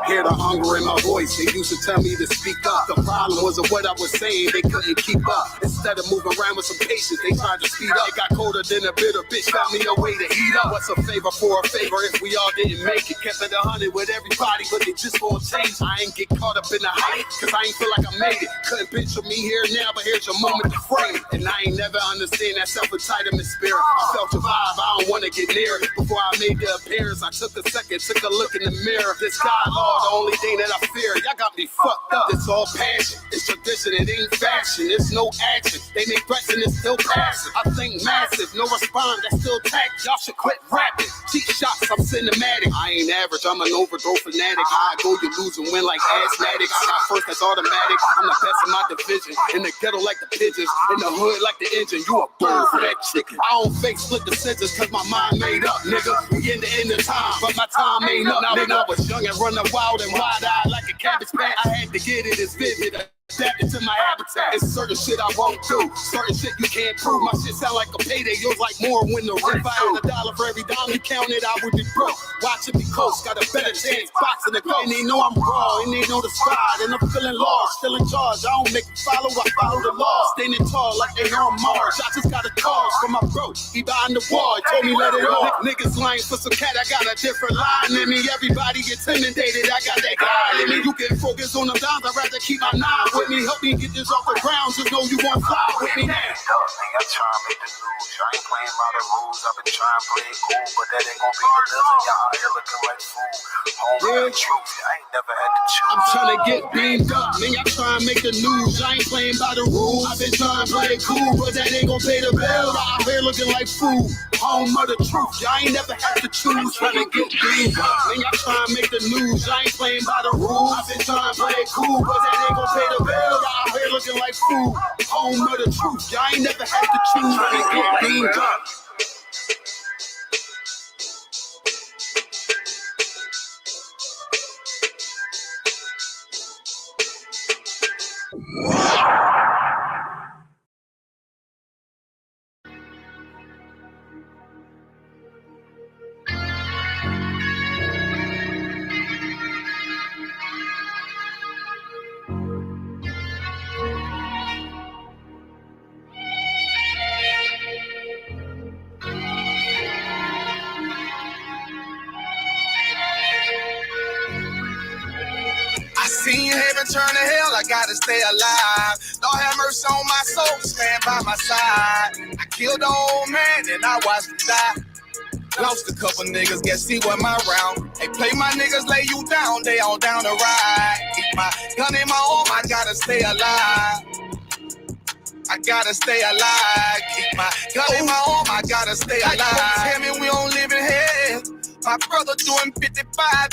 Hear the hunger in my voice. They used to tell me to speak up. The problem wasn't what I was saying, they couldn't keep up. Instead of moving around with some patience, they tried to speed up. It got colder than a bitter bitch, found me a way to heat up. What's a favor for a favor if we all didn't make it? Kept it 100 with everybody, but they just won't change. I ain't get caught up in the hype, cause I ain't feel like I made it. Couldn't picture me here now, but here's your moment to frame it. And I ain't never understand that self-entitlement spirit. I felt your vibe, I don't wanna get near it. Before I made the appearance, I took a second, took a look in the mirror. This God, Lord, the only thing that I fear. Y'all got me fucked up. It's all passion, it's tradition, it ain't fashion. It's no action, they make threats and it's still passive. I think massive, no response, that's still tact. Y'all should quit rapping. Cheap shots, I'm cinematic. I ain't average, I'm an overthrow fanatic. How I go, you lose and win like asthmatic. I got first, that's automatic. I'm the best in my division. In the ghetto like the pigeons, in the hood like the engine. You a bird for that chicken. I don't fake split decisions cause my mind made up, nigga. We in the end of time, but my time ain't up. Now when I was young and running wild and wide-eyed like a cabbage patch, I had to get it as vivid. Adapt into my habitat. It's certain shit I won't do, certain shit you can't prove. My shit sound like a payday, yours like more when the rent. If I had $1 for every dime you counted, I would be broke. Watch it be close, got a better chance, boxing the go. And they know I'm raw, and they know the squad, and I'm feeling lost, still in charge. I don't make them follow, I follow the law. Standing tall like they on Mars. I just got a call from my bro, he behind the wall, he told me let it off. Niggas lying for some cat, I got a different line in me. Everybody intimidated, I got that guy in me. You can focus on them dimes, I'd rather keep my nine with me. Help me get this off the ground, just know you won't fly with me now. I'm trying to make the news. I ain't playing by the rules. I've been trying to play it cool, but that ain't gonna be the lesson. Y'all out here looking like fools. Home with the truth. I ain't never had to choose. I'm trying to get beamed up, man. Y'all trying to make the news. I ain't playing by the rules. I've been trying to play it cool, but that ain't gonna pay the bill. Y'all out here looking like fools. Home of the truth. Y'all ain't never had to choose. Trying to get beamed up, man. Y'all trying to make the news. I ain't playing by the rules. I've been trying to play it cool, but that ain't gonna pay the bill. Y'all out here looking like fools. Home of the truth. Y'all ain't never had to choose. Trying to get beamed up. Seen heaven turn to hell, I gotta stay alive. Lord have mercy on my soul, stand by my side. I killed the old man and I watched him die. Lost a couple niggas, guess he wasn't my round. They play my niggas, lay you down, they all down the ride. Keep my gun in my arm, I gotta stay alive. I gotta stay alive. Keep my gun in my arm, I gotta stay alive. Tell me we don't live in hell. My brother doing 55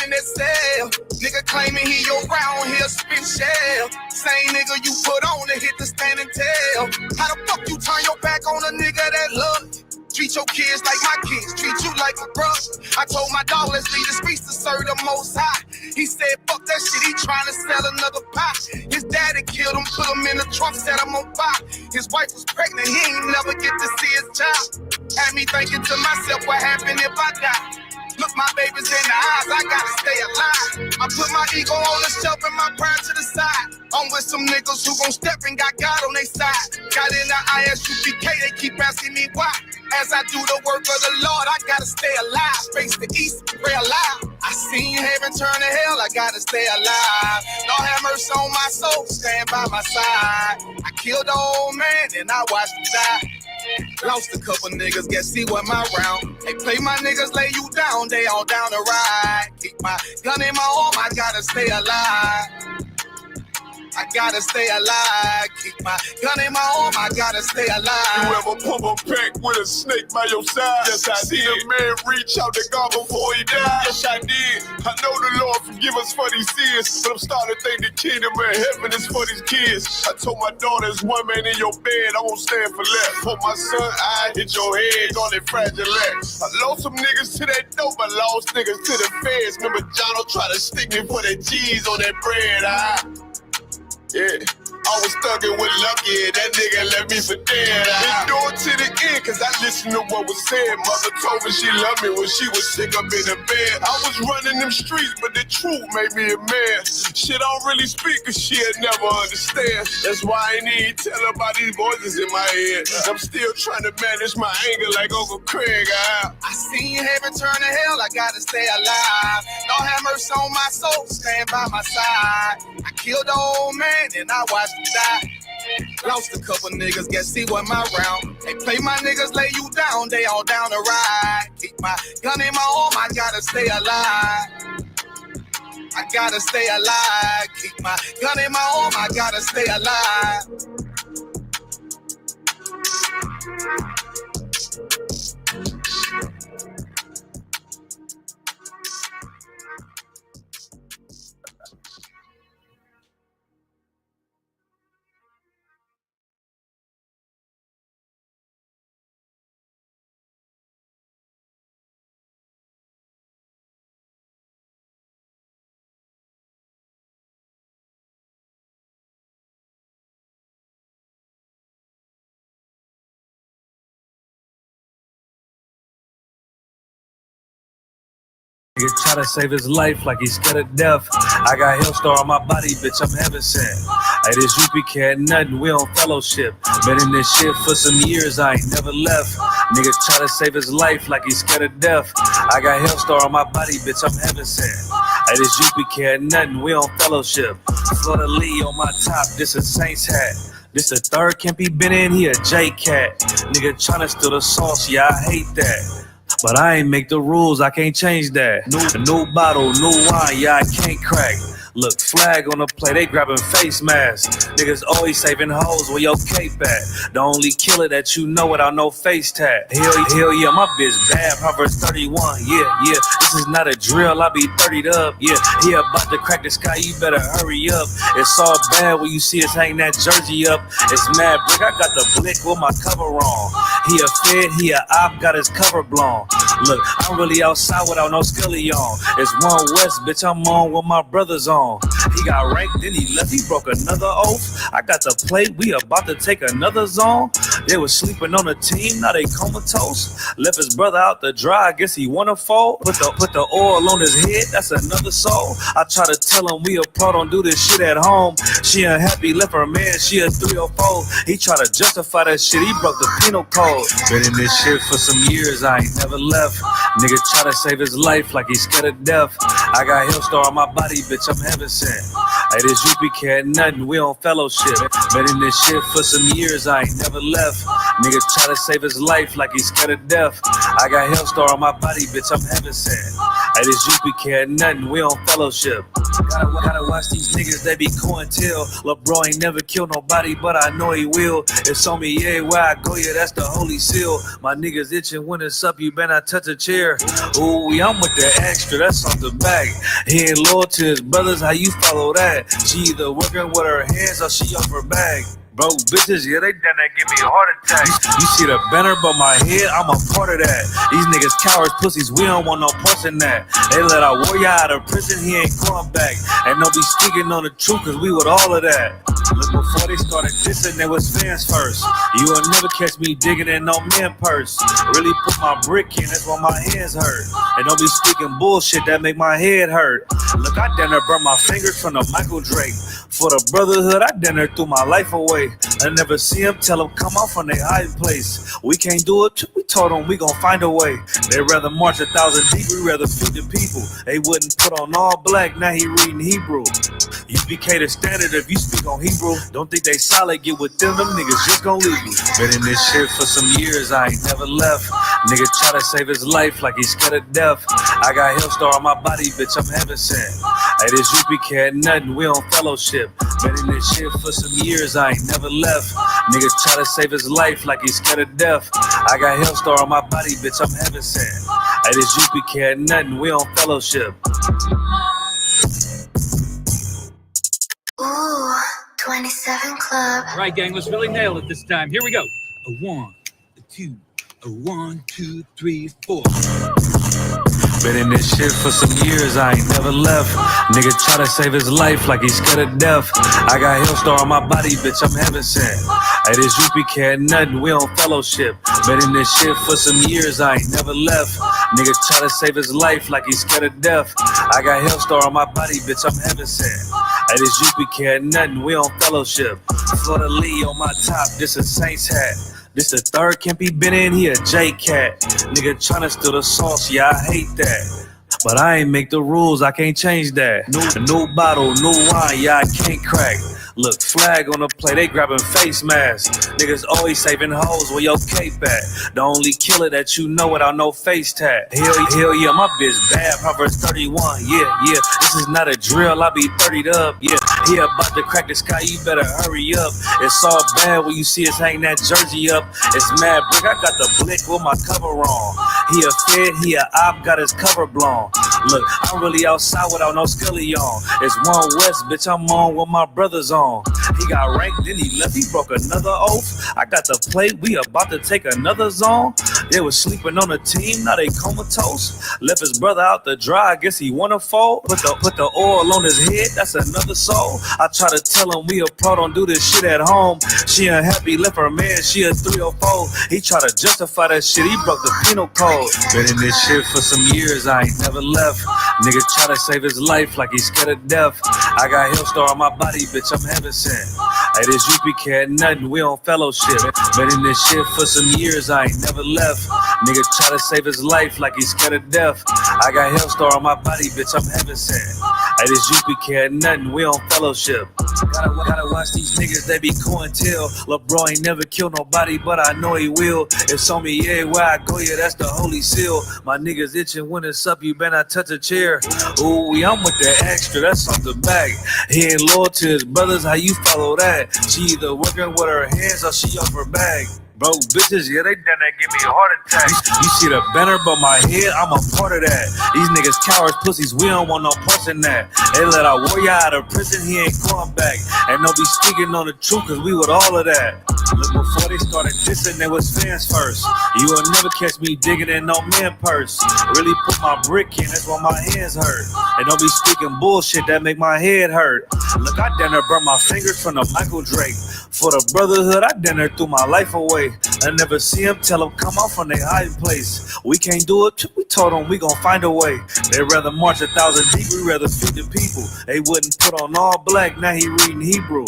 in that cell. Nigga claiming he your round, he'll spin shell. Same nigga you put on to hit the standing tail. How the fuck you turn your back on a nigga that love you? Treat your kids like my kids, treat you like a brother. I told my dog, let's leave the streets to serve the most high. He said, fuck that shit, he trying to sell another pot. His daddy killed him, put him in the trunk, set him on fire. His wife was pregnant, he ain't never get to see his child. Had me thinking to myself, what happened if I die? Look my babies in the eyes, I gotta stay alive. I put my ego on the shelf and my pride to the side. I'm with some niggas who gon' step and got God on their side. Got in the ISUPK, they keep asking me why. As I do the work of the Lord, I gotta stay alive. Face the east, pray alive. I seen heaven turn to hell, I gotta stay alive. Lord have mercy on my soul, stand by my side. I killed the old man and I watched him die. Lost a couple niggas, guess he wasn't my round. They play my niggas, lay you down, they all down the ride. Keep my gun in my arm, I gotta stay alive. I gotta stay alive. Keep my gun in my arm, I gotta stay alive. You ever pump a pack with a snake by your side? Yes, I did. A man reach out to God before he died? Yes, I did. I know the Lord forgive us for these sins, but I'm starting to think the kingdom of heaven is for these kids. I told my daughter, one man in your bed, I won't stand for less. For my son, I hit your head on that fragile legs. I lost some niggas to that dope, I lost niggas to the feds. Remember Jono tried to stick me for that cheese on that bread, Yeah. I was thugging with Lucky, and that nigga left me for dead. Been doing to the end, cause I listened to what was said. Mother told me she loved me when she was sick up in the bed. I was running them streets, but the truth made me a man. Shit, I don't really speak, cause she'll never understand. That's why I ain't even tell her about these voices in my head. I'm still trying to manage my anger like Uncle Craig. I seen heaven turn to hell, I gotta stay alive. Lord have mercy on my soul, stand by my side. I killed the old man and I watched him die. Lost a couple niggas, guess he wasn't my round. They play my niggas, lay you down, they all down to ride. Keep my gun in my arm, I gotta stay alive. I gotta stay alive. Keep my gun in my arm, I gotta stay alive. Nigga try to save his life like he's scared of death. I got Hellstar on my body, bitch, I'm heaven sent. Hey, this UPK ain't nothing, we on fellowship. Been in this shit for some years, I ain't never left. Nigga try to save his life like he's scared of death. I got Hellstar on my body, bitch, I'm heaven sent. Hey, this UPK ain't nothing, we on fellowship. Florida Lee on my top, this a Saints hat. This a third can't be been in, he a J-Cat. Nigga tryna steal the sauce, yeah, I hate that. But I ain't make the rules, I can't change that. New bottle, new wine, yeah, I can't crack. Look, flag on the play, they grabbing face masks. Niggas always saving hoes where your cape at. The only killer that you know without no face tag. Hell yeah, my bitch bad, Proverbs 31. Yeah, this is not a drill, I be 30'd up. Yeah, he about to crack the sky, you better hurry up. It's all bad when you see us hang that jersey up. It's mad brick, I got the blick with my cover on. He a fed, he a op, got his cover blown. Look, I'm really outside without no skilly on. It's one West, bitch, I'm on with my brothers on. He got ranked, then he left, he broke another oath. I got the plate, we about to take another zone. They was sleeping on the team, now they comatose. Left his brother out to dry, I guess he wanna fall. Put the oil on his head, that's another soul. I try to tell him we a pro, don't do this shit at home. She unhappy, left her man, she a 304. He try to justify that shit, he broke the penal code. Been in this shit for some years, I ain't never left. Nigga try to save his life like he's scared of death. I got Hellstar on my body, bitch, I'm heaven sent. Hey, this UPK ain't nothing, we on fellowship. Been in this shit for some years, I ain't never left. Nigga try to save his life like he's scared of death. I got Hellstar on my body, bitch, I'm heaven sent. Hey, this UPK ain't nothing, we on fellowship. Gotta watch these niggas, they be COINTEL. Lil' bro ain't never killed nobody, but I know he will. It's on me, yeah, where I go, yeah, that's the holy seal. My niggas itching when it's up, you better not touch a chair. Ooh, I'm with the extra, that's off the back. He ain't loyal to his brothers, how you follow that? She either working with her hands or she off her bag. Broke bitches, yeah, they done that give me a heart attack. You see the banner above my head, I'm a part of that. These niggas cowards, pussies, we don't want no parts in that. They let our warrior out of prison, he ain't going back. And don't be speaking on the truth, cause we with all of that. Look, before they started dissing, there was fans first. You will never catch me digging in no man purse. Really put my brick in, that's why my hands hurt. And don't be speaking bullshit, that make my head hurt. Look, I done burn my fingers from the Michael Drake. For the brotherhood, I done threw my life away. I never see him, tell them come out from their hiding place. We can't do it, we told them we gon' find a way. They'd rather march 1,000 deep, we rather feed the people. They wouldn't put on all black, now he reading Hebrew. UPK the standard if you speak on Hebrew. Don't think they solid, get with them niggas just gon' leave you. Been in this shit for some years, I ain't never left. Nigga try to save his life like he's scared of death. I got Hellstar on my body, bitch, I'm heaven sent. Hey, this UPK ain't nothing, we on fellowship. Been in this shit for some years, I ain't never left. Niggas try to save his life like he's scared of death. I got Hellstar on my body, bitch, I'm heaven sent. Hey, this UPK ain't nothing, we on fellowship. Ooh, 27 Club. All right, gang, let's really nail it this time. Here we go. A 1, a 2, a 1, 2, 3, 4. Been in this shit for some years, I ain't never left. Nigga try to save his life like he's scared of death. I got Hellstar on my body, bitch, I'm heaven sent. Hey, this UPK nothing, we on fellowship. Been in this shit for some years, I ain't never left. Nigga try to save his life like he's scared of death. I got Hellstar on my body, bitch, I'm heaven sent. Hey, this UPK nothing, we on fellowship. Florida Lee on my top, this a Saints hat. This the third Kempy been in here, J-Cat. Nigga tryna steal the sauce, yeah, I hate that. But I ain't make the rules, I can't change that. New bottle, new wine, yeah, I can't crack. Look, flag on the play, they grabbing face masks. Niggas always saving hoes where your cape at. The only killer that you know without no face tag. Hell yeah, my bitch bad, Proverbs 31. Yeah, this is not a drill, I be 30'd up. Yeah, he about to crack the sky, you better hurry up. It's all bad when you see us hang that jersey up. It's mad brick, I got the blick with my cover on. He a fed, he a op, got his cover blown. Look, I'm really outside without no skilly on. It's One West, bitch, I'm on with my brothers on. He got ranked, then he left, he broke another oath. I got the plate, we about to take another zone. They was sleeping on the team, now they comatose. Left his brother out to dry, I guess he wanna fold. Put the oil on his head, that's another soul. I try to tell him we a pro, don't do this shit at home. She unhappy, left her man, she a 304. He try to justify that shit, he broke the penal code. Been in this shit for some years, I ain't never left. Nigga try to save his life like he's scared of death. I got Hellstar on my body, bitch, I'm heaven sent. Hey, this UPK nothing, we on fellowship. Been in this shit for some years, I ain't never left. Nigga try to save his life like he's scared of death. I got Hellstar on my body, bitch, I'm heaven sent. Hey, this UPK nothing, we on fellowship. Gotta watch these niggas, they be cointel. LeBron ain't never killed nobody, but I know he will. It's on me, yeah, where I go, yeah, that's the holy seal. My niggas itching when it's up, you better not touch a chair. Ooh, I'm with the extra, that's off the back. He ain't loyal to his brothers, how you follow that? She either working with her hands or she off her bag. Broke bitches, yeah, they done that, give me a heart attack. You see the banner, but my head, I'm a part of that. These niggas cowards, pussies, we don't want no parts in that. They let our warrior out of prison, he ain't going back. And no be speaking on the truth, cause we with all of that. Look, before they started dissing, they was fans first. You will never catch me digging in no man purse. Really put my brick in, that's why my hands hurt. And don't be speaking bullshit, that make my head hurt. Look, I done burn my fingers from the Michael Drake. For the brotherhood, I done threw my life away. I never see him, tell them come out from their hiding place. We can't do it, we told them we gon' find a way. They rather march 1,000 deep, we rather feed the people. They wouldn't put on all black, now he reading Hebrew.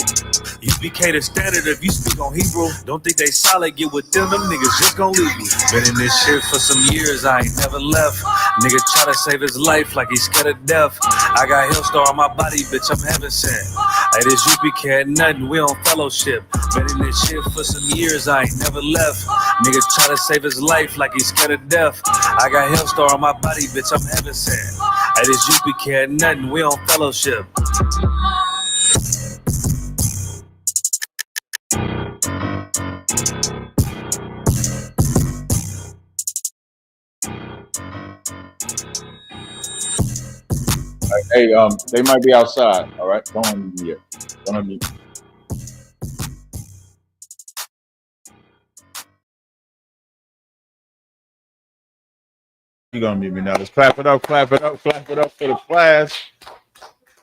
UPK the standard if you speak on Hebrew. Don't think they solid, get with them niggas just gon' leave you. Been in this shit for some years, I ain't never left. Nigga try to save his life like he's scared of death. I got Hellstar on my body, bitch, I'm heaven sent. Hey, this UPK nothing, we on fellowship. Been in this shit for some years, I ain't never left. Nigga try to save his life like he's scared of death. I got Hellstar on my body, bitch, I'm heaven sent. Hey, this UPK nothing, we on fellowship. Hey, they might be outside. All right, don't unmute me yet. Don't unmute me. You're gonna mute me now. Let's clap it up, clap it up, clap it up for the class.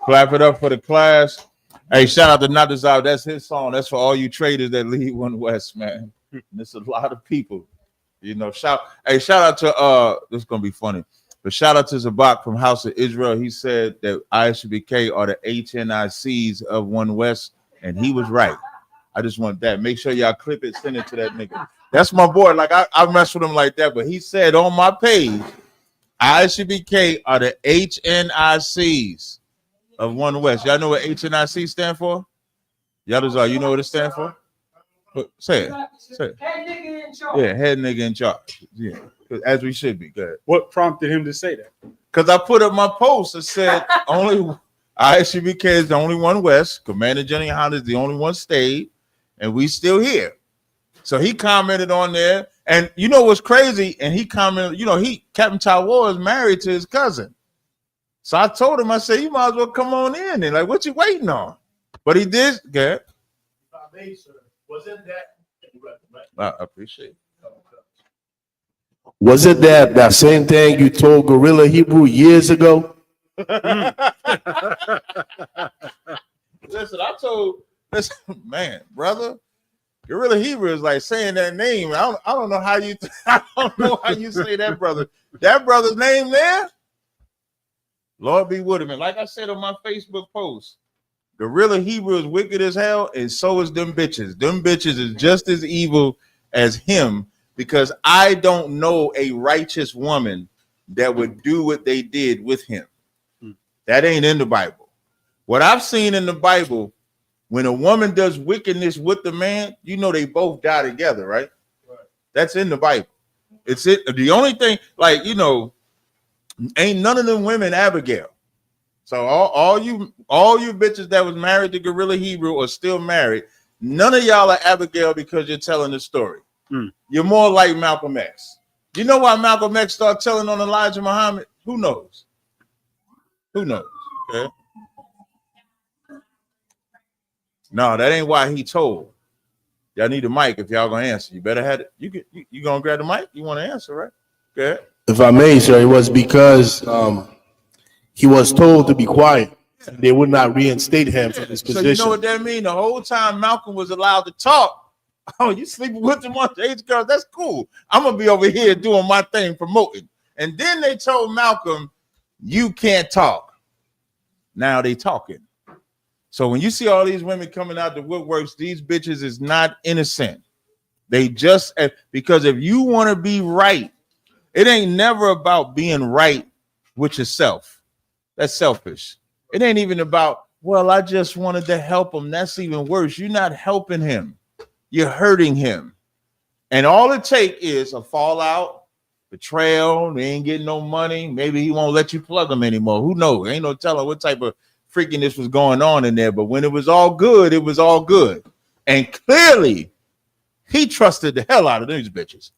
Clap it up for the class. Hey, shout out to Not Desire. That's his song. That's for all you traders that lead One West, man. There's a lot of people. You know, shout out to this is gonna be funny. But shout out to Zabak from House of Israel. He said that ISUPK are the HNICs of One West, and he was right. I just want that. Make sure y'all clip it, send it to that nigga. That's my boy. Like I mess with him like that, but he said on my page, ISUPK are the HNICs of One West. Y'all know what HNIC stand for? Y'all just are. You know what it stand for? Say it. Say it. Head nigga in charge. Yeah, head nigga in charge. Yeah. As we should be. Good. What prompted him to say that? Because I put up my post that said only ISUPK is the only One West. Commander Jenny Honda is the only one stayed, and we still here. So he commented on there, and you know what's crazy? And he commented, you know, Captain Taiwo is married to his cousin. So I told him, I said, you might as well come on in. And like, what you waiting on? But he did. Good. Wasn't that? I appreciate it. Was it that same thing you told Gorilla Hebrew years ago? Listen, man, brother, Gorilla Hebrew is like saying that name. I don't know how you I don't know how you say that, brother. That brother's name there. Lord be with him. And like I said on my Facebook post, Gorilla Hebrew is wicked as hell, and so is them bitches. Them bitches is just as evil as him, because I don't know a righteous woman that would do what they did with him. That ain't in the Bible. What I've seen in the Bible, when a woman does wickedness with the man, you know they both die together, right? That's in the Bible. It's it. The only thing, like, you know, ain't none of them women Abigail. So all you bitches that was married to Gorilla Hebrew or still married, none of y'all are Abigail because you're telling the story. You're more like Malcolm X. You know why Malcolm X started telling on Elijah Muhammad? Who knows? Who knows? Okay. No, that ain't why he told. Y'all need a mic if y'all gonna answer. You better have it. You gonna grab the mic? You want to answer, right? Okay. If I may, sir, it was because he was told to be quiet. They would not reinstate him from his position. So you know what that means? The whole time Malcolm was allowed to talk. Oh, you sleeping with them underage girls? That's cool. I'm gonna be over here doing my thing, promoting. And then they told Malcolm, you can't talk. Now they talking. So when you see all these women coming out the woodworks, these bitches is not innocent. They just, because if you want to be right, it ain't never about being right with yourself. That's selfish. It ain't even about, well, I just wanted to help him. That's even worse. You're not helping him. You're hurting him. And all it takes is a fallout, betrayal. They ain't getting no money. Maybe he won't let you plug him anymore. Who knows? Ain't no telling what type of freakiness was going on in there. But when it was all good, it was all good. And clearly, he trusted the hell out of these bitches.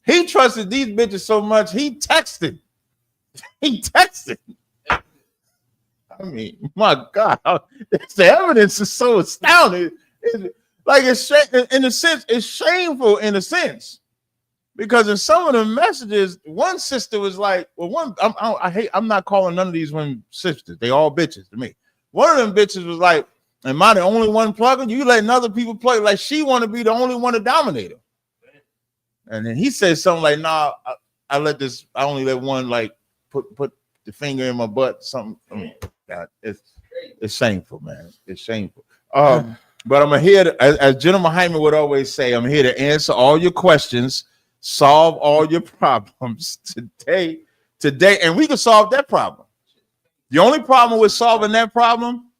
He trusted these bitches so much, he texted. He texted. I mean, my God, the evidence is so astounding. Like, it's in a sense, it's shameful in a sense, because in some of the messages, one sister was like, well, I'm not calling none of these women sisters. They all bitches to me. One of them bitches was like, am I the only one plugging? You letting other people play? Like, she want to be the only one to dominate her. And then he said something like, nah, I only let one like put the finger in my butt. Something. I mean, God, it's shameful, man. It's shameful. But I'm here to, as General Hyman would always say, I'm here to answer all your questions, solve all your problems today, and we can solve that problem. The only problem with solving that problem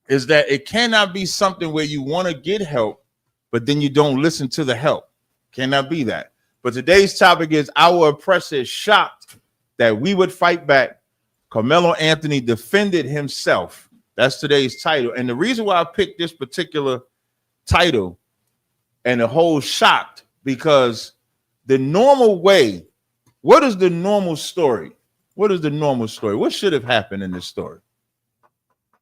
is that it cannot be something where you want to get help, but then you don't listen to the help. Cannot be that. But today's topic is our oppressor is shocked that we would fight back. Karmelo Anthony defended himself. That's today's title. And the reason why I picked this particular title and the whole shocked, because the normal way, what is the normal story? What is the normal story? What should have happened in this story?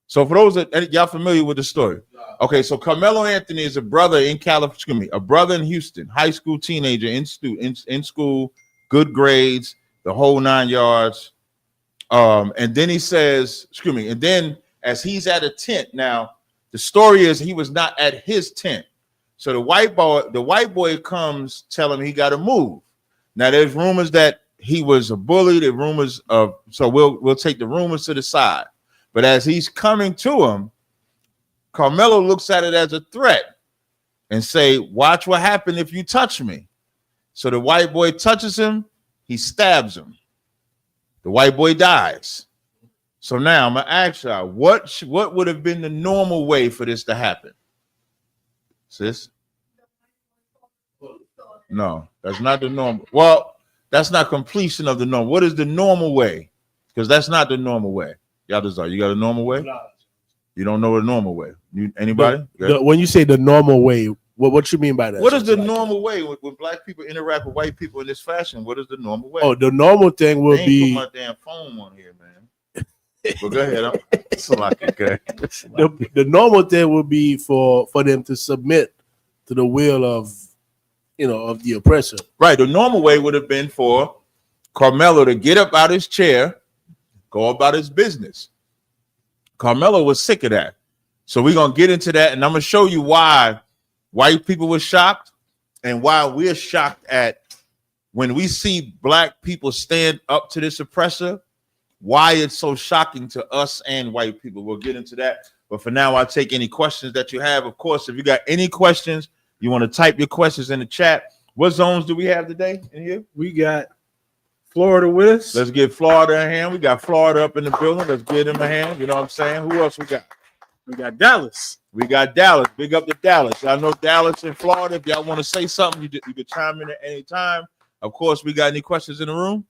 So for those that y'all familiar with the story. Okay, so Karmelo Anthony is a brother in California, a brother in Houston, high school teenager in school, good grades, the whole 9 yards. And then he says, and then as he's at a tent, now the story is he was not at his tent. So the white boy comes, tell him he got to move. Now there's rumors that he was a bully. The rumors of, so we'll take the rumors to the side. But as he's coming to him, Karmelo looks at it as a threat and say, watch what happens if you touch me. So the white boy touches him, he stabs him. The white boy dies. So now I'm gonna ask y'all, what would have been the normal way for this to happen? Sis? No, that's not the normal. Well, that's not completion of the norm. What is the normal way? Because that's not the normal way. Y'all desire. You got a normal way? You don't know a normal way. Anybody? When you say the normal way, what you mean by that? What is the normal way when black people interact with white people in this fashion? What is the normal way? Oh, the normal thing will be. Put my damn phone on here, man. But go ahead. The normal thing would be for them to submit to the will of of the oppressor. Right. The normal way would have been for Karmelo to get up out his chair, go about his business. Karmelo was sick of that. So we're going to get into that, and I'm going to show you why white people were shocked and why we're shocked at when we see black people stand up to this oppressor, why it's so shocking to us and white people. We'll get into that. But for now, I'll take any questions that you have. Of course, if you got any questions, you want to type your questions in the chat. What zones do we have today in here? We got Florida with us. Let's get Florida in hand. We got Florida up in the building. Let's give them a hand. You know what I'm saying? Who else we got? We got Dallas. We got Dallas. Big up to Dallas. I know Dallas and Florida. If y'all want to say something, you can chime in at any time. Of course, we got any questions in the room?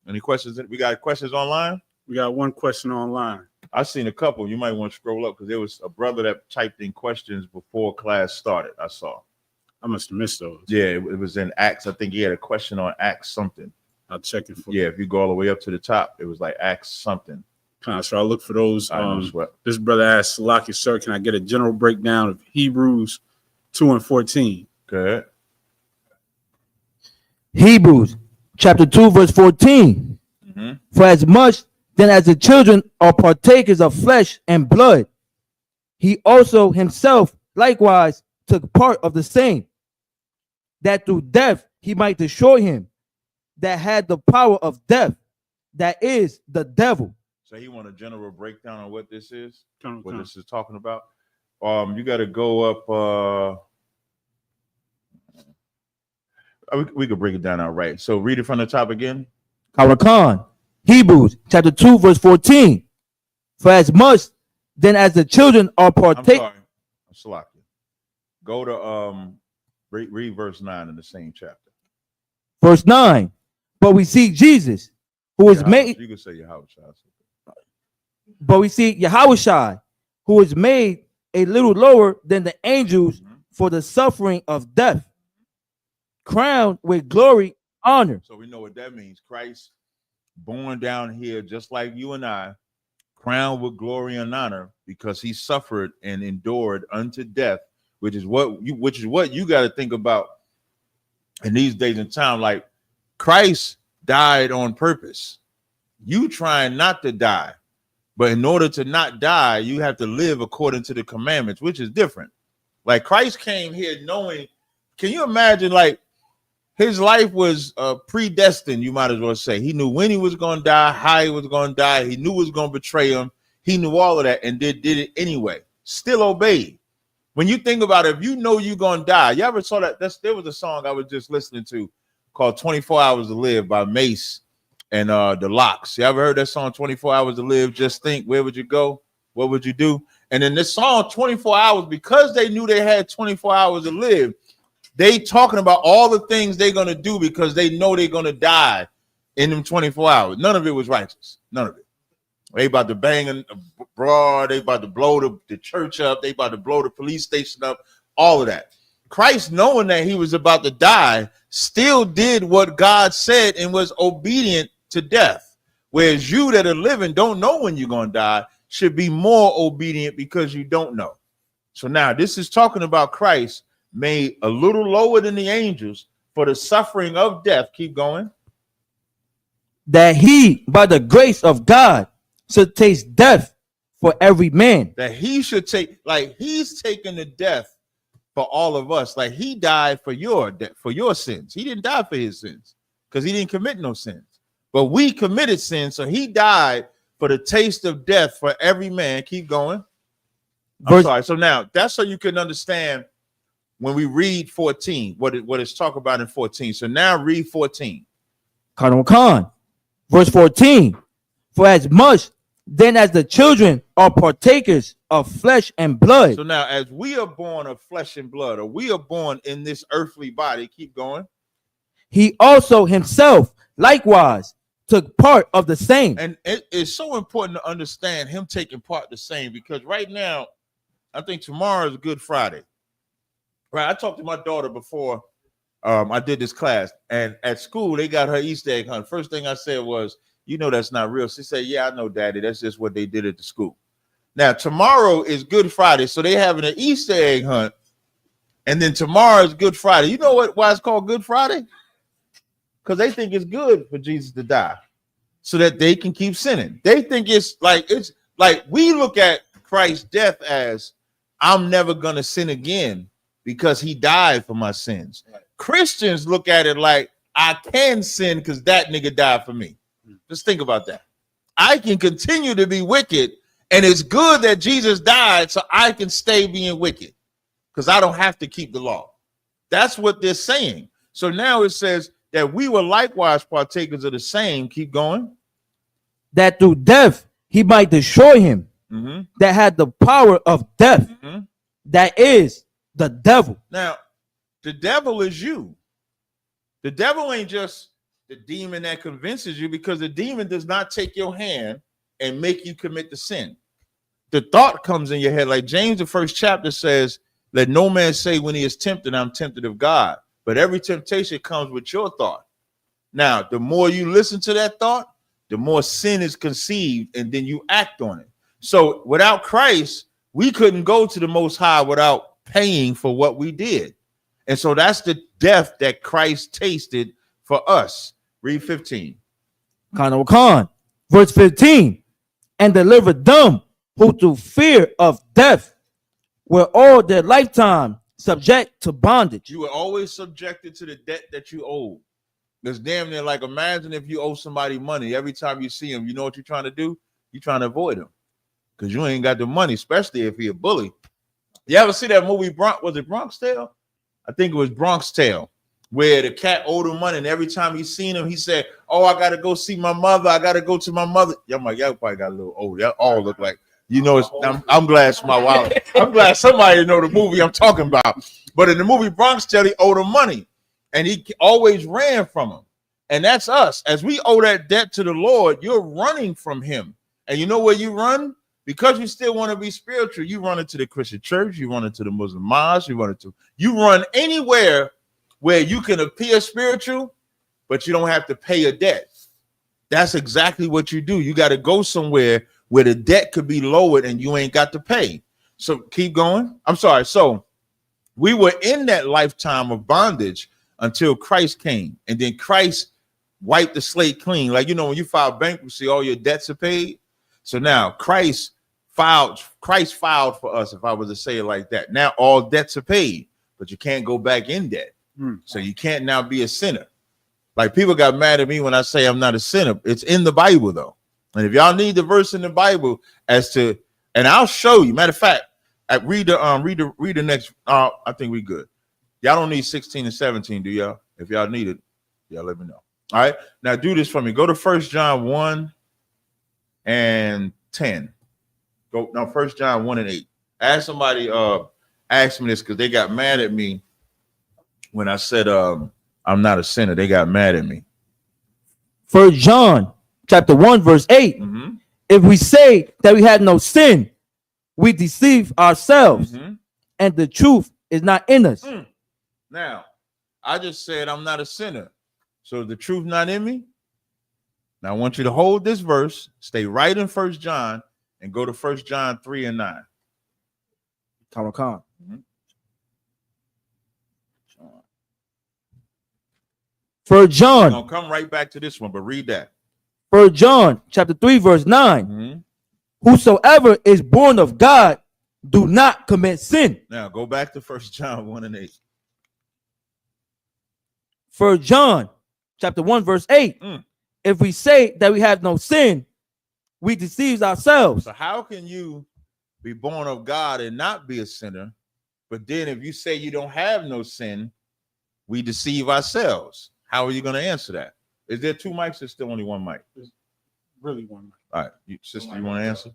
Any questions? We got questions online? We got one question online. I've seen a couple. You might want to scroll up because there was a brother that typed in questions before class started. I saw. I must have missed those. Yeah, it was in Acts. I think he had a question on Acts something. I'll check it for you. Yeah, if you go all the way up to the top, it was like Acts something. So I'll look for those. This brother asked, Salaki, sir, can I get a general breakdown of Hebrews 2:14? Good. Hebrews chapter 2, verse 14. Mm-hmm. For as much then as the children are partakers of flesh and blood, he also himself likewise took part of the same, that through death he might destroy him that had the power of death, that is the devil. So he want a general breakdown on what this is, what this is talking about. You got to go up. We could break it down outright. So read it from the top again. Khan, Hebrews chapter 2, verse 14. For as much then as the children are partakers. I'm sorry. Go to read verse 9 in the same chapter. Verse 9. But we see Jesus, who was made. You can say Yahweh. But we see Yahushua, who was made a little lower than the angels for the suffering of death, crowned with glory, honor. So we know what that means. Christ, born down here, just like you and I, crowned with glory and honor, because he suffered and endured unto death, which is what you got to think about in these days and time. Like, Christ died on purpose. You trying not to die. But in order to not die, you have to live according to the commandments, which is different. Like, Christ came here knowing, can you imagine, like, his life was predestined, you might as well say. He knew when he was going to die, how he was going to die. He knew who was going to betray him. He knew all of that and did it anyway. Still obeyed. When you think about it, if you know you're going to die, you ever saw that? There was a song I was just listening to called 24 Hours to Live by Mace and the Locks. You ever heard that song, 24 Hours to Live? Just think, where would you go? What would you do? And in this song, 24 hours, because they knew they had 24 hours to live, they talking about all the things they're going to do because they know they're going to die in them 24 hours. None of it was righteous. None of it. They about to bang a broad. They about to blow the church up. They about to blow the police station up. All of that. Christ, knowing that he was about to die, still did what God said and was obedient to death. Whereas you that are living don't know when you're going to die, should be more obedient because you don't know. So now this is talking about Christ made a little lower than the angels for the suffering of death. Keep going. That he, by the grace of God, should taste death for every man. That he should take, like, he's taking the death for all of us. Like, he died for your sins. He didn't die for his sins because he didn't commit no sins. But we committed sin, so he died for the taste of death for every man. Keep going. I'm sorry. So now that's so you can understand when we read 14, what it's talk about in 14. So now read 14. Khan, verse 14. For as much then as the children are partakers of flesh and blood. So now as we are born of flesh and blood, or we are born in this earthly body, keep going. He also himself likewise took part of the same. And it is so important to understand him taking part of the same, because right now, I think tomorrow is Good Friday. Right. I talked to my daughter before I did this class, and at school they got her Easter egg hunt. First thing I said was, you know, that's not real. She said, yeah, I know, Daddy. That's just what they did at the school. Now, tomorrow is Good Friday, so they having an Easter egg hunt And then tomorrow is Good Friday. You know why it's called Good Friday? Because they think it's good for Jesus to die so that they can keep sinning. They think it's like we look at Christ's death as I'm never going to sin again because he died for my sins. Right. Christians look at it like I can sin because that nigga died for me. Just think about that. I can continue to be wicked, and it's good that Jesus died so I can stay being wicked because I don't have to keep the law. That's what they're saying. So now it says that we were likewise partakers of the same. Keep going. That through death he might destroy him that had the power of death, that is the devil. Now, the devil is you. The devil ain't just the demon that convinces you, because the demon does not take your hand and make you commit the sin. The thought comes in your head. Like James, the first chapter says, let no man say when he is tempted, I'm tempted of God. But every temptation comes with your thought. Now, the more you listen to that thought, the more sin is conceived, and then you act on it. So without Christ, we couldn't go to the Most High without paying for what we did. And so that's the death that Christ tasted for us. Read 15. Verse 15. And delivered them who through fear of death were all their lifetime subject to bondage. You were always subjected to the debt that you owed. It's damn near like, imagine if you owe somebody money. Every time you see him, you know what you're trying to do? You're trying to avoid him because you ain't got the money, especially if he a bully. You ever see that movie, was it Bronx Tale? I think it was Bronx Tale, where the cat owed him money, and every time he seen him, he said, oh, I got to go see my mother. I got to go to my mother. Yeah, I'm like, y'all probably got a little old. Y'all all look like, you know, I'm glad it's my wallet. I'm glad somebody know the movie I'm talking about. But in the movie Bronx Tale, he owed him money, and he always ran from him. And that's us. As we owe that debt to the Lord, you're running from him. And you know where you run? Because you still want to be spiritual, you run into the Christian church, you run into the Muslim mosque, you run anywhere where you can appear spiritual, but you don't have to pay a debt. That's exactly what you do. You got to go somewhere where the debt could be lowered and you ain't got to pay. So keep going. I'm sorry. So we were in that lifetime of bondage until Christ came, and then Christ wiped the slate clean. Like, you know, when you file bankruptcy, all your debts are paid. So now Christ filed for us, if I was to say it like that. Now all debts are paid, but you can't go back in debt. So you can't now be a sinner. Like, people got mad at me when I say I'm not a sinner. It's in the Bible though. And if y'all need the verse in the Bible as to, and I'll show you. Matter of fact, read the next. I think we good. Y'all don't need 16 and 17, do y'all? If y'all need it, y'all let me know. All right. Now do this for me. Go to 1 John 1 and 10. Go now, 1 John 1 and 8. Ask somebody ask me this because they got mad at me when I said I'm not a sinner. They got mad at me. 1 John chapter 1 verse 8. If we say that we have no sin, we deceive ourselves, and the truth is not in us. Now, I just said I'm not a sinner. So the truth not in me. Now I want you to hold this verse, stay right in 1 John, and go to 1 John 3 and 9. For John, I'll come right back to this one, but read that. 1 John chapter 3 verse 9. Whosoever is born of God do not commit sin. Now go back to 1 John 1 and 8. 1 John chapter 1 verse 8. If we say that we have no sin, we deceive ourselves. So how can you be born of God and not be a sinner? But then if you say you don't have no sin, we deceive ourselves. How are you going to answer that? Is there two mics or still only one mic? There's really one mic. All right, sister, you want to answer?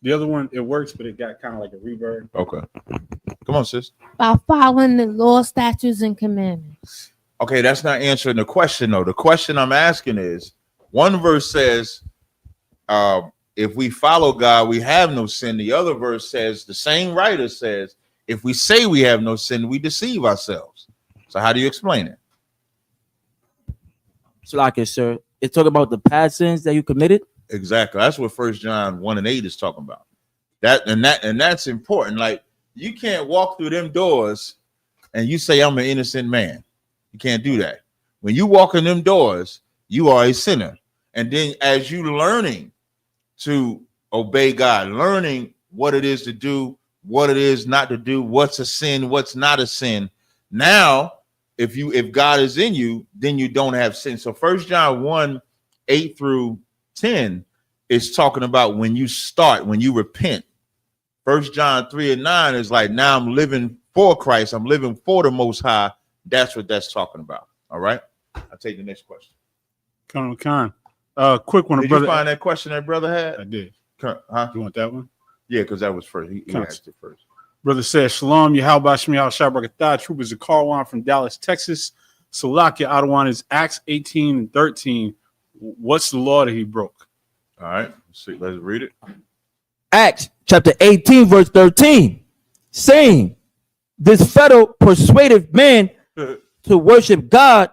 The other one, it works, but it got kind of like a reverb. Okay. Come on, sis. By following the law, statutes, and commandments. Okay, that's not answering the question, though. The question I'm asking is, one verse says, if we follow God, we have no sin. The other verse says, the same writer says, if we say we have no sin, we deceive ourselves. So how do you explain it? It's like it, sir. It's talking about the past sins that you committed. Exactly. That's what 1 John 1 and 8 is talking about. That's important. Like, You can't walk through them doors and you say I'm an innocent man. You can't do that. When you walk in them doors, you are a sinner. And then as you learning to obey God, learning what it is to do, what it is not to do, what's a sin, what's not a sin. Now, if God is in you, then you don't have sin. So 1 John 1:8-10 is talking about when you start, when you repent. 1 John 3:9 is like, now I'm living for Christ. I'm living for the Most High. That's what that's talking about. All right. I'll take the next question. Con. Quick one. Did you find that question that brother had? I did. Huh? You want that one? Yeah, because that was first. He asked it first. Brother says, Shalom, Yahweh Shmi Al-Shabrakatah. Troopers of Carwan from Dallas, Texas. Salakia Adawan is Acts 18:13. What's the law that he broke? All right. Let's read it. Acts chapter 18, verse 13, saying, this fellow persuaded man to worship God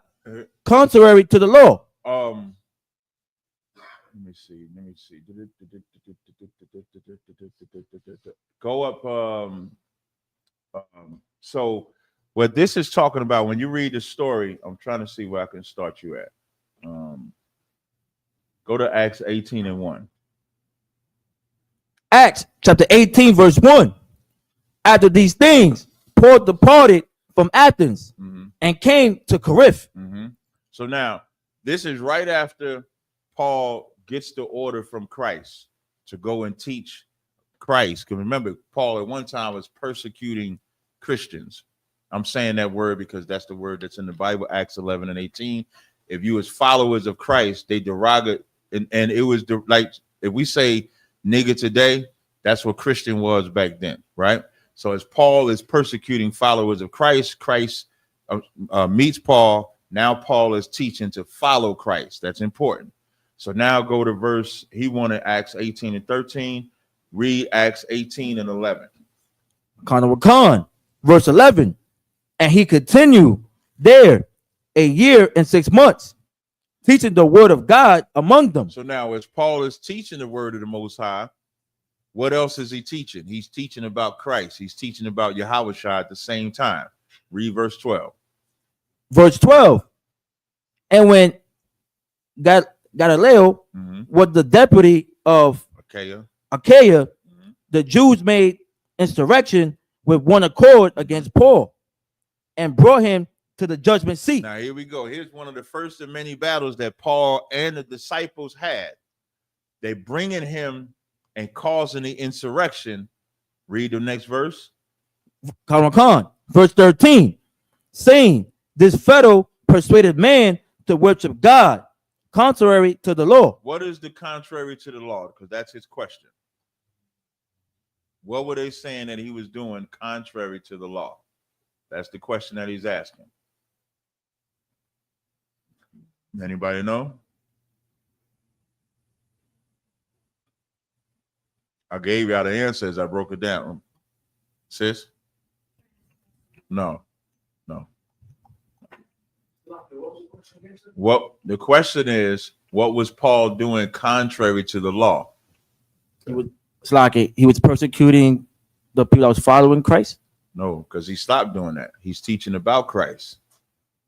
contrary to the law. Let me see. Go up. So what this is talking about, when you read the story, I'm trying to see where I can start you at. Go to Acts 18:1. Acts chapter 18, verse 1. After these things, Paul departed from Athens and came to Corinth. So now, this is right after Paul gets the order from Christ to go and teach Christ. Because remember, Paul at one time was persecuting Christians. I'm saying that word because that's the word that's in the Bible, Acts 11:18. If you as followers of Christ, they derogate, and it was like if we say nigga today, that's what Christian was back then, right? So as Paul is persecuting followers of Christ, Christ meets Paul. Now Paul is teaching to follow Christ. That's important. So now go to verse. He wanted Acts 18:13. Read Acts 18:11. Khan, verse 11. And he continued there 1 year and 6 months, teaching the word of God among them. So now as Paul is teaching the word of the Most High, what else is he teaching? He's teaching about Christ. He's teaching about Yahweh Shai at the same time. Read verse 12. Verse 12. And when Galileo was the deputy of Achaia, the Jews made insurrection with one accord against Paul and brought him to the judgment seat. Now here we go. Here's one of the first of many battles that Paul and the disciples had. They bringing him and causing the insurrection. Read the next verse. Verse 13, saying, this fellow persuaded man to worship God contrary to the law. What is the contrary to the law? Because that's his question. What were they saying that he was doing contrary to the law? That's the question that he's asking. Anybody know? I gave y'all the answers. I broke it down. Sis? No. What the question is, what was Paul doing contrary to the law? It's like he was persecuting the people that was following Christ. No, because he stopped doing that. He's teaching about Christ.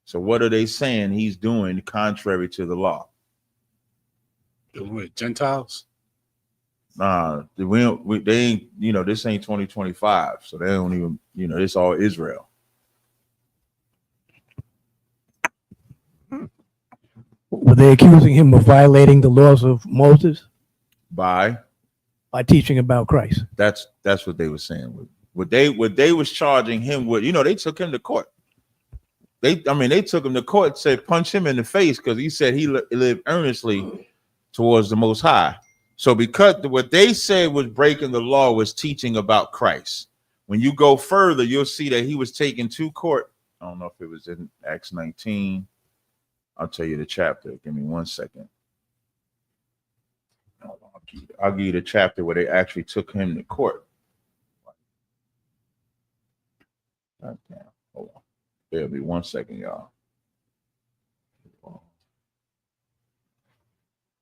So what are they saying he's doing contrary to the law? With Gentiles? Nah, they ain't, this ain't 2025, so they don't even, it's all Israel. Were they accusing him of violating the laws of Moses? By teaching about Christ. That's what they were saying. What they was charging him with, they took him to court. They took him to court, said punch him in the face because he said he lived earnestly towards the Most High. So because what they said was breaking the law was teaching about Christ. When you go further, you'll see that he was taken to court. I don't know if it was in Acts 19. I'll tell you the chapter. Give me 1 second. I'll give you the chapter where they actually took him to court. God damn. Hold on. Bear me 1 second, y'all.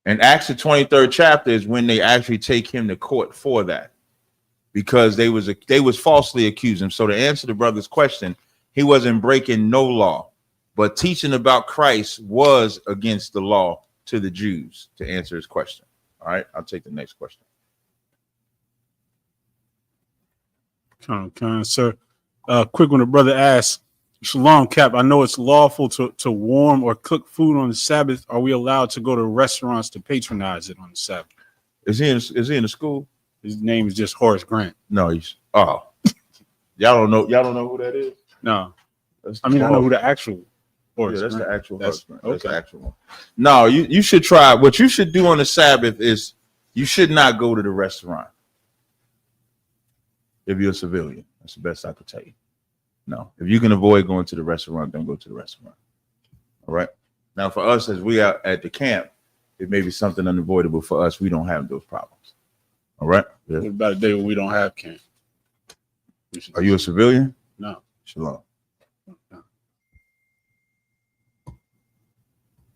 And Acts the 23rd chapter is when they actually take him to court for that. because they was falsely accused him. So to answer the brother's question, he wasn't breaking no law, but teaching about Christ was against the law to the Jews, to answer his question. All right, I'll take the next question. Sir. Quick one, the brother asks, Shalom, Cap. I know it's lawful to warm or cook food on the Sabbath. Are we allowed to go to restaurants to patronize it on the Sabbath? Is he in the school? His name is just Horace Grant. No, he's y'all don't know who that is? No. I know who the actual Horace Grant. The actual Horace Grant. That's the actual one. No, you should try. What you should do on the Sabbath is you should not go to the restaurant if you're a civilian. That's the best I could tell you. No, if you can avoid going to the restaurant, don't go to the restaurant. All right. Now, for us, as we are at the camp, it may be something unavoidable for us. We don't have those problems. All right. Yeah. What about a day when we don't have camp? Are you a civilian? No. Shalom. No.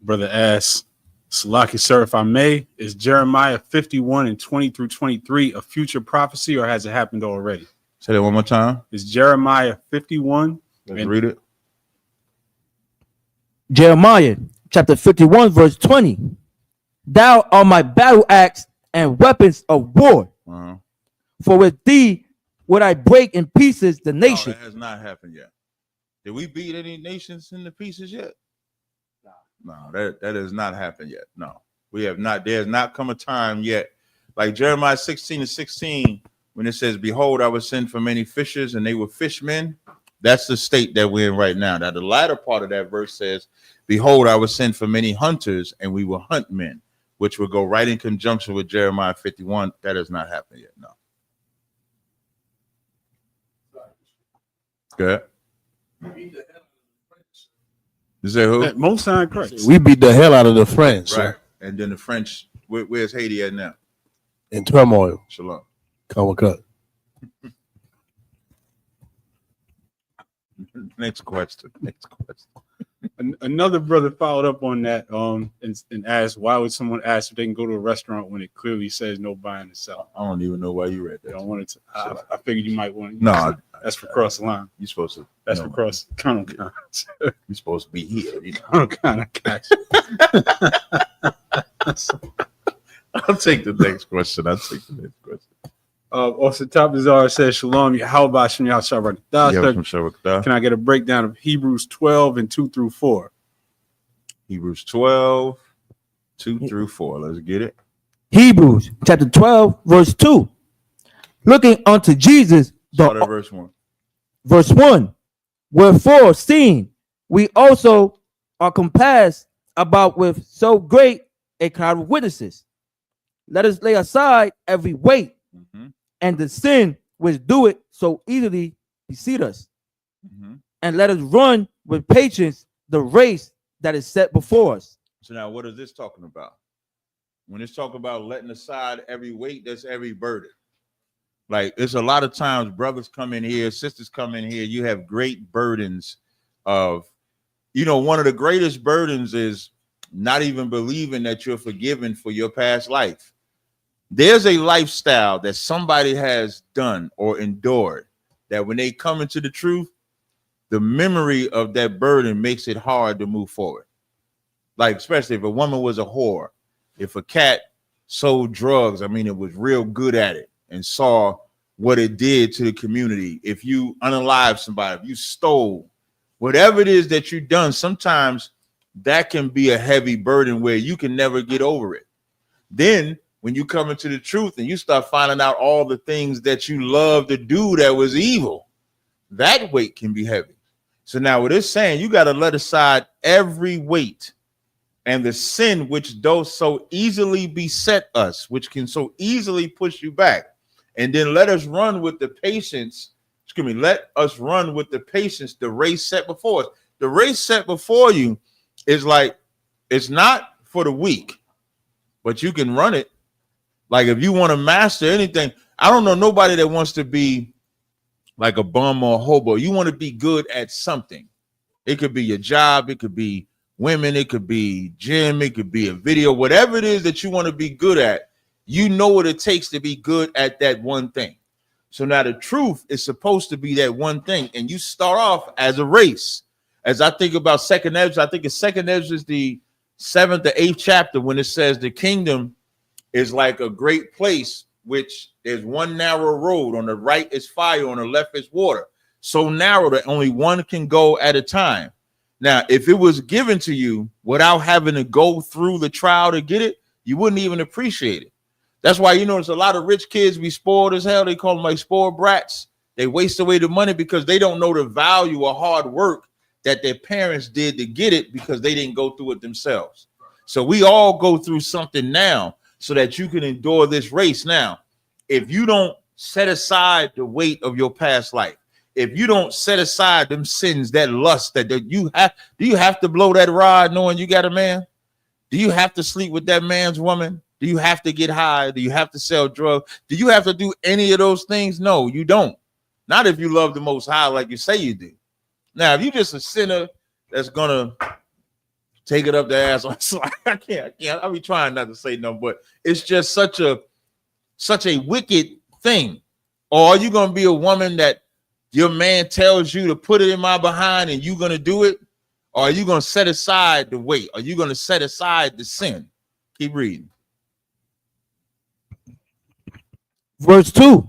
Brother asks, Salaki, sir, if I may, is Jeremiah 51 and 20 through 23 a future prophecy, or has it happened already? Say that one more time. Is Jeremiah 51? Let's read it. Jeremiah chapter 51, verse 20. Thou art my battle axe and weapons of war. Uh-huh. For with thee would I break in pieces the nation. No, that has not happened yet. Did we beat any nations into pieces yet? No, that has not happened yet. No, we have not. There has not come a time yet. Like Jeremiah 16 and 16, when it says, behold, I will send for many fishers and they were fishmen. That's the state that we're in right now. Now, the latter part of that verse says, behold, I will send for many hunters and we will hunt men, which will go right in conjunction with Jeremiah 51. That has not happened yet. No. Good. You say who? Most time, correct. We beat the hell out of the French. Right. And then the French, where's Haiti at now? In turmoil. Shalom. Kawakat. Next question. Another brother followed up on that and asked, why would someone ask if they can go to a restaurant when it clearly says no buying and selling? I don't even know why you read that. I wanted to. I figured you might want to. No, that's for cross the line. You're supposed to. That's for cross. You're supposed to be here. You know? I'll take the next question. Also, Tabazar says, Shalom, how about Shem Yahshua? Can I get a breakdown of Hebrews 12 and 2 through 4? Hebrews 12, 2 through 4. Let's get it. Hebrews chapter 12, verse 2. Looking unto Jesus. Start at verse 1. Verse 1. Wherefore, seeing we also are compassed about with so great a cloud of witnesses, let us lay aside every weight and the sin which doeth so easily beset us, and let us run with patience the race that is set before us. So now, what is this talking about? When it's talking about letting aside every weight, that's every burden. Like, it's a lot of times brothers come in here, sisters come in here, you have great burdens of, one of the greatest burdens is not even believing that you're forgiven for your past life. There's a lifestyle that somebody has done or endured that when they come into the truth, the memory of that burden makes it hard to move forward. Like, especially if a woman was a whore, if a cat sold drugs, it was real good at it and saw what it did to the community. If you unalived somebody, if you stole, whatever it is that you've done, sometimes that can be a heavy burden where you can never get over it. Then when you come into the truth and you start finding out all the things that you love to do that was evil, that weight can be heavy. So now what it's saying, you got to let aside every weight and the sin which does so easily beset us, which can so easily push you back. And then let us run with the patience. Let us run with the patience the race set before us. The race set before you is like, it's not for the weak, but you can run it. Like, if you want to master anything, I don't know nobody that wants to be like a bum or a hobo. You want to be good at something. It could be your job. It could be women. It could be gym. It could be a video. Whatever it is that you want to be good at, you know what it takes to be good at that one thing. So now the truth is supposed to be that one thing, and you start off as a race. As I think about second Ezra, I think it's second Ezra is the 7th or 8th chapter when it says the kingdom is like a great place, which there's one narrow road. On the right is fire, on the left is water. So narrow that only one can go at a time. Now, if it was given to you without having to go through the trial to get it, you wouldn't even appreciate it. That's why you notice a lot of rich kids be spoiled as hell. They call them like spoiled brats. They waste away the money because they don't know the value of hard work that their parents did to get it because they didn't go through it themselves. So we all go through something now so that you can endure this race. Now, if you don't set aside the weight of your past life, if you don't set aside them sins, that lust that you have, do you have to blow that rod knowing you got a man? Do you have to sleep with that man's woman? Do you have to get high? Do you have to sell drugs? Do you have to do any of those things? No, you don't. Not if you love the Most High like you say you do. Now, if you're just a sinner that's gonna take it up the ass, I can't. I'll be trying not to say no, but it's just such a wicked thing. Or are you gonna be a woman that your man tells you to put it in my behind and you're gonna do it? Or are you gonna set aside the weight? Are you gonna set aside the sin? Keep reading. Verse 2.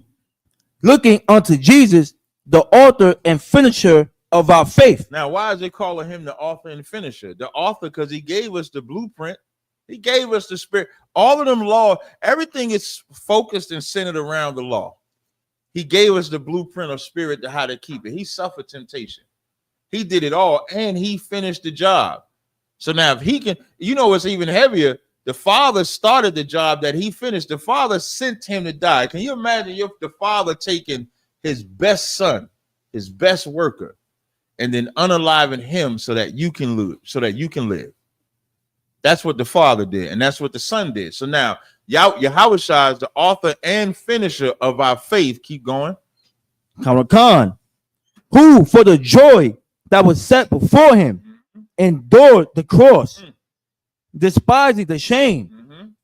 Looking unto Jesus, the author and finisher of our faith. Now, why is they calling him the author and finisher? The author, because he gave us the blueprint. He gave us the spirit. All of them law, everything is focused and centered around the law. He gave us the blueprint of spirit to how to keep it. He suffered temptation. He did it all, and he finished the job. So now if he can, you know what's even heavier? The Father started the job that he finished. The Father sent him to die. Can you imagine the Father taking his best son, his best worker, and then unaliving him so that you can live, That's what the Father did, and that's what the Son did. So now Yahushua is the author and finisher of our faith. Keep going. Khan, who for the joy that was set before him endured the cross, despising the shame,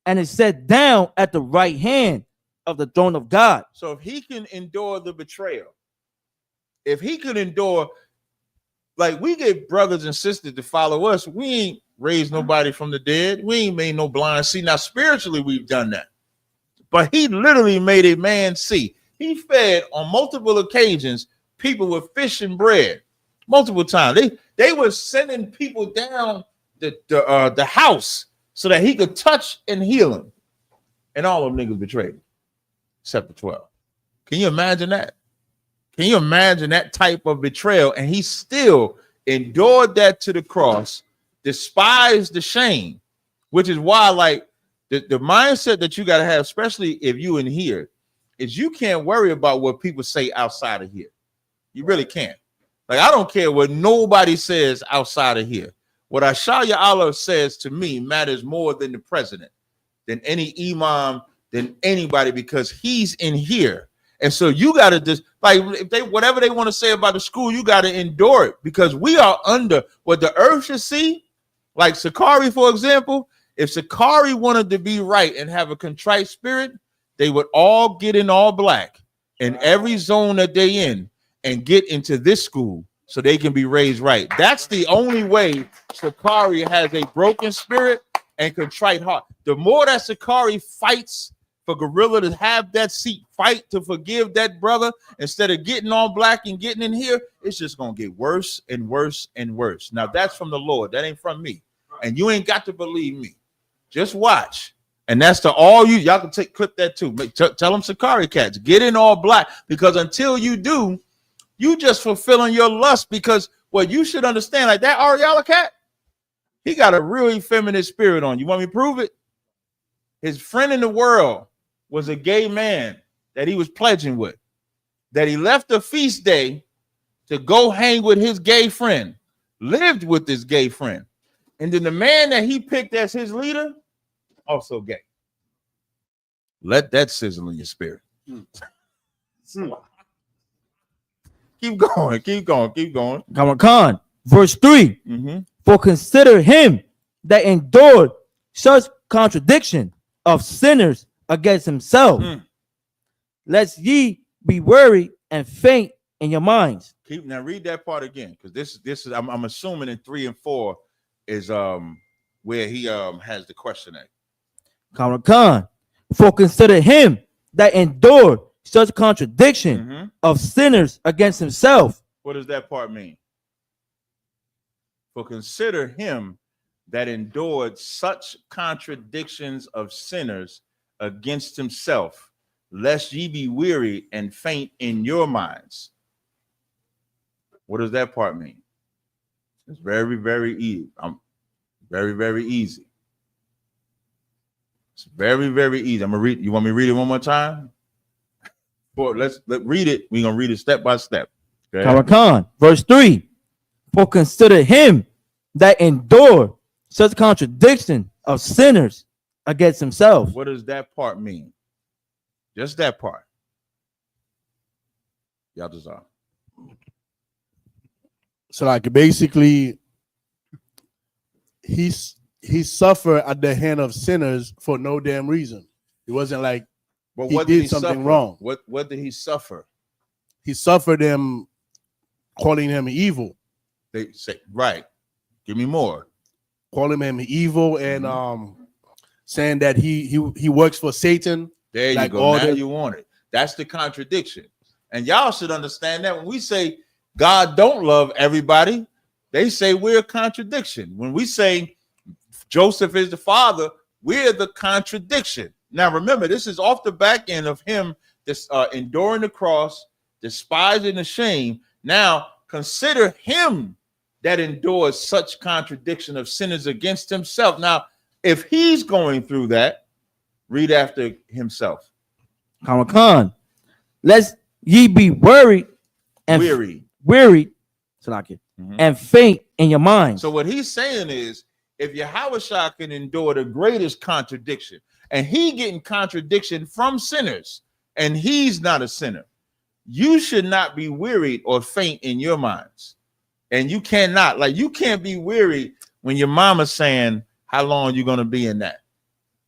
and is set down at the right hand of the throne of God. So if he can endure the betrayal, if he could endure, like we get brothers and sisters to follow us, we ain't raised nobody from the dead. We ain't made no blind see. Now spiritually we've done that, but he literally made a man see. He fed on multiple occasions people with fish and bread multiple times. They were sending people down the house so that he could touch and heal them, and all of them niggas betrayed him, except the 12. Can you imagine that? Can you imagine that type of betrayal? And he still endured that to the cross, despised the shame, which is why, like, the mindset that you got to have, especially if you in here, is you can't worry about what people say outside of here. You really can't. Like, I don't care what nobody says outside of here. What Ashaya Allah says to me matters more than the president, than any imam, than anybody, because he's in here. And so you got to just, like, if they, whatever they want to say about the school, you got to endure it, because we are under what the earth should see. Like Sakari, for example, if Sakari wanted to be right and have a contrite spirit, they would all get in all black in every zone that they in and get into this school so they can be raised right. That's the only way Sakari has a broken spirit and contrite heart. The more that Sakari fights for Gorilla to have that seat, fight to forgive that brother, instead of getting all black and getting in here, it's just going to get worse and worse and worse. Now, that's from the Lord. That ain't from me. And you ain't got to believe me. Just watch. And that's to all you. Y'all can clip that too. Tell them Sakari cats, get in all black, because until you do, you just fulfilling your lust. Because what you should understand, like that Ariella cat, he got a really feminine spirit on. You want me to prove it? His friend in the world was a gay man that he was pledging with, that he left the feast day to go hang with his gay friend, lived with this gay friend. And then the man that he picked as his leader, also gay. Let that sizzle in your spirit. Keep going. Khan, verse 3. For consider him that endured such contradiction of sinners against himself, lest ye be worried and faint in your minds. Keep now read that part again, because this is I'm assuming in 3 and 4 is where he has the question at. Khan, for consider him that endured such contradiction of sinners against himself. What does that part mean? For consider him that endured such contradictions of sinners against himself, lest ye be weary and faint in your minds. What does that part mean? It's very, very easy. Very, very easy. It's very, very easy. I'm gonna read. You want me to read it one more time? Well, let's read it. We're gonna read it step by step. Khan, verse 3. For consider him that endured such contradiction of sinners against himself. What does that part mean? Just that part. Y'all just are. So like basically he suffered at the hand of sinners for no damn reason. It wasn't like he did something wrong. What did he suffer? He suffered them calling him evil. They say, right. Give me more. Calling him evil and saying that he works for Satan. There you go. Now you want it. That's the contradiction. And y'all should understand that when we say God don't love everybody, they say we're a contradiction. When we say Joseph is the father, we're the contradiction. Now remember, this is off the back end of him enduring the cross, despising the shame. Now consider him that endures such contradiction of sinners against himself. Now, if he's going through that, read after himself. Khan, lest ye be worried and weary, and faint in your mind. So what he's saying is, if Yahushua can endure the greatest contradiction, and he getting contradiction from sinners, and he's not a sinner, you should not be wearied or faint in your minds. And you cannot, you can't be weary when your mama's saying, how long you going to be in that?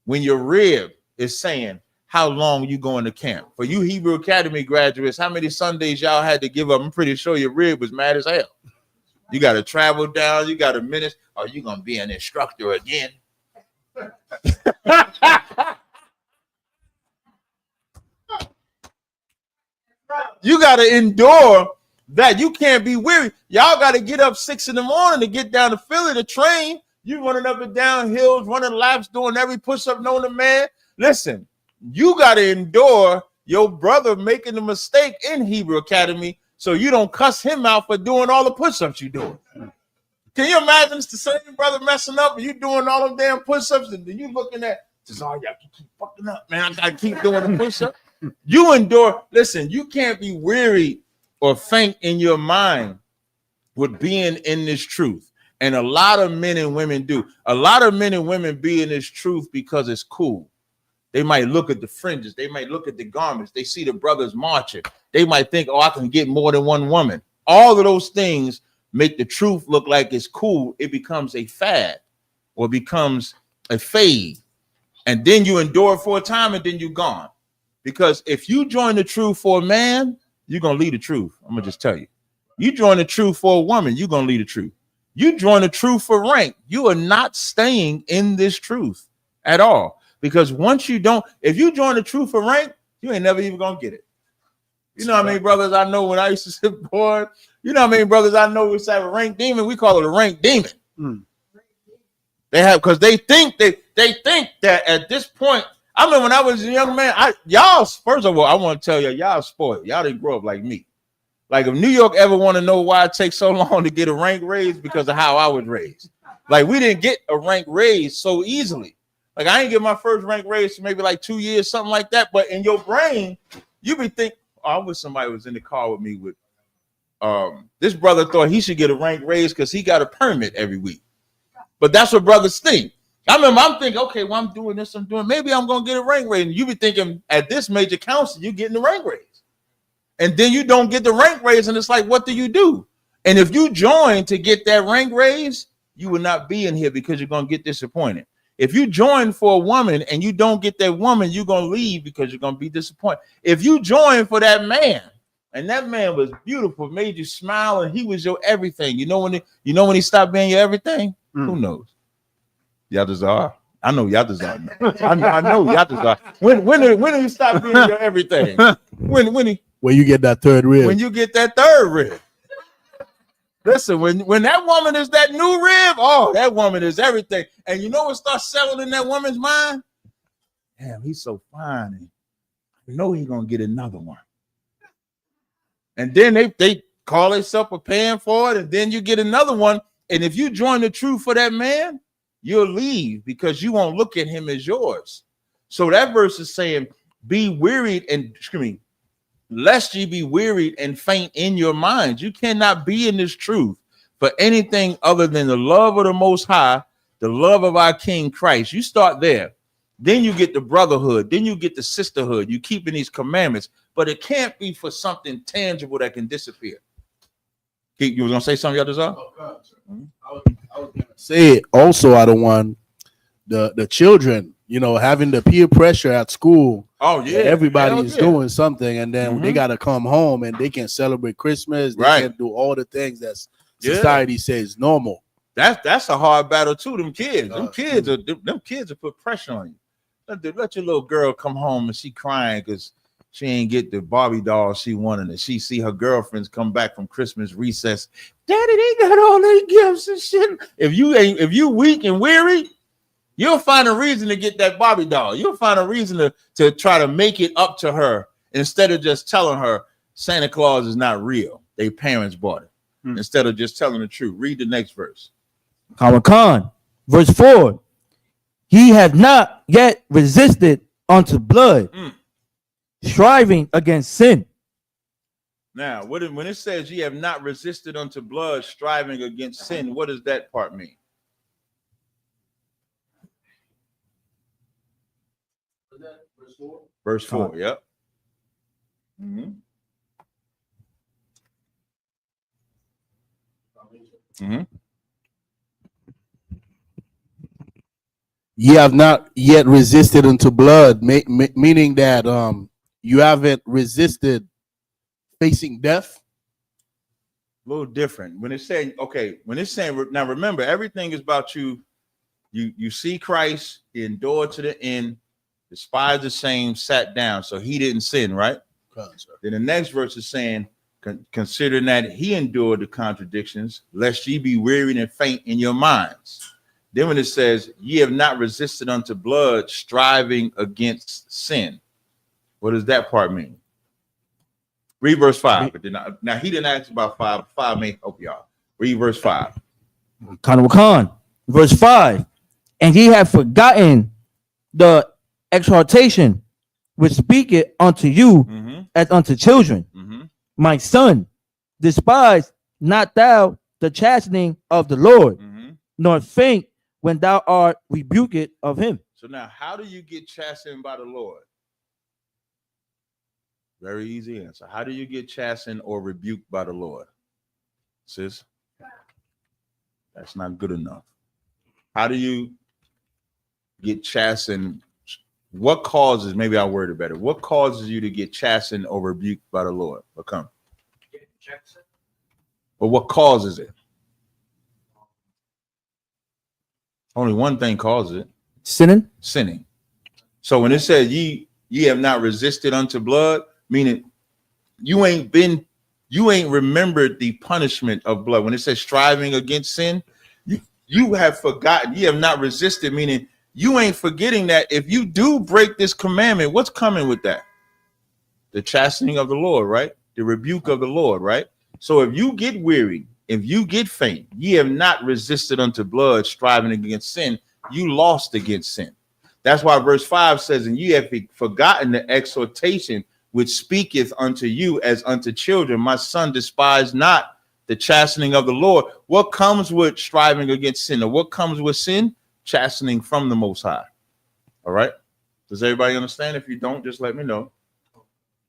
When your rib is saying, how long you going to camp? For you Hebrew Academy graduates, how many Sundays y'all had to give up? I'm pretty sure your rib was mad as hell. You got to travel down. You got a minute. Are you going to be an instructor again? You got to endure that. You can't be weary. Y'all got to get up 6 in the morning to get down to Philly to train. You running up and down hills, running laps, doing every push-up known to man. Listen, you got to endure your brother making a mistake in Hebrew Academy so you don't cuss him out for doing all the push-ups you doing. Can you imagine it's the same brother messing up and you doing all them damn push-ups and then you looking at, Tazaryach, you keep fucking up, man. I gotta keep doing the push-up. You endure. Listen, you can't be weary or faint in your mind with being in this truth. And a lot of men and women do. A lot of men and women be in this truth because it's cool. They might look at the fringes. They might look at the garments. They see the brothers marching. They might think, oh, I can get more than one woman. All of those things make the truth look like it's cool. It becomes a fad or becomes a fade. And then you endure for a time and then you're gone. Because if you join the truth for a man, you're going to lead the truth. I'm going to just tell you. You join the truth for a woman, you're going to lead the truth. You join the truth for rank, you are not staying in this truth at all. Because once you don't, if you join the truth for rank, you ain't never even going to get it. You know how many brothers I know when I used to sit bored? You know how many brothers I know used to have a rank demon? We call it a rank demon. They have, because they think that at this point, I remember when I was a young man, y'all, first of all, I want to tell you, y'all spoiled. Y'all didn't grow up like me. Like if New York ever want to know why it takes so long to get a rank raise, because of how I was raised. Like we didn't get a rank raise so easily. Like I ain't get my first rank raise for maybe like 2 years, something like that. But in your brain, you be thinking, oh, I wish somebody was in the car with me with this brother thought he should get a rank raise because he got a permit every week. But that's what brothers think. I remember I'm thinking, okay, well, I'm doing this, maybe I'm gonna get a rank raise. And you be thinking at this major council, you're getting the rank raise. And then you don't get the rank raise, and it's like, what do you do? And if you join to get that rank raise, you will not be in here because you're gonna get disappointed. If you join for a woman and you don't get that woman, you're gonna leave because you're gonna be disappointed. If you join for that man, and that man was beautiful, made you smile, and he was your everything. You know when he stopped being your everything? Who knows? Yadazar. I know Yadazar. I know Yadazar. When do you stop being your everything? When you get that third rib. When you get that third rib. Listen, when that woman is that new rib, oh, that woman is everything. And you know what starts settling in that woman's mind? Damn, he's so fine. And you know he's gonna get another one. And then they call themselves a paying for it, and then you get another one. And if you join the truth for that man, you'll leave because you won't look at him as yours. So that verse is saying, be wearied and lest ye be wearied and faint in your minds. You cannot be in this truth for anything other than the love of the Most High, the love of our King Christ. You start there. Then you get the brotherhood. Then you get the sisterhood. You keeping these commandments, but it can't be for something tangible that can disappear. You was gonna say something, Yadazar? I was gonna say also, I don't want the children, having the peer pressure at school. Oh yeah, everybody is doing something, and then they gotta come home and they can celebrate Christmas. They can do all the things that society says normal. That's a hard battle too. Them kids will put pressure on you. Let your little girl come home and she crying because she ain't get the Barbie doll she wanted, and she see her girlfriends come back from Christmas recess. Daddy, they got all their gifts and shit. If you weak and weary, you'll find a reason to get that Barbie doll. You'll find a reason to try to make it up to her instead of just telling her Santa Claus is not real. Their parents bought it. Instead of just telling the truth. Read the next verse. Khan, verse 4. He hath not yet resisted unto blood, striving against sin. Now, when it says ye have not resisted unto blood, striving against sin, what does that part mean? Verse 4, yep. Ye have not yet resisted unto blood, meaning that you haven't resisted facing death. A little different. When it's saying, now remember, everything is about you. You see Christ, he endured to the end, despised the shame, sat down, so he didn't sin, right? Then the next verse is saying, considering that he endured the contradictions, lest ye be wearied and faint in your minds. Then when it says, ye have not resisted unto blood, striving against sin. What does that part mean? Read verse 5. Now he didn't ask about 5. 5 may help y'all. Read verse 5. Khan, verse 5. And ye have forgotten the exhortation which speaketh unto you as unto children. My son, despise not thou the chastening of the Lord, nor faint when thou art rebuked of him. So now, how do you get chastened by the Lord? Very easy answer. How do you get chastened or rebuked by the Lord? Sis, that's not good enough. How do you get chastened? What causes, maybe I'll word it better. What causes you to get chastened or rebuked by the Lord? But what causes it? Only one thing causes it. Sinning. So when it says ye have not resisted unto blood, meaning you ain't remembered the punishment of blood. When it says striving against sin, you have forgotten. You have not resisted, meaning you ain't forgetting that if you do break this commandment, what's coming with that? The chastening of the Lord, right? The rebuke of the Lord, right? So if you get weary, if you get faint, ye have not resisted unto blood, striving against sin, you lost against sin. That's why verse 5 says, and ye have forgotten the exhortation which speaketh unto you as unto children. My son, despise not the chastening of the Lord. What comes with striving against sin, or what comes with sin? Chastening from the Most High. All right. Does everybody understand? If you don't, just let me know.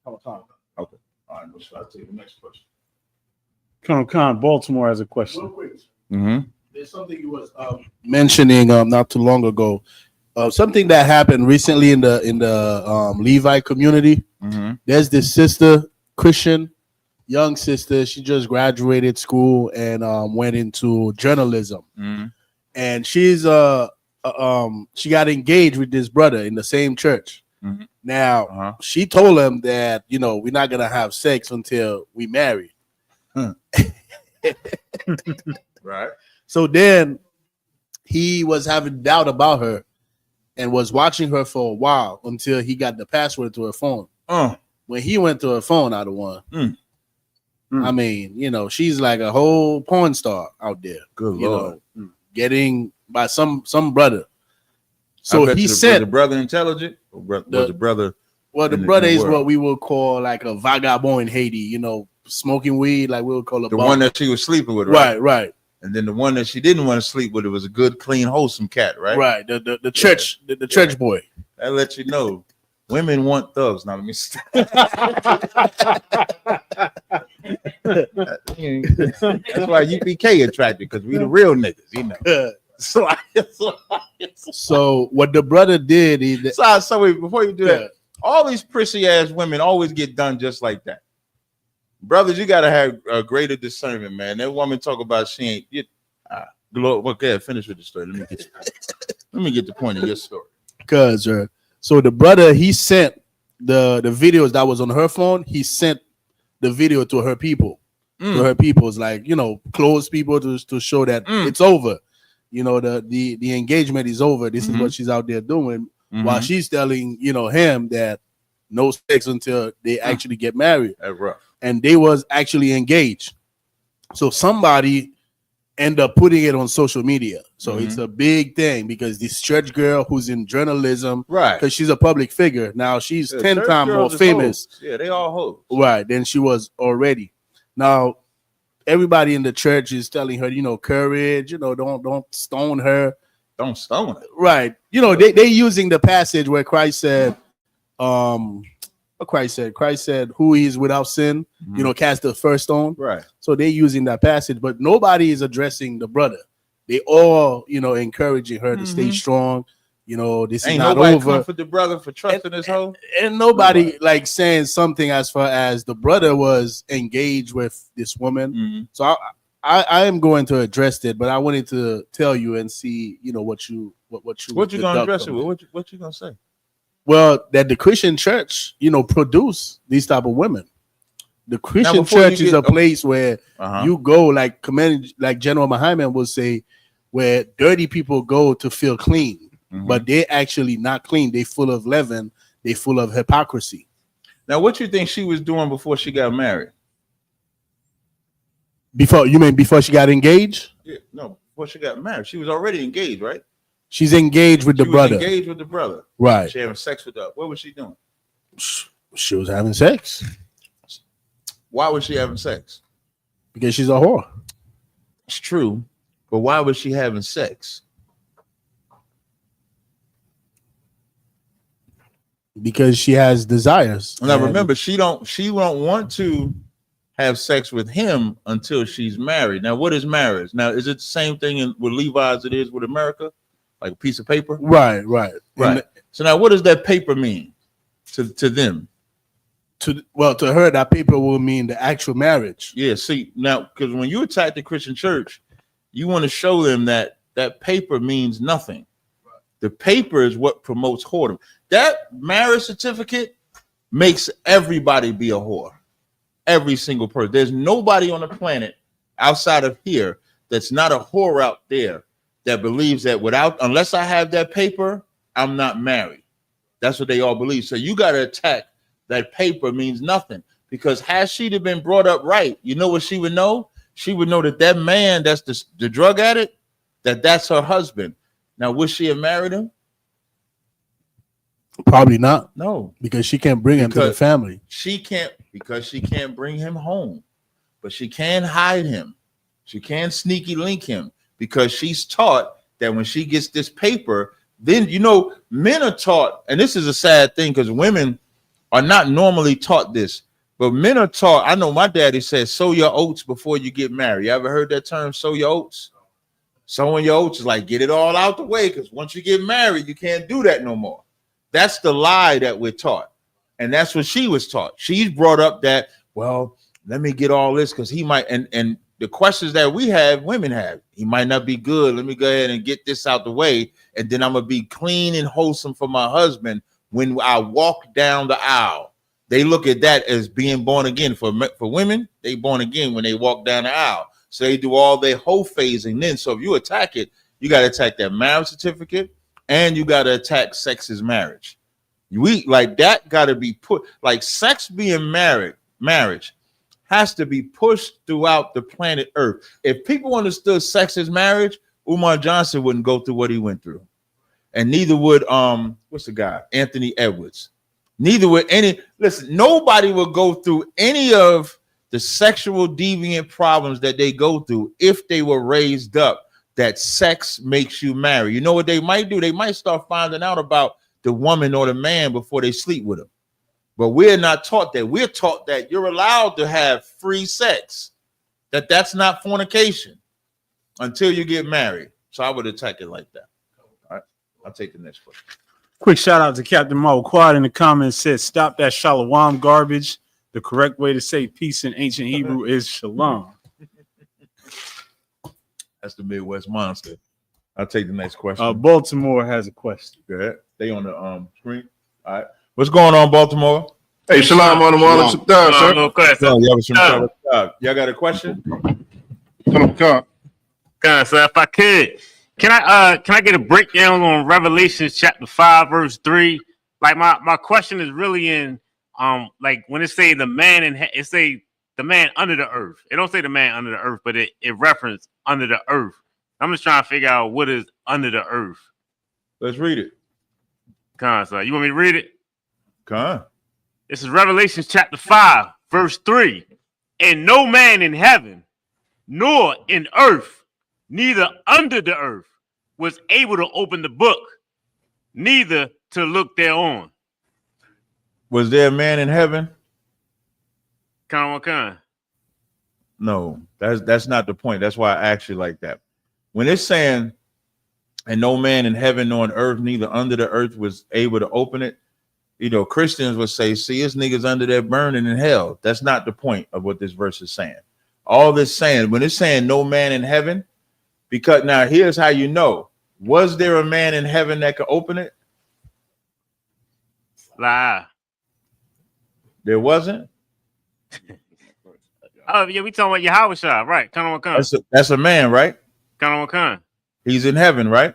Okay. All right. Let's try to take the next question. Colonel Khan, Baltimore has a question. There's something you was mentioning not too long ago. Something that happened recently in the Levi community. Mm-hmm. There's this sister, Christian, young sister. She just graduated school and went into journalism. Mm-hmm. And she's she got engaged with this brother in the same church. Mm-hmm. Now she told him that we're not gonna have sex until we marry. Right. So then he was having doubt about her and was watching her for a while until he got the password to her phone. When he went to her phone, out of one, I mean, she's like a whole porn star out there. Good Lord. Getting by some brother. So he said, the brother intelligent? Or was the brother? Well, the brother is what we would call like a vagabond in Haiti. Smoking weed, like we would call the one that she was sleeping with, right? Right. And then the one that she didn't want to sleep with, it was a good, clean, wholesome cat, right? Right. The church, the church boy. That lets you know women want thugs. Now let me stop. That's why UPK attracted, because we the real niggas, So what the brother did is so wait, before you do that, all these prissy ass women always get done just like that. Brothers, you gotta have a greater discernment, man. That woman talk about she ain't. Okay, finish with the story. Let me get the point of your story. Because so the brother, he sent the videos that was on her phone. He sent the video to her people. To her people's like close people to show that it's over. The engagement is over. This is what she's out there doing, while she's telling him that no sex until they actually get married. That's rough. And they was actually engaged. So somebody end up putting it on social media. So it's a big thing because this church girl who's in journalism, right? Because she's a public figure. Now she's 10 times more famous. Hoes. Yeah, they all hoes. Right. Than she was already. Now everybody in the church is telling her, courage, don't stone her. Don't stone her. Right. They using the passage where Christ said, Christ said, who is without sin, cast the first stone. Right. So they're using that passage, but nobody is addressing the brother. They all, encouraging her to stay strong. This ain't is not nobody over. Comfort the brother for trusting his hoe. And nobody like saying something as far as the brother was engaged with this woman. So I am going to address it, but I wanted to tell you and see, what you gonna address it with? What you gonna say? Well, that the Christian church, produce these type of women. The Christian church is a place where you go, like General Muhammad will say, where dirty people go to feel clean, but they're actually not clean. They full of leaven. They full of hypocrisy. Now, what you think she was doing before she got married? Before she got engaged? Yeah, no, before she got married, she was already engaged, right? She's engaged with the brother. Engaged with the brother, right? She having sex with her. What was she doing? She was having sex. Why was she having sex? Because she's a whore. It's true, but why was she having sex? Because she has desires. Now remember, she don't want to have sex with him until she's married. Now, what is marriage? Now, is it the same thing with Levi as it is with America? Like a piece of paper? Right. So now what does that paper mean to them? To her, that paper will mean the actual marriage. Yeah, see, now, because when you attack the Christian church, you want to show them that paper means nothing. Right. The paper is what promotes whoredom. That marriage certificate makes everybody be a whore. Every single person. There's nobody on the planet outside of here that's not a whore out there that believes that unless I have that paper, I'm not married. That's what they all believe. So you got to attack that paper means nothing, because had she been brought up right, you know what she would know? She would know that man, that's the drug addict, that's her husband. Now, would she have married him? Probably not. No, because she can't bring him to the family. She can't bring him home, but she can hide him. She can sneaky link him, because she's taught that when she gets this paper, then men are taught, and this is a sad thing because women are not normally taught this, but men are taught. I know my daddy says, sow your oats before you get married. You ever heard that term, sow your oats? Sowing your oats is like get it all out the way, because once you get married, you can't do that no more. That's the lie that we're taught. And that's what she was taught. She's brought up that, well, let me get all this because he might, and the questions that we have, women have, he might not be good. Let me go ahead and get this out the way. And then I'm going to be clean and wholesome for my husband when I walk down the aisle. They look at that as being born again. For women, they born again when they walk down the aisle. So they do all their whole phasing then. So if you attack it, you got to attack that marriage certificate and you got to attack sex as marriage. We like that got to be put, like sex being marriage has to be pushed throughout the planet Earth. If people understood sex as marriage, Umar Johnson wouldn't go through what he went through. And neither would, what's the guy? Anthony Edwards. Neither would nobody would go through any of the sexual deviant problems that they go through if they were raised up that sex makes you marry. You know what they might do? They might start finding out about the woman or the man before they sleep with them. But we're not taught that. We're taught that you're allowed to have free sex, that's not fornication until you get married. So I would attack it like that. All right, I'll take the next question. Quick shout out to Captain Mo Quad in the comments said, stop that shalom garbage. The correct way to say peace in ancient Hebrew is shalom. That's the Midwest monster. I'll take the next question. Baltimore has a question. Go ahead. They on the screen. All right. What's going on, Baltimore? Hey, shalom on the wall. Y'all got a question? So if I could, can I get a breakdown on Revelation chapter 5, verse 3? Like my question is really in like when it say the man it say the man under the earth. It don't say the man under the earth, but it reference under the earth. I'm just trying to figure out what is under the earth. Let's read it. So you want me to read it? This is Revelation chapter 5, verse 3. And no man in heaven, nor in earth, neither under the earth, was able to open the book, neither to look thereon. Was there a man in heaven? What kind? No, that's not the point. That's why I asked you like that. When it's saying, and no man in heaven nor on earth, neither under the earth was able to open it, you know, Christians would say, see, it's niggas under there burning in hell. That's not the point of what this verse is saying. All this saying, when it's saying no man in heaven, because now here's how you know. Was there a man in heaven that could open it? Lie. There wasn't? Oh, yeah, we talking about Yahweh Shah, right? That's a man, right? He's in heaven, right?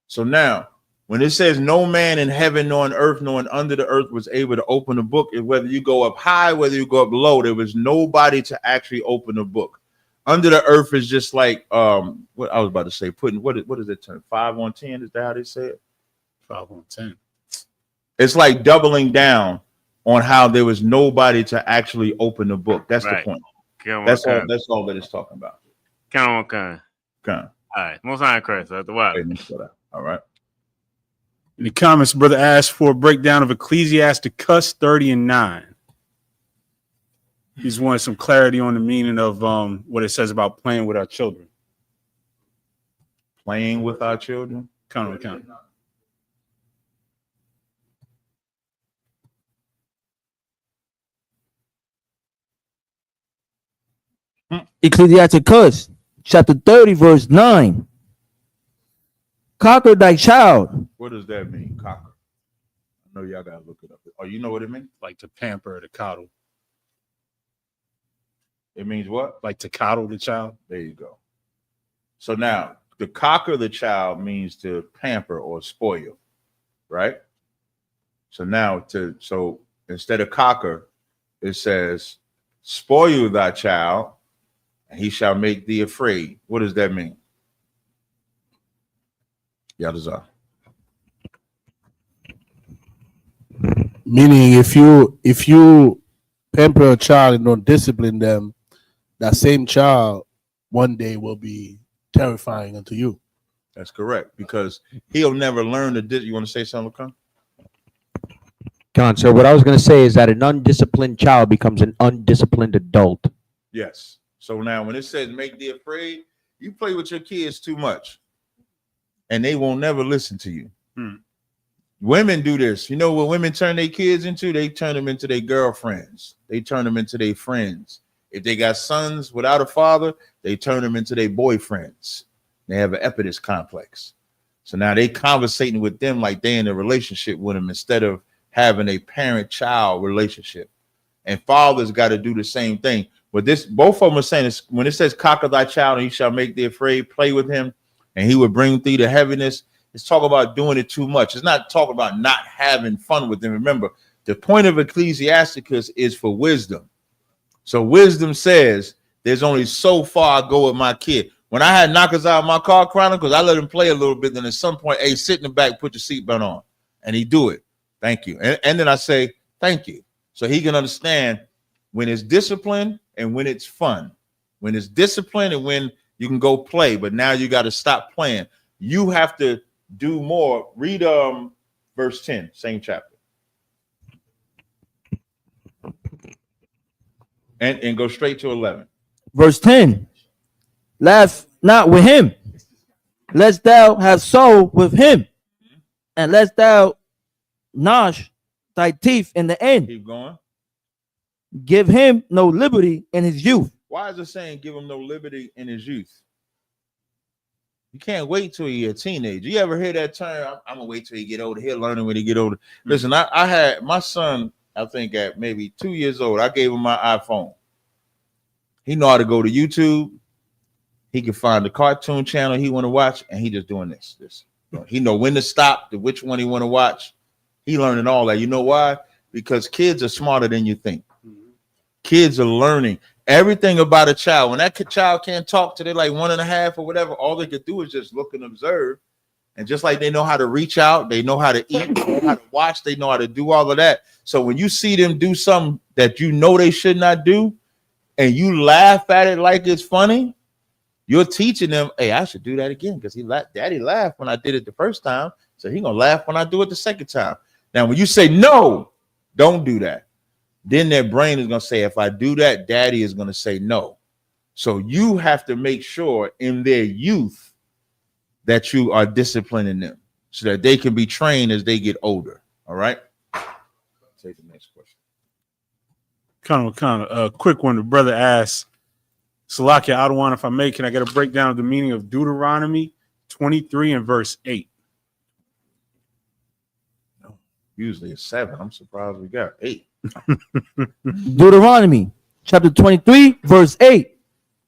So now, when it says no man in heaven, nor on earth, nor under the earth was able to open the book, and whether you go up high, whether you go up low, there was nobody to actually open the book. Under the earth is just like what I was about to say, putting what is it term? 5 on 10? Is that how they say it? 5 on 10. It's like doubling down on how there was nobody to actually open the book. That's the point. That's all that it's talking about. All right. Most high Christ. All right. In the comments, brother asked for a breakdown of Ecclesiasticus 30 and 9. He's wanting some clarity on the meaning of what it says about playing with our children. Playing with our children? Count. Ecclesiasticus chapter 30, verse 9. Conquer thy child. What does that mean? Conquer. I know y'all gotta look it up. Oh, you know what it means? Like to pamper, to coddle. It means what? Like to coddle the child. There you go. So now, to conquer the child means to pamper or spoil, right? So now, so instead of conquer, it says, spoil thy child, and he shall make thee afraid. What does that mean? Yadazar. Meaning, if you pamper a child and don't discipline them, that same child one day will be terrifying unto you. That's correct, because he'll never learn to. You want to say something, Con? So what I was going to say is that an undisciplined child becomes an undisciplined adult. Yes. So now when it says make thee afraid, You play with your kids too much, and they won't never listen to you. Women do this. You know what women turn their kids into? They turn them into their girlfriends. They turn them into their friends. If they got sons without a father, they turn them into their boyfriends. They have an Oedipus complex. So now they conversating with them like they in a relationship with them instead of having a parent-child relationship. And fathers got to do the same thing. But this, both of them are saying this, when it says conquer thy child and he shall make thee afraid, play with him, and he will bring thee to heaviness. It's talking about doing it too much. It's not talking about not having fun with them. Remember, the point of Ecclesiasticus is for wisdom. So wisdom says there's only so far I go with my kid. When I had knockers out of my car chronicles, I let him play a little bit. Then at some point, hey, sit in the back, put your seatbelt on. And he do it. Thank you. And then I say, thank you. So he can understand when it's discipline and when it's fun. When it's discipline and when you can go play. But now you got to stop playing. You have to do more. Read verse 10, same chapter. And go straight to 11. Verse 10. Laugh not with him, lest thou have soul with him, and lest thou gnash thy teeth in the end. Keep going. Give him no liberty in his youth. Why is it saying give him no liberty in his youth? You can't wait till you're a teenager. You ever hear that term? I'm gonna wait till he get older. He'll learn it when he get older. Listen, I had my son, I think at maybe 2 years old, I gave him my iPhone. He know how to go to YouTube. He can find the cartoon channel he want to watch, and he just doing this. He know when to stop, which one he want to watch. He learning all that. You know why? Because kids are smarter than you think. Kids are learning everything about a child. When that child can't talk till they're like 1.5 or whatever, all they could do is just look and observe. And just like they know how to reach out, they know how to eat, they know how to watch, they know how to do all of that. So when you see them do something that you know they should not do, and you laugh at it like it's funny, you're teaching them, hey, I should do that again because daddy laughed when I did it the first time. So he gonna laugh when I do it the second time. Now, when you say no, don't do that, then their brain is gonna say, if I do that, daddy is gonna say no. So you have to make sure in their youth that you are disciplining them so that they can be trained as they get older. All right. Take the next question. Kind of a quick one. The brother asks, Salakia, I don't want, if I may, can I get a breakdown of the meaning of Deuteronomy 23 and verse 8? No, usually it's 7. I'm surprised we got 8. Deuteronomy chapter 23, verse 8.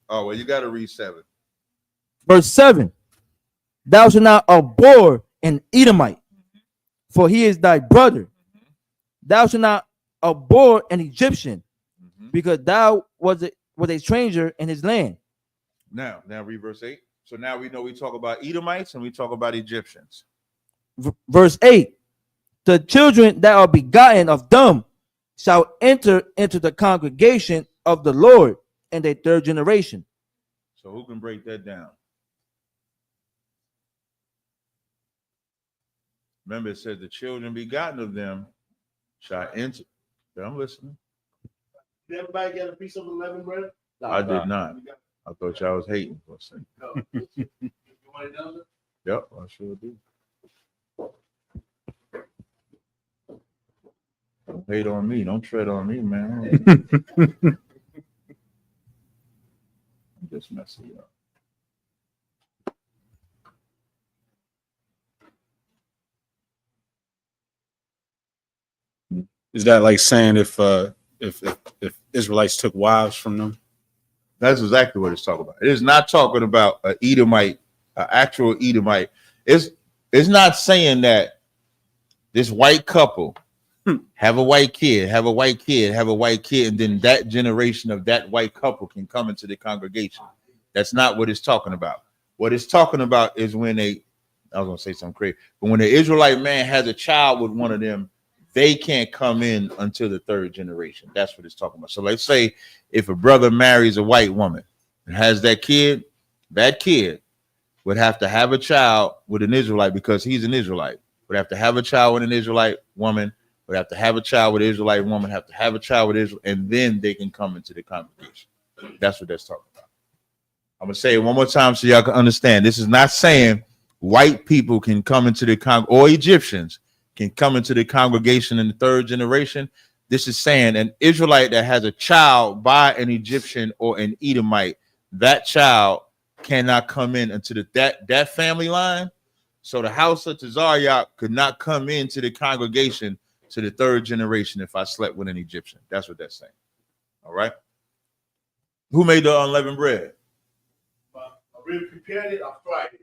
Oh, well, you got to read 7. Verse 7. Thou shalt not abhor an Edomite, for he is thy brother. Thou shalt not abhor an Egyptian, because thou was a stranger in his land. Now read verse 8. So now we know we talk about Edomites and we talk about Egyptians. Verse 8. The children that are begotten of them shall enter into the congregation of the Lord in their third generation. So who can break that down? Remember, it said the children begotten of them shall enter. I'm listening. Did everybody get a piece of 11 bread? I did not. I thought y'all was hating for a second. You want it down there? Yep, I sure do. Don't hate on me. Don't tread on me, man. I'm just messing up. Is that like saying if Israelites took wives from them? That's exactly what it's talking about. It is not talking about an Edomite, an actual Edomite. It's not saying that this white couple have a white kid, have a white kid, have a white kid, and then that generation of that white couple can come into the congregation. That's not what it's talking about. What it's talking about is when I was gonna say something crazy, but when the Israelite man has a child with one of them, they can't come in until the third generation. That's what it's talking about. So let's say if a brother marries a white woman and has that kid would have to have a child with an Israelite because he's an Israelite. Would have to have a child with an Israelite woman, would have to have a child with an Israelite woman, have to have a child with Israel, and then they can come into the congregation. That's what that's talking about. I'm gonna say it one more time so y'all can understand. This is not saying white people can come into the or Egyptians can come into the congregation in the third generation. This is saying an Israelite that has a child by an Egyptian or an Edomite, that child cannot come in into that family line. So the house of Tazaryach could not come into the congregation to the third generation if I slept with an Egyptian. That's what that's saying. All right. Who made the unleavened bread? I really prepared it on Friday.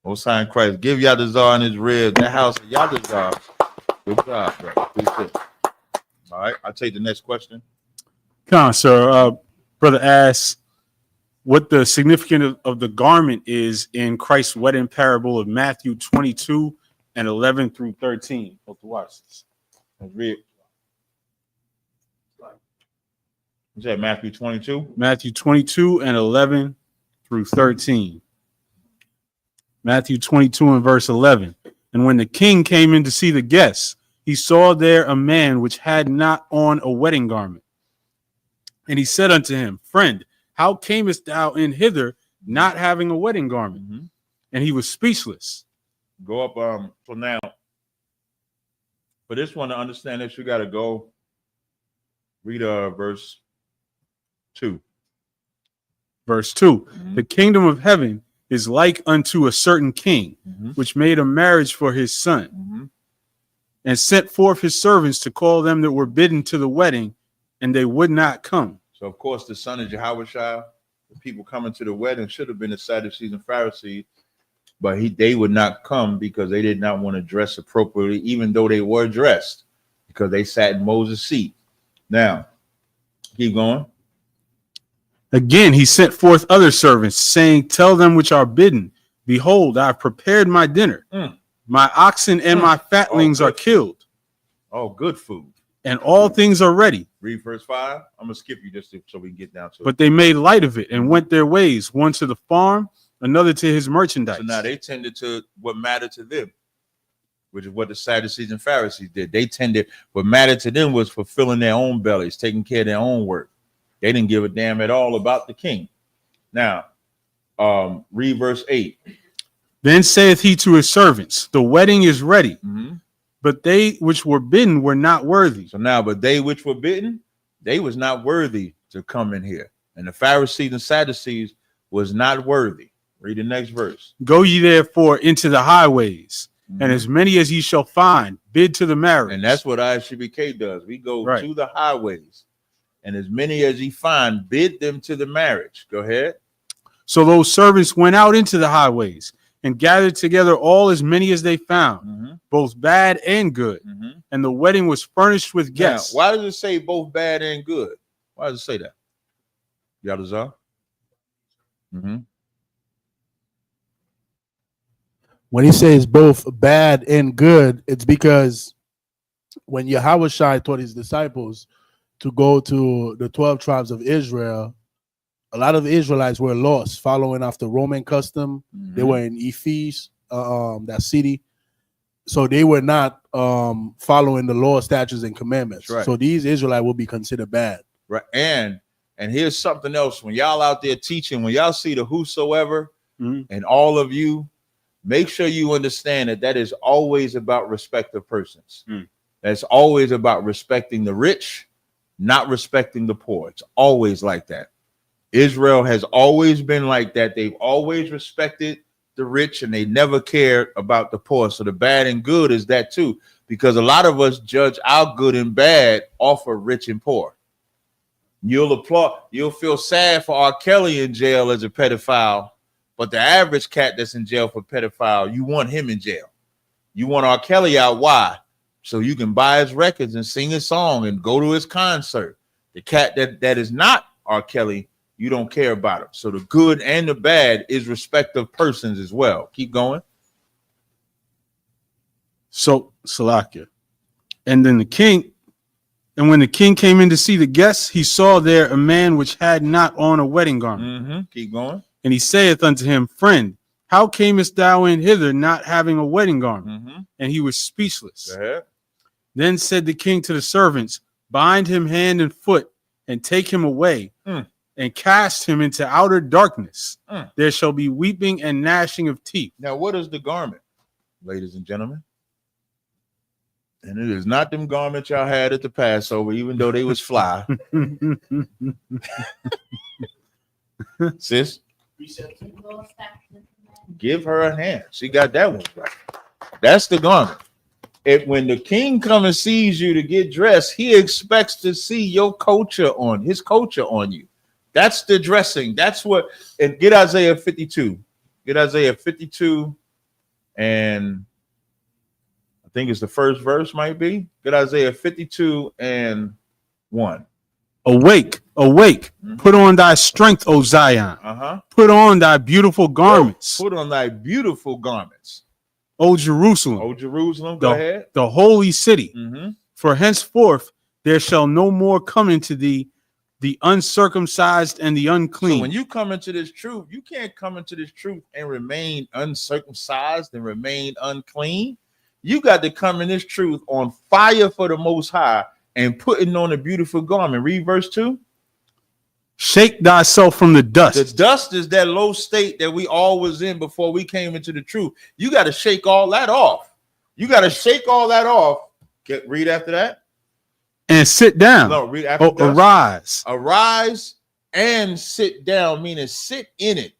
Most High in Christ. Give Yadazar and his rib. That house of Yadazar. Good job, bro. Appreciate it. All right. I'll take the next question. Come on, sir. Brother asks what the significance of the garment is in Christ's wedding parable of Matthew 22 and 11 through 13. Hope to watch this. Let's read. Is that Matthew 22? Matthew 22 and 11 through 13. Matthew 22 and verse 11. And when the king came in to see the guests, he saw there a man which had not on a wedding garment. And he said unto him, Friend, how camest thou in hither not having a wedding garment? Mm-hmm. And he was speechless. Go up. So now, for this one to understand this, you got to go read verse 2. Verse 2. Mm-hmm. The kingdom of heaven is like unto a certain king, Mm-hmm. which made a marriage for his son, Mm-hmm. and sent forth his servants to call them that were bidden to the wedding, and they would not come. So, of course, the son of Jehoshaphat, the people coming to the wedding should have been the Sadducees and Pharisees, but they would not come because they did not want to dress appropriately, even though they were dressed, because they sat in Moses' seat. Now, keep going. Again, he sent forth other servants, saying, Tell them which are bidden, Behold, I have prepared my dinner. My oxen and my fatlings are killed. Oh, good food. And all things are ready. Read verse 5. I'm going to skip you just so we can get down to it. But they made light of it and went their ways, one to the farm, another to his merchandise. So now they tended to what mattered to them, which is what the Sadducees and Pharisees did. They tended, what mattered to them was fulfilling their own bellies, taking care of their own work. They didn't give a damn at all about the king. Now, read verse 8. Then saith he to his servants, The wedding is ready, but they which were bidden were not worthy. So now, but they which were bidden, they was not worthy to come in here. And the Pharisees and Sadducees was not worthy. Read the next verse. Go ye therefore into the highways, and as many as ye shall find, bid to the marriage. And that's what ISUPK does. We go to the highways, and as many as ye find, bid them to the marriage. Go ahead. So those servants went out into the highways and gathered together all as many as they found, both bad and good. And the wedding was furnished with guests. Now, why does it say both bad and good? Why does it say that? Yadazar? When he says both bad and good, it's because when Yahushua taught his disciples to go to the 12 tribes of Israel, a lot of the Israelites were lost, following after Roman custom. They were in Ephes, that city. So they were not following the law, statutes, and commandments. Right. So these Israelites will be considered bad. Right. And here's something else. When y'all out there teaching, when y'all see the whosoever and all of you, make sure you understand that is always about respect of persons. That's always about respecting the rich, not respecting the poor. It's always like that. Israel has always been like that. They've always respected the rich and they never cared about the poor. So the bad and good is that too, because a lot of us judge our good and bad off of rich and poor. You'll applaud, you'll feel sad for R. Kelly in jail as a pedophile, but the average cat that's in jail for pedophile, you want him in jail. You want R. Kelly out. Why? So you can buy his records and sing his song and go to his concert. The cat that is not R. Kelly, you don't care about him. So the good and the bad is respect of persons as well. Keep going. So Salakia. And then when the king came in to see the guests, he saw there a man which had not on a wedding garment. Keep going. And he saith unto him, Friend, how camest thou in hither not having a wedding garment? And he was speechless. Go ahead. Then said the king to the servants, Bind him hand and foot and take him away. and cast him into outer darkness. There shall be weeping and gnashing of teeth. Now, what is the garment, ladies and gentlemen? And it is not them garments y'all had at the Passover, even though they was fly. Sis, give her a hand. She got that one right. That's the garment. When the king comes and sees you to get dressed, he expects to see your culture on his culture on you. That's the dressing. That's what. And get Isaiah 52. Get Isaiah 52, and I think it's the first verse. Might be. Get Isaiah 52 and 1. Awake, awake! Put on thy strength, O Zion. Put on thy beautiful garments. Put on thy beautiful garments, O Jerusalem. O Jerusalem. Go ahead. The holy city. For henceforth there shall no more come into thee the uncircumcised and the unclean. So when you come into this truth, you can't come into this truth and remain uncircumcised and remain unclean. You got to come in this truth on fire for the Most High and putting on a beautiful garment. Read verse 2. Shake thyself from the dust. The dust is that low state that we all was in before we came into the truth. You got to shake all that off. You got to shake all that off. Read after that. And sit down. No, read after that. Arise. Arise and sit down, meaning sit in it.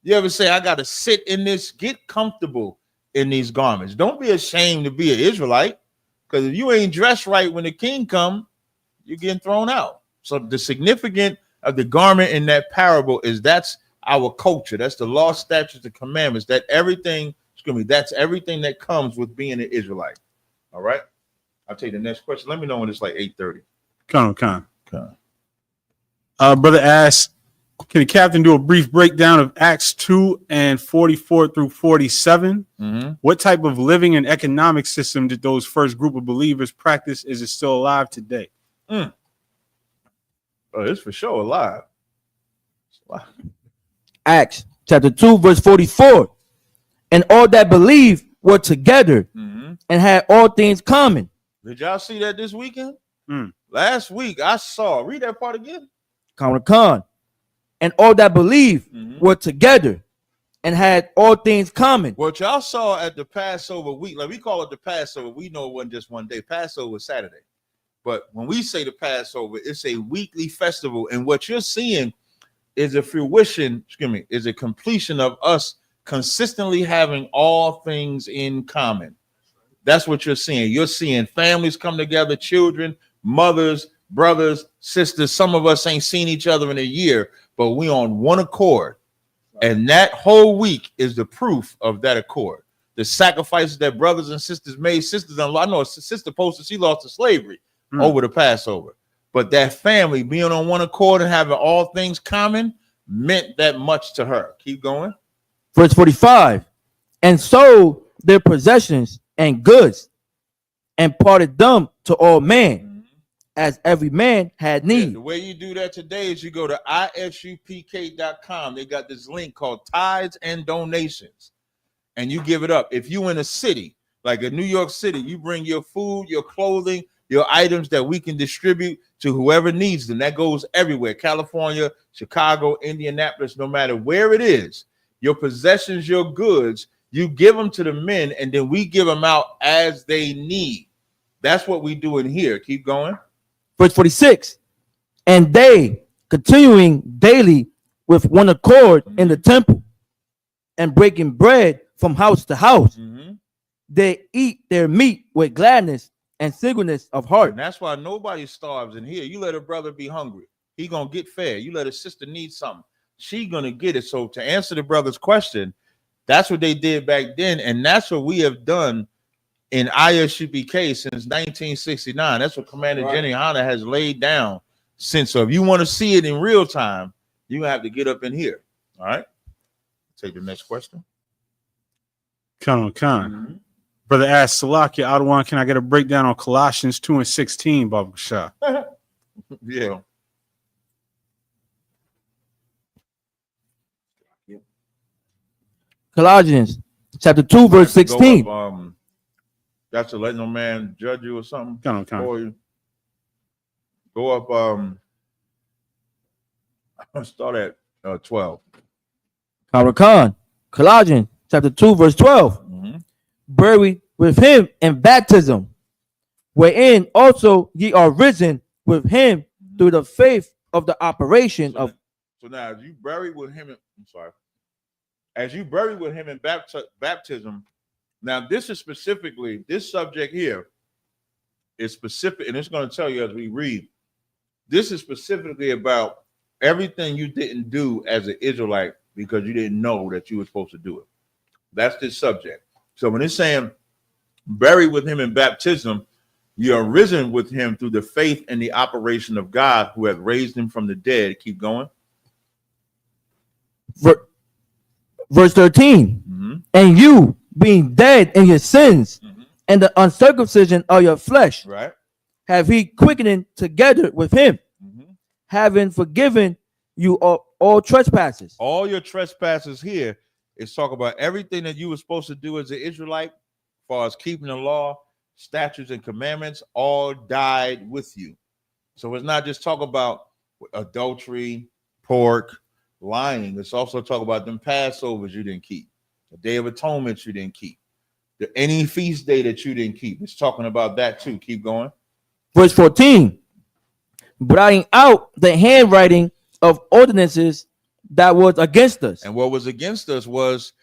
You ever say, I got to sit in this? Get comfortable in these garments. Don't be ashamed to be an Israelite, because if you ain't dressed right when the king come, you're getting thrown out. So the significance of the garment in that parable is that's our culture. That's the law, statutes, the commandments. That's everything that comes with being an Israelite. All right. I'll take the next question. Let me know when it's like 8:30. Con. Brother asks, can the captain do a brief breakdown of Acts 2 and 44 through 47? What type of living and economic system did those first group of believers practice? Is it still alive today? Oh, it's for sure alive. Acts chapter 2, verse 44. And all that believed were together and had all things common. Did y'all see that this weekend? Last week I saw. Read that part again. Con. And all that believed were together and had all things common. What y'all saw at the Passover week, like we call it the Passover. We know it wasn't just one day. Passover was Saturday. But when we say the Passover, it's a weekly festival. And what you're seeing is a fruition, is a completion of us consistently having all things in common. That's what you're seeing. You're seeing families come together, children, mothers, brothers, sisters. Some of us ain't seen each other in a year, but we on one accord. And that whole week is the proof of that accord. The sacrifices that brothers and sisters made. Sisters-in-law, I know a sister posted, she lost to slavery over the Passover. But that family being on one accord and having all things common meant that much to her. Keep going. Verse 45. And sold their possessions and goods and parted them to all men as every man had need. Yeah, the way you do that today is you go to ISUPK.com. They got this link called Tithes and Donations, and you give it up. If you in a city like a New York City, you bring your food, your clothing, your items that we can distribute to whoever needs them. That goes everywhere. California, Chicago, Indianapolis, no matter where it is, your possessions, your goods, you give them to the men, and then we give them out as they need. That's what we do in here. Keep going. Verse 46. And they, continuing daily with one accord in the temple and breaking bread from house to house, they eat their meat with gladness and singleness of heart. And that's why nobody starves in here. You let a brother be hungry, he gonna get fed. You let a sister need something, she gonna get it. So to answer the brother's question, that's what they did back then, and that's what we have done in ISUPK since 1969. That's what Commander Jenny Hanna has laid down since. So if you want to see it in real time, you're gonna have to get up in here. All right. Take the next question. Khan. Brother asked Salakia Adawan, can I get a breakdown on Colossians 2 and 16, Baba Shah? Yeah. Colossians chapter 2, verse 16. That's to let no man judge you or something. Come on. Or you go up. Let's start at 12. Colossians chapter 2, verse 12. Buried with him in baptism, wherein also ye are risen with him through the faith of the operation of. So now, as you buried with him, as you buried with him in baptism. Now, this is specifically, this subject here is specific, and it's going to tell you as we read. This is specifically about everything you didn't do as an Israelite because you didn't know that you were supposed to do it. That's this subject. So when it's saying buried with him in baptism, you are risen with him through the faith and the operation of God who hath raised him from the dead. Keep going. Verse 13. And you being dead in your sins and the uncircumcision of your flesh, right, have he quickened together with him, having forgiven you all trespasses. All your trespasses here is talk about everything that you were supposed to do as an Israelite, as far as keeping the law, statutes, and commandments, all died with you. So it's not just talk about adultery, pork, lying. It's also talk about them Passovers you didn't keep, the Day of Atonement you didn't keep, any feast day that you didn't keep. It's talking about that too. Keep going. Verse 14. Blotting out the handwriting of ordinances that was against us. And what was against us was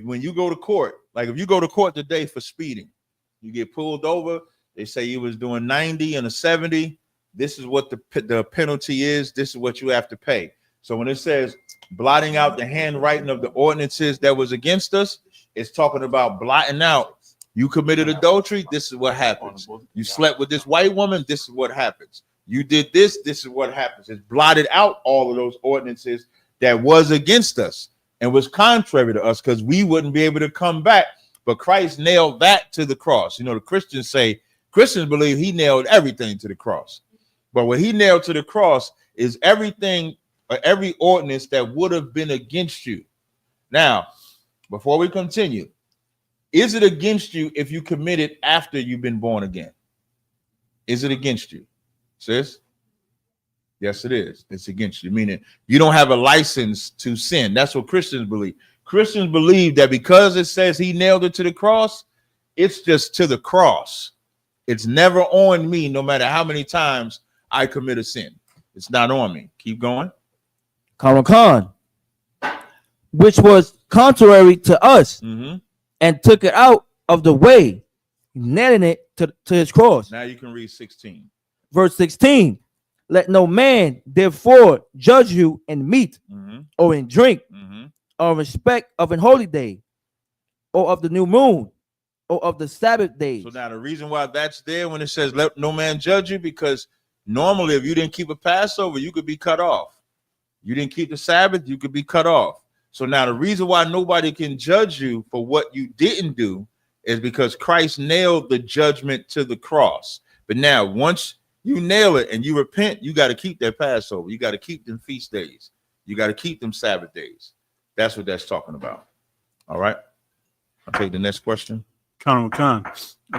when you go to court, like if you go to court today for speeding, you get pulled over, they say you was doing 90 and a 70. This is what the penalty is. This is what you have to pay. So when it says blotting out the handwriting of the ordinances that was against us, it's talking about blotting out. You committed adultery, this is what happens. You slept with this white woman, this is what happens. You did this, this is what happens. It's blotted out all of those ordinances that was against us and was contrary to us, because we wouldn't be able to come back. But Christ nailed that to the cross. You know, the Christians believe he nailed everything to the cross. But what he nailed to the cross is everything, every ordinance that would have been against you. Now, before we continue, is it against you if you commit it after you've been born again? Is it against you, sis? Yes, it is. It's against you, meaning you don't have a license to sin. That's what Christians believe. Christians believe that because it says he nailed it to the cross, it's just to the cross. It's never on me, no matter how many times I commit a sin. It's not on me. Keep going. Which was contrary to us, and took it out of the way, nailing it to his cross. Now you can read 16. Verse 16. Let no man therefore judge you in meat or in drink or in respect of an holy day or of the new moon or of the Sabbath days. So now the reason why that's there when it says let no man judge you, because normally if you didn't keep a Passover, you could be cut off. You didn't keep the Sabbath, you could be cut off. So now the reason why nobody can judge you for what you didn't do is because Christ nailed the judgment to the cross. But now once you nail it and you repent, you got to keep that Passover. You got to keep them feast days. You got to keep them Sabbath days. That's what that's talking about. All right. I'll take the next question. A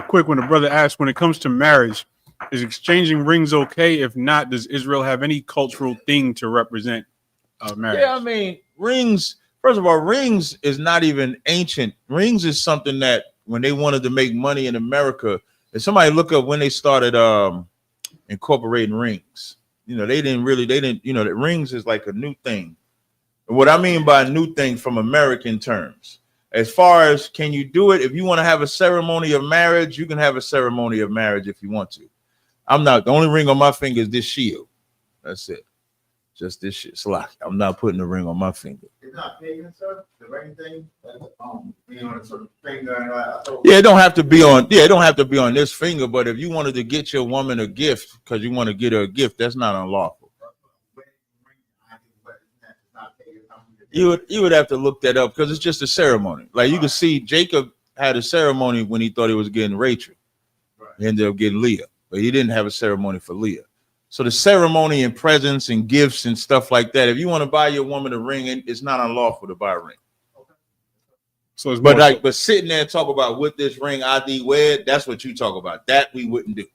quick one. The brother asked, when it comes to marriage, is exchanging rings okay? If not, does Israel have any cultural thing to represent marriage? Yeah, I mean, rings, first of all, rings is not even ancient. Rings is something that when they wanted to make money in America, if somebody look up when they started incorporating rings, they didn't, that rings is like a new thing. What I mean by new thing from American terms, as far as can you do it? If you want to have a ceremony of marriage, you can have a ceremony of marriage if you want to. The only ring on my finger is this shield. That's it. Just this shit. I'm not putting the ring on my finger. It's not pagan, sir. The ring thing, being on a certain finger. Yeah, it don't have to be on. Yeah, it don't have to be on this finger. But if you wanted to get your woman a gift because you want to get her a gift, that's not unlawful. You would have to look that up because it's just a ceremony. Like you can see, Jacob had a ceremony when he thought he was getting Rachel. He ended up getting Leah, but he didn't have a ceremony for Leah. So the ceremony and presents and gifts and stuff like that. If you want to buy your woman a ring, it's not unlawful to buy a ring. So it's but sitting there and talk about with this ring I thee wed, that's what you talk about. That we wouldn't do.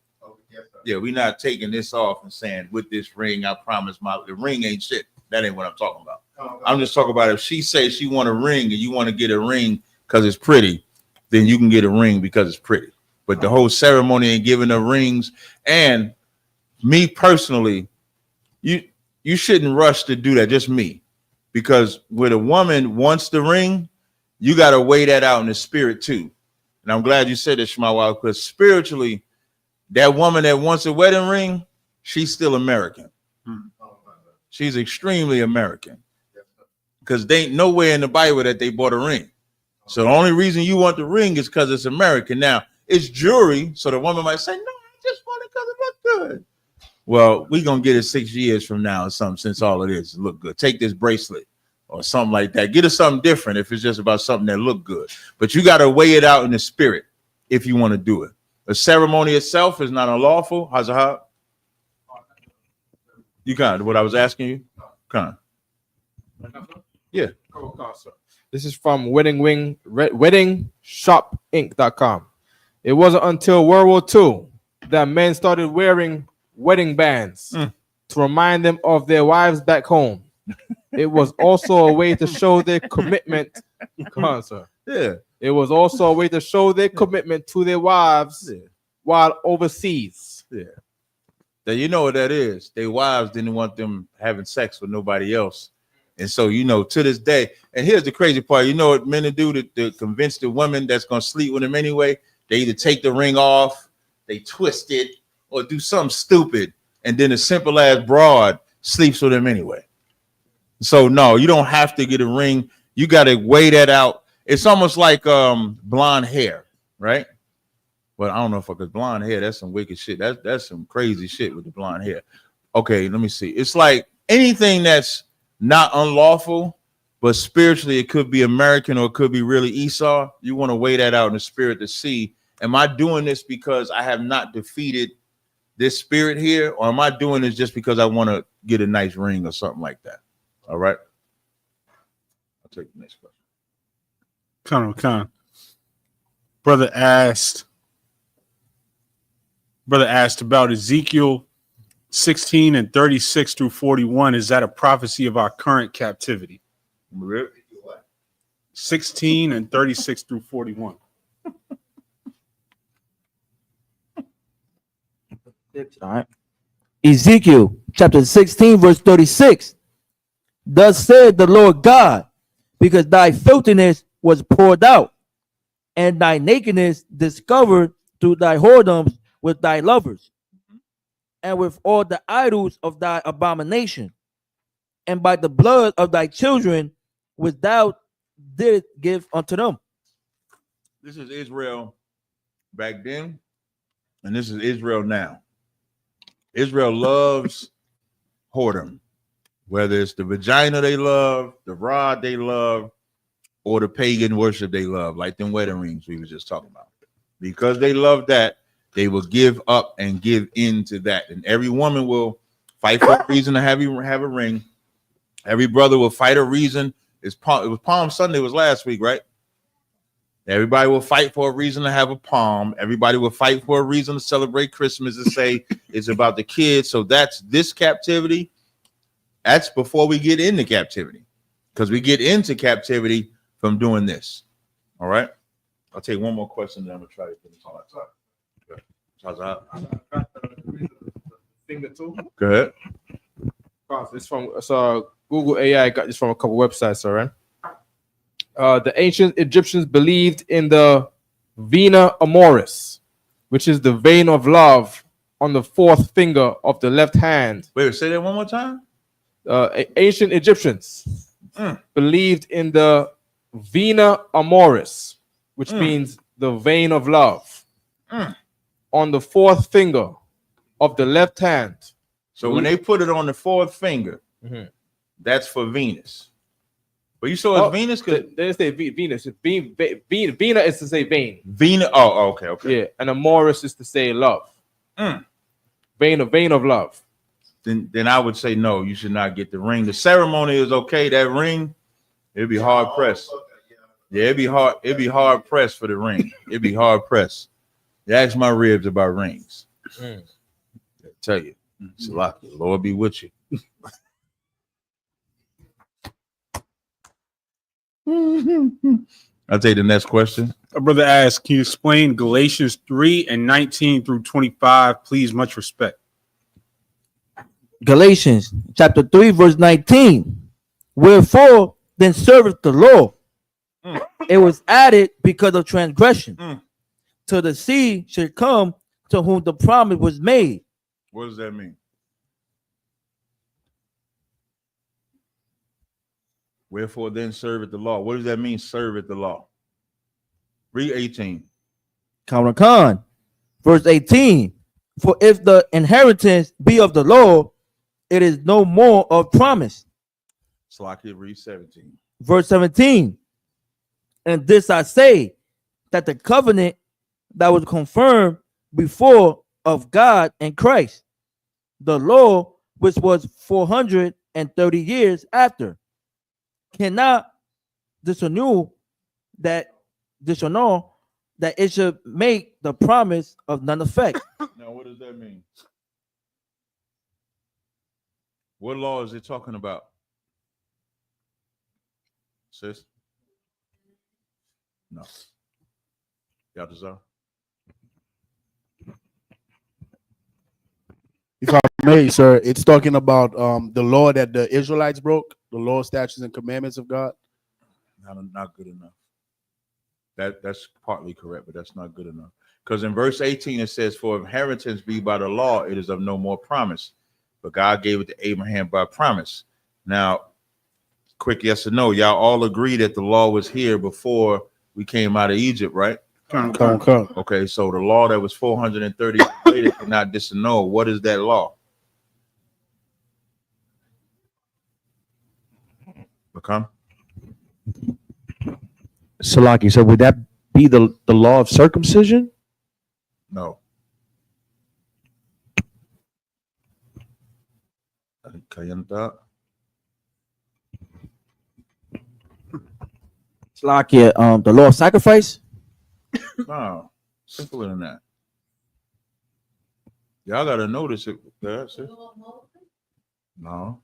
Yeah, we're not taking this off and saying with this ring I promise the ring ain't shit. That ain't what I'm talking about. I'm just talking about if she says she want a ring and you want to get a ring because it's pretty, then you can get a ring because it's pretty. But the whole ceremony and giving her rings, and me personally, you shouldn't rush to do that. Just me, because when a woman wants the ring, you got to weigh that out in the spirit too. And I'm glad you said this, Shmawa, because spiritually, that woman that wants a wedding ring, she's still American. She's extremely American, because they ain't nowhere in the Bible that they bought a ring. So the only reason you want the ring is because it's American. Now it's jewelry, so the woman might say, "No, I just want it because it looks good." Well, we're gonna get it 6 years from now or something, since all it is look good. Take this bracelet or something like that. Get her something different if it's just about something that look good. But you got to weigh it out in the spirit if you want to do it. The ceremony itself is not unlawful. Hazahab. You can. What I was asking you? Can. Yeah. This is from weddingshopinc.com. It wasn't until World War II that men started wearing wedding bands to remind them of their wives back home. It was also a way to show their commitment. Come on, sir. Yeah. It was also a way to show their commitment to their wives while overseas. Yeah. Now, you know what that is. Their wives didn't want them having sex with nobody else. And so, to this day, and here's the crazy part, what men do to convince the women that's going to sleep with them anyway? They either take the ring off, they twist it, or do something stupid, and then a simple ass broad sleeps with them anyway. So no, you don't have to get a ring. You got to weigh that out. It's almost like blonde hair, right? Well, I don't know if because blonde hair, that's some wicked shit. That's some crazy shit with the blonde hair. Okay, let me see. It's like anything that's not unlawful, but spiritually it could be American or it could be really Esau. You want to weigh that out in the spirit to see, am I doing this because I have not defeated this spirit here, or am I doing this just because I want to get a nice ring or something like that? All right. I'll take the next question. Khan. Brother asked about Ezekiel 16 and 36 through 41. Is that a prophecy of our current captivity? 16 and 36 through 41. All right. Ezekiel chapter 16, verse 36. Thus said the Lord God, because thy filthiness was poured out, and thy nakedness discovered through thy whoredoms with thy lovers, and with all the idols of thy abomination, and by the blood of thy children which thou didst give unto them. This is Israel back then, and this is Israel now. Israel loves whoredom, whether it's the vagina they love, the rod they love, or the pagan worship they love, like them wedding rings we was just talking about. Because they love that, they will give up and give in to that. And every woman will fight for a reason to have a ring. Every brother will fight a reason. It was Palm Sunday, was last week, right? Everybody will fight for a reason to have a palm. Everybody will fight for a reason to celebrate Christmas and say it's about the kids. So that's this captivity. That's before we get into captivity, because we get into captivity from doing this. All right. I'll take one more question, then I'm gonna try to finish all that time. Go ahead. It's from Google AI. Got this from a couple websites. All right. The ancient Egyptians believed in the vena amoris, which is the vein of love on the fourth finger of the left hand. Wait, say that one more time. Ancient Egyptians believed in the vena amoris, which means the vein of love on the fourth finger of the left hand. So when they put it on the fourth finger, that's for Venus. But you saw it's Venus? They say Venus. Vena is to say vein. Vena. Oh, okay. Yeah, and amoris is to say love. Vein of love. Then I would say no. You should not get the ring. The ceremony is okay. That ring, it'd be hard pressed. Yeah, it'd be hard. It'd be hard pressed for the ring. It'd be hard pressed. You ask my ribs about rings. I tell you, Lord be with you. I'll take the next question. A brother asks, can you explain Galatians 3 and 19 through 25? Please, much respect. Galatians chapter 3, verse 19. Wherefore then serveth the law. It was added because of transgression. Till the seed should come to whom the promise was made. What does that mean? Wherefore then serveth the law. What does that mean, serveth the law? Read 18. Khan, verse 18. For if the inheritance be of the law, it is no more of promise. Slocky, read 17. Verse 17. And this I say, that the covenant that was confirmed before of God and Christ, the law which was 430 years after, cannot disannul that it should make the promise of none effect. Now, what does that mean? What law is it talking about? Sis? No. Y'all deserve? If I may, sir, it's talking about the law that the Israelites broke, the law, statutes, and commandments of God. Not good enough. That's partly correct, but that's not good enough. Because in verse 18 it says, "For inheritance be by the law, it is of no more promise. But God gave it to Abraham by promise." Now, quick yes or no, y'all all agree that the law was here before we came out of Egypt, right? Come. Okay, so the law that was 430 years later cannot disannul. What is that law? Become? Salaki, so would that be the law of circumcision? No. It's like the law of sacrifice. No, simpler than that. Y'all gotta notice it. That's it. No.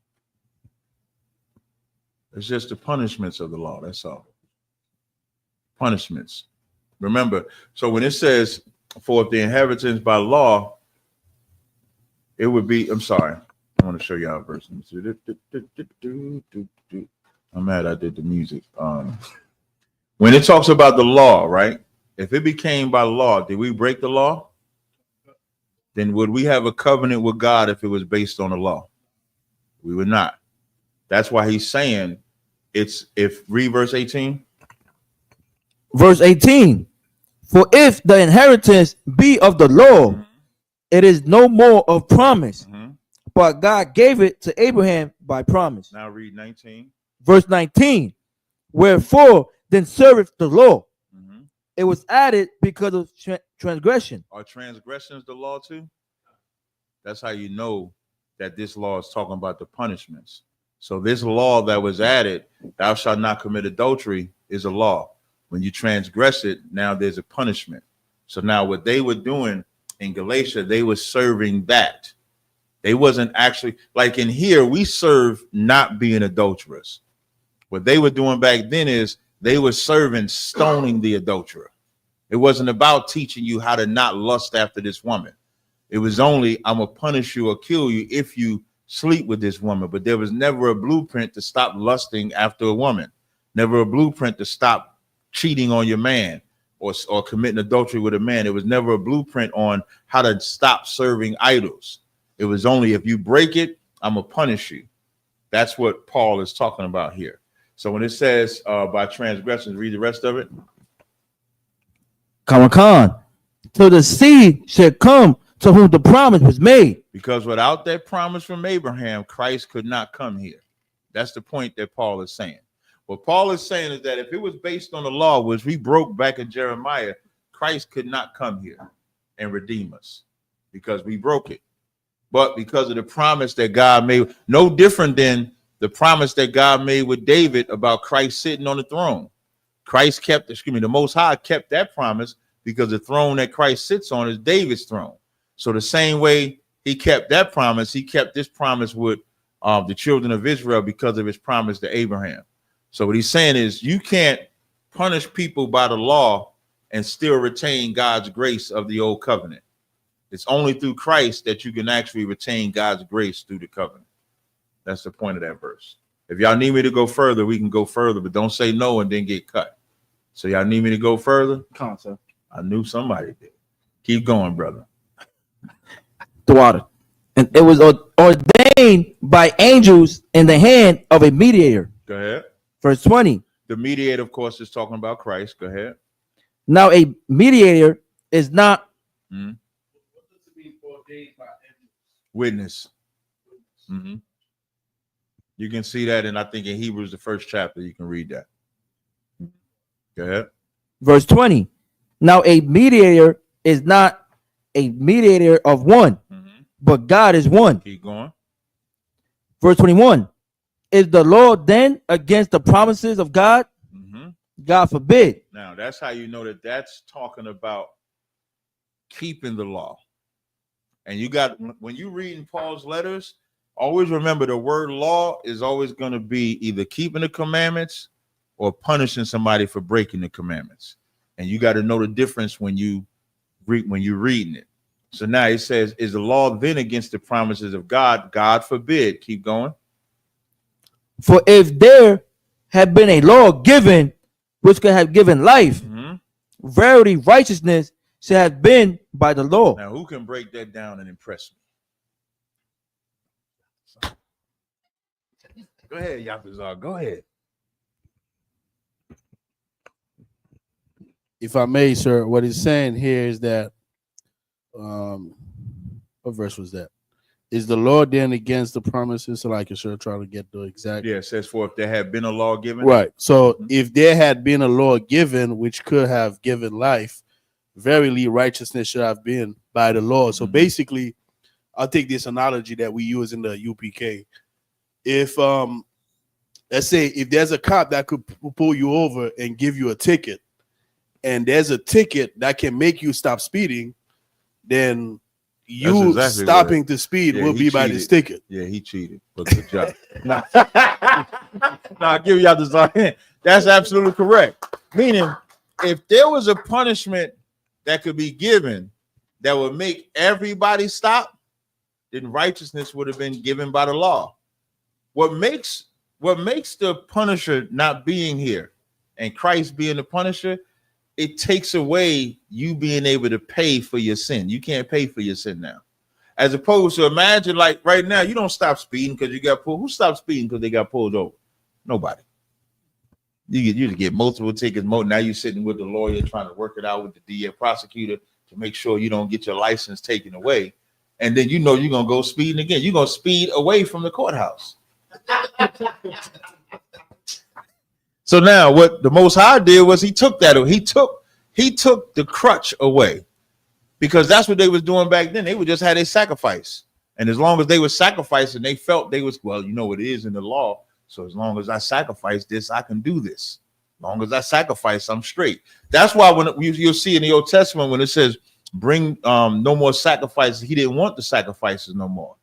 It's just the punishments of the law. That's all. Punishments. Remember, so when it says, "For if the inheritance by law," it would be, I'm sorry. I want to show y'all a verse. I'm mad I did the music. When it talks about the law, right? If it became by law, did we break the law? Then would we have a covenant with God if it was based on the law? We would not. That's why he's saying read verse 18. Verse 18. For if the inheritance be of the law, it is no more of promise, but God gave it to Abraham by promise. Now read 19. Verse 19. Wherefore then serveth the law. It was added because of transgression. Are transgressions the law too? That's how you know that this law is talking about the punishments. So this law that was added, "Thou shalt not commit adultery," is a law. When you transgress it, now there's a punishment. So now what they were doing in Galatia, they were serving that. They wasn't actually, like in here, we serve not being adulterers. What they were doing back then is they were serving stoning the adulterer. It wasn't about teaching you how to not lust after this woman. It was only, I'm going to punish you or kill you if you sleep with this woman. But there was never a blueprint to stop lusting after a woman. Never a blueprint to stop cheating on your man or committing adultery with a man. It was never a blueprint on how to stop serving idols. It was only, if you break it, I'm going to punish you. That's what Paul is talking about here. So when it says by transgressions, read the rest of it. Khan. So the seed should come to whom the promise was made. Because without that promise from Abraham, Christ could not come here. That's the point that Paul is saying. What Paul is saying is that if it was based on the law, which we broke back in Jeremiah, Christ could not come here and redeem us because we broke it. But because of the promise that God made, no different than the promise that God made with David about Christ sitting on the throne. The Most High kept that promise because the throne that Christ sits on is David's throne. So the same way he kept that promise, he kept this promise with the children of Israel because of his promise to Abraham. So what he's saying is you can't punish people by the law and still retain God's grace of the old covenant. It's only through Christ that you can actually retain God's grace through the covenant. That's the point of that verse. If y'all need me to go further, we can go further, but don't say no and then get cut. So y'all need me to go further? Come on, sir. I knew somebody did. Keep going, brother. The water. And it was ordained by angels in the hand of a mediator. Go ahead. Verse 20. The mediator, of course, is talking about Christ. Go ahead. Now a mediator is not witness. Mm-hmm. You can see that, and I think in Hebrews, the first chapter, you can read that. Go ahead. Verse 20. Now a mediator is not a mediator of one, but God is one. Keep going. Verse 21. Is the law then against the promises of God? God forbid. Now, that's how you know that that's talking about keeping the law. And you got, when you read in Paul's letters, always remember the word law is always going to be either keeping the commandments or punishing somebody for breaking the commandments. And you got to know the difference when you're reading it. So now it says, is the law then against the promises of God? God forbid. Keep going. For if there had been a law given which could have given life, verily righteousness should have been by the law. Now, who can break that down and impress me? Go ahead, Yapazar. Go ahead. If I may, sir, what he's saying here is that, what verse was that? Is the law then against the promises? So I can sure try to get the exact. Yeah, it says, for if there had been a law given. Right. So if there had been a law given which could have given life, verily righteousness should have been by the law. So basically, I'll take this analogy that we use in the UPK. If let's say if there's a cop that could pull you over and give you a ticket, and there's a ticket that can make you stop speeding, then you exactly stopping to speed will be by this ticket. Yeah, he cheated. But good job. Nah, I'll give y'all this. That's absolutely correct. Meaning, if there was a punishment that could be given that would make everybody stop, then righteousness would have been given by the law. What makes the punisher not being here and Christ being the punisher, it takes away you being able to pay for your sin. You can't pay for your sin now. As opposed to, imagine like right now, you don't stop speeding because you got pulled. Who stopped speeding because they got pulled over? Nobody. You get multiple tickets. Now you're sitting with the lawyer trying to work it out with the DA prosecutor to make sure you don't get your license taken away. And then you know you're going to go speeding again. You're going to speed away from the courthouse. So now what the Most High did was he took that. He took the crutch away, because that's what they was doing back then. They would just had a sacrifice. And as long as they were sacrificing, they felt they was, well, you know, it is in the law. So as long as I sacrifice this, I can do this. As long as I sacrifice, I'm straight. That's why when you'll see in the Old Testament, when it says bring no more sacrifices, he didn't want the sacrifices no more,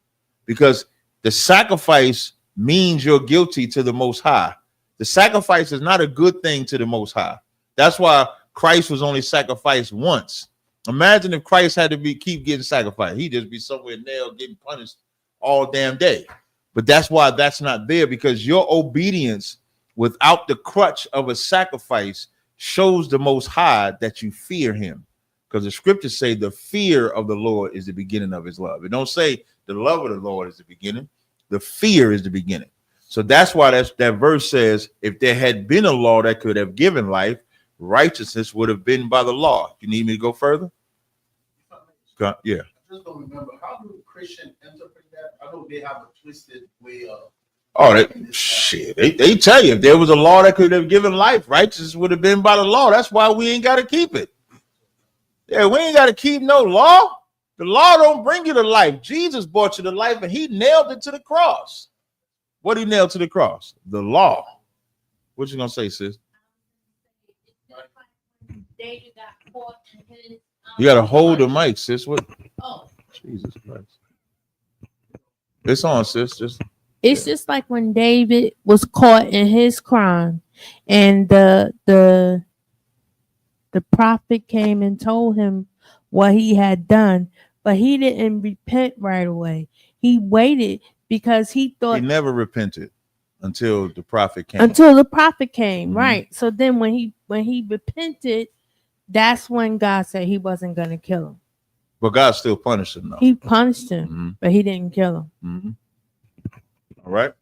because the sacrifice means you're guilty to the Most High. The sacrifice is not a good thing to the Most High. That's why Christ was only sacrificed once. Imagine if Christ had to keep getting sacrificed. He'd just be somewhere nailed, getting punished all damn day. But that's why that's not there, because your obedience without the crutch of a sacrifice shows the Most High that you fear him. Because the scriptures say the fear of the Lord is the beginning of his love. It don't say the love of the Lord is the beginning. The fear is the beginning. So that's why that verse says, if there had been a law that could have given life, righteousness would have been by the law. You need me to go further? Yeah. I just don't remember. How do Christians interpret that? I know they have a twisted way of. Oh, they tell you if there was a law that could have given life, righteousness would have been by the law. That's why we ain't got to keep it. Yeah, we ain't got to keep no law. The law don't bring you to life. Jesus brought you to life, and he nailed it to the cross. What he nailed to the cross? The law. What you gonna say, sis? You gotta hold the mic, sis. What? Oh, Jesus Christ! It's on, sis. Just It's just like when David was caught in his crime, and the prophet came and told him what he had done, but he didn't repent right away. He waited because he thought he never repented until the prophet came. Right. So then when he repented, that's when God said he wasn't going to kill him. But God still punished him, though. He punished him, but he didn't kill him. All right.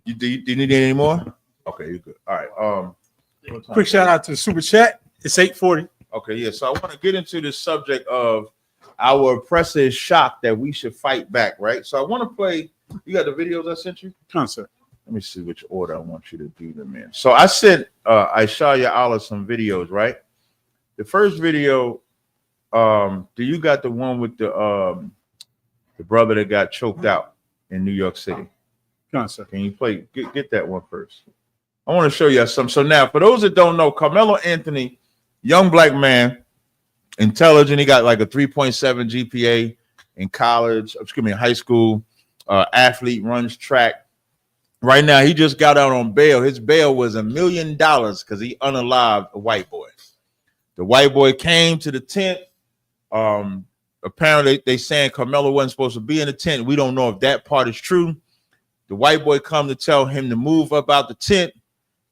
Do you need any more? Okay, you're good. All right. Quick shout out to the super chat. It's 8:40. Okay, yeah. So I want to get into the subject of our oppressor is shocked that we should fight back, right? So I want to play. You got the videos I sent you? Come on, sir. Let me see which order I want you to do them in. So I sent Aishaya Allah some videos, right? The first video, do you got the one with the brother that got choked out in New York City? Come on, sir. Can you play? Get that one first. I want to show you some. So now, for those that don't know, Karmelo Anthony, young black man, intelligent. He got like a 3.7 GPA in college. Excuse me, high school. Athlete, runs track. Right now, he just got out on bail. His bail was $1 million because he unalived a white boy. The white boy came to the tent. Apparently, they saying Karmelo wasn't supposed to be in the tent. We don't know if that part is true. The white boy come to tell him to move up out the tent.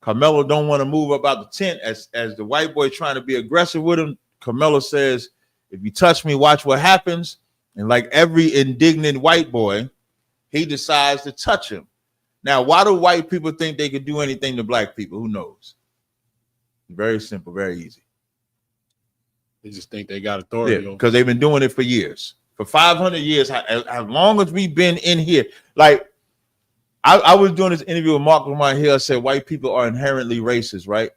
Karmelo don't want to move up out the tent. As the white boy trying to be aggressive with him, Karmelo says, "If you touch me, watch what happens." And like every indignant white boy, he decides to touch him. Now, why do white people think they could do anything to black people? Who knows? Very simple, very easy. They just think they got authority. Yeah, because they've been doing it for years. For 500 years, as long as we've been in here. Like, I was doing this interview with Mark Lamont Hill. I said white people are inherently racist, right?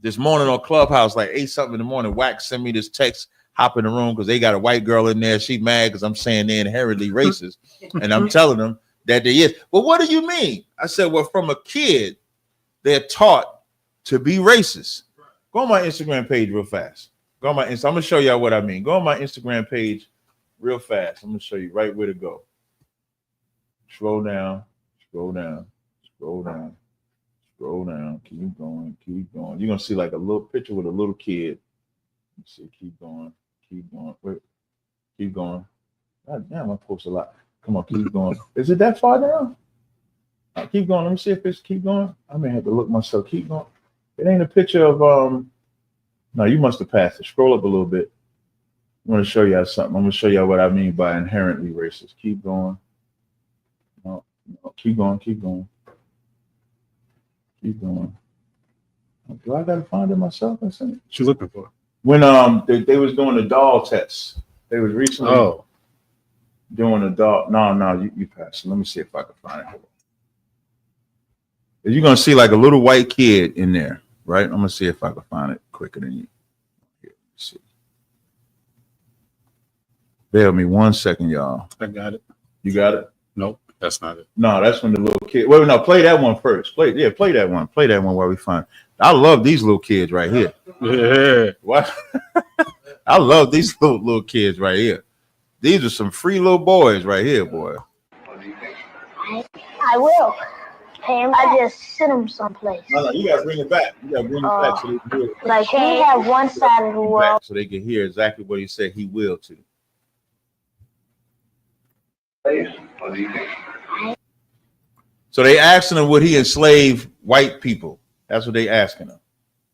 This morning on Clubhouse, like 8-something in the morning, Wax sent me this text, hop in the room because they got a white girl in there. She mad because I'm saying they're inherently racist. And I'm telling them that they is. But what do you mean? I said, well, from a kid, they're taught to be racist. Go on my Instagram page real fast. Go on my Insta. I'm going to show y'all what I mean. Go on my Instagram page real fast. I'm going to show you right where to go. Scroll down. Scroll down, scroll down, scroll down. Keep going, keep going. You're gonna see like a little picture with a little kid. Let's see, keep going, wait, keep going. God damn, I post a lot. Come on, keep going. Is it that far down? Keep going. Let me see if it's keep going. I may have to look myself. Keep going. It ain't a picture of no, you must have passed it. Scroll up a little bit. I'm gonna show y'all something. I'm gonna show y'all what I mean by inherently racist. Keep going. No, keep going, keep going. Keep going. Do I gotta find it myself? What you looking for? When they was doing the doll test. They was recently doing a doll. No, you passed it. Let me see if I can find it. You're gonna see like a little white kid in there, right? I'm gonna see if I can find it quicker than you. Here, let's see. Bear with me 1 second, y'all. I got it. You got it? Nope. That's not it. No, that's when the little kid. Well, no, play that one first. Play that one. Play that one while we find. I love these little kids right here. Yeah. What? I love these little kids right here. These are some free little boys right here, boy. I will. I just sent him someplace. No, you gotta bring it back. You gotta bring it back so they can hear it. Like he have one side of the world, so they can hear exactly what he said he will to. So they asking him would he enslave white people? That's what they asking him.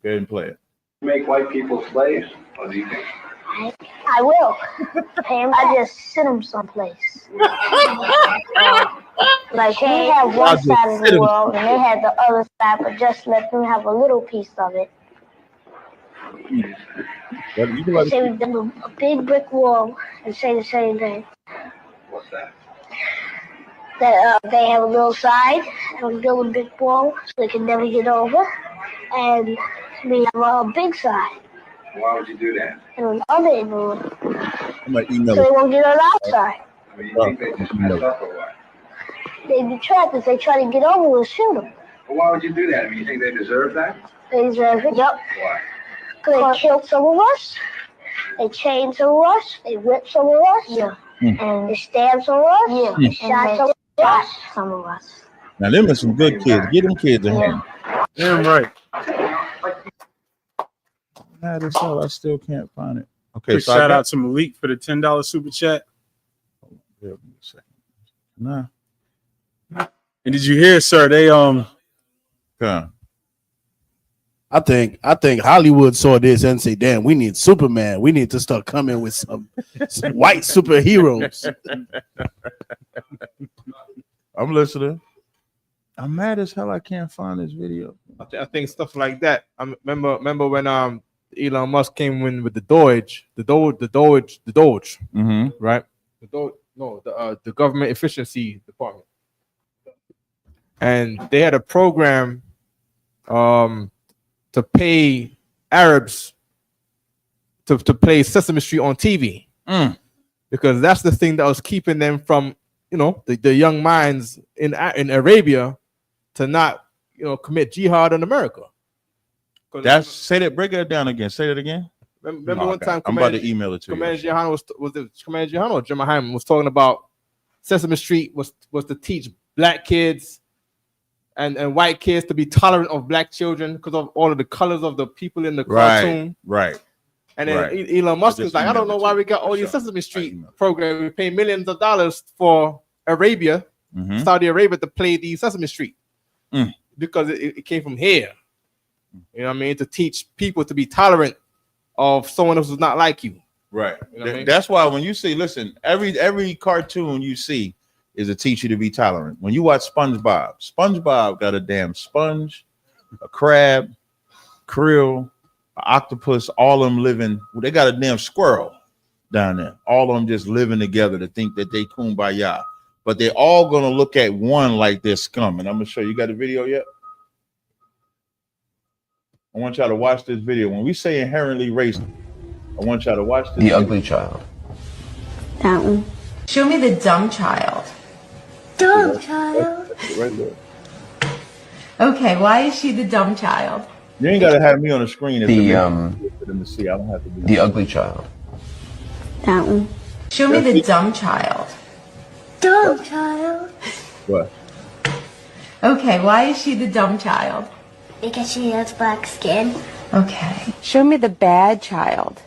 Go ahead and play it. Make white people slaves? What do you think? I will. I just sent him someplace. Like he had one side of the world and they had the other side, but just let them have a little piece of it. Say we build a big brick wall and say the same thing. What's that? That they have a little side and we build a big wall so they can never get over, and we have a big side. Why would you do that? And on the other end of it, so they won't get on our side. I mean, you think they just messed up or what? They be trapped. If they try to get over, we'll shoot them. Well, why would you do that? I mean, you think they deserve that? They deserve it. Yep. Why? Because they killed some of us. They chained some of us. They whipped some of us. Yeah. And they stabbed some of us. Yeah. They shot some of us. Just some of us. Now them are some good kids. Get them kids a hand. Damn right. Nah, that's all. I still can't find it. Okay, Quick so shout out to Malik for the $10 super chat. Nah. And did you hear, sir? They I think Hollywood saw this and say, "Damn, we need Superman. We need to start coming with some white superheroes." I'm listening. I'm mad as hell. I can't find this video. I think stuff like that. I remember when Elon Musk came in with the Doge, Mm-hmm. right? The government efficiency department, and they had a program to pay Arabs to play Sesame Street on TV, because that's the thing that was keeping them from, the young minds in Arabia to not, commit jihad in America. Say that. Break it down again. Say that again. Remember one time I'm about to email it to Commander you. Jehan was it Commander Jehan or Jim Hyman was talking about Sesame Street was to teach black kids and white kids to be tolerant of black children because of all of the colors of the people in the cartoon. Right. And then Elon Musk is like, I don't know why we got all these Sesame Street programs. We pay millions of dollars for Arabia, Saudi Arabia, to play these Sesame Street because it came from here. You know what I mean? To teach people to be tolerant of someone else who's not like you. Right. You know what I mean? That's why when you see, listen, every cartoon you see is to teach you to be tolerant. When you watch SpongeBob got a damn sponge, a crab, krill, an octopus, all of them living. They got a damn squirrel down there. All of them just living together to think that they kumbaya. But they're all gonna look at one like they're scum. And I'm gonna show you. Got the video yet? I want y'all to watch this video. When we say inherently racist, I want y'all to watch this. The ugly child. That one. Show me the dumb child. Dumb child. Right there. Okay, why is she the dumb child? You ain't gotta have me on the screen. For them to see. I don't have to do the ugly child. That one. Show me the dumb child. Dumb child. What? Okay, why is she the dumb child? Because she has black skin. Okay. Show me the bad child.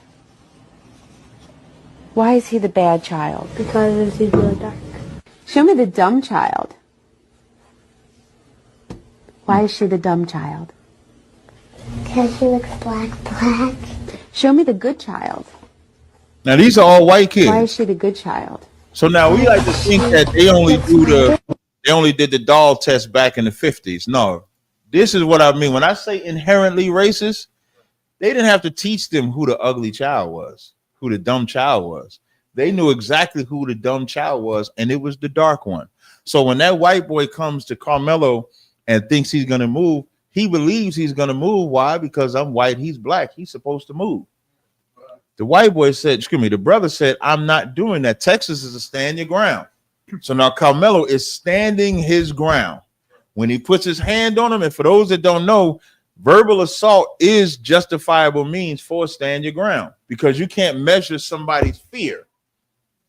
Why is he the bad child? Because he's really dark. Show me the dumb child. Why is she the dumb child? Because she looks black. Show me the good child. Now these are all white kids. Why is she the good child? So now we like to think that they only did the doll test back in the 50s. No, this is what I mean. When I say inherently racist, they didn't have to teach them who the ugly child was, who the dumb child was. They knew exactly who the dumb child was, and it was the dark one. So when that white boy comes to Karmelo and thinks he's going to move, he believes he's going to move. Why? Because I'm white, he's black, he's supposed to move. The white boy said, the brother said, I'm not doing that. Texas is a stand your ground. So now Karmelo is standing his ground. When he puts his hand on him, and for those that don't know, verbal assault is justifiable means for stand your ground, because you can't measure somebody's fear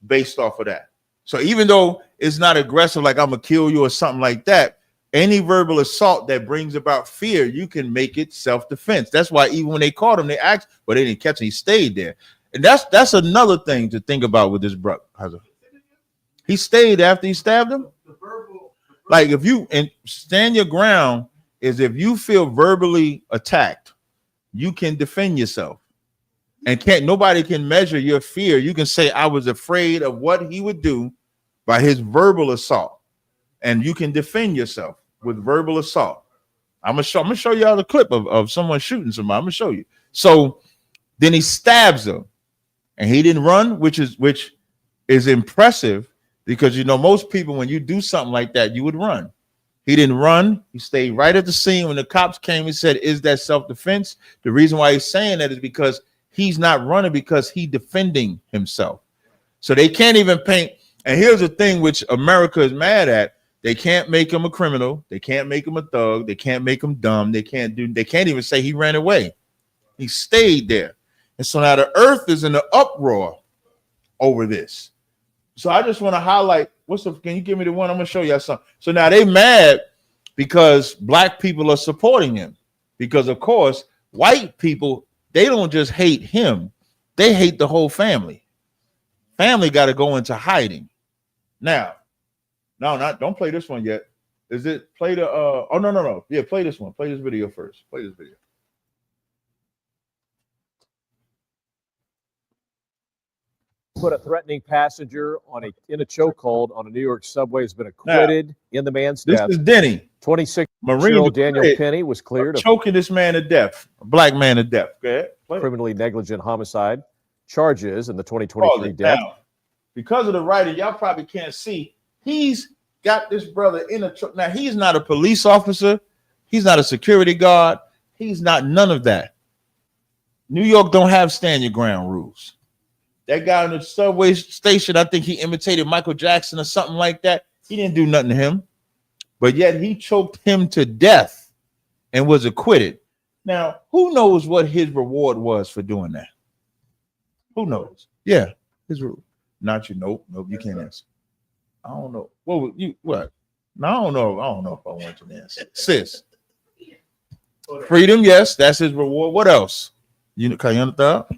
based off of that. So even though it's not aggressive, like I'm gonna kill you or something like that, any verbal assault that brings about fear, you can make it self-defense. That's why even when they caught him, they asked, but they didn't catch him. He stayed there. And that's another thing to think about with this brother. He stayed after he stabbed him. Like if you and stand your ground is if you feel verbally attacked, you can defend yourself. And nobody can measure your fear. You can say, I was afraid of what he would do by his verbal assault. And you can defend yourself with verbal assault. I'm gonna show y'all the clip of someone shooting somebody. I'm gonna show you. So then he stabs him, and he didn't run, which is impressive, because most people, when you do something like that, you would run. He didn't run. He stayed right at the scene. When the cops came, he said, is that self-defense? The reason why he's saying that is because he's not running, because he's defending himself. So they can't even paint. And here's the thing which America is mad at. They can't make him a criminal. They can't make him a thug. They can't make him dumb. They can't even say he ran away. He stayed there. And so now the earth is in an uproar over this. So I just want to highlight can you give me the one? I'm gonna show you something. So now they mad because black people are supporting him. Because of course, white people, they don't just hate him, they hate the whole family. Family got to go into hiding. Now, don't play this one yet. Is it play the no. Yeah, play this one. Play this video first. Play this video. Put a threatening passenger in a chokehold on a New York subway has been acquitted in the man's death. This is Denny. 26-year-old Daniel Penny was cleared of choking this man to death, a black man to death. Go ahead. Criminally negligent homicide charges in the 2023 death. Now, because of the writing, y'all probably can't see. He's got this brother in a truck. Now, he's not a police officer. He's not a security guard. He's not none of that. New York don't have stand your ground rules. That guy in the subway station, I think he imitated Michael Jackson or something like that. He didn't do nothing to him, but yet he choked him to death and was acquitted. Now, who knows what his reward was for doing that? Who knows? Yeah, his reward. Not you. Nope, you can't answer. I don't know. What? No, I don't know. I don't know if I want you to answer. Sis. Freedom, yes, that's his reward. What else? Kayana thought?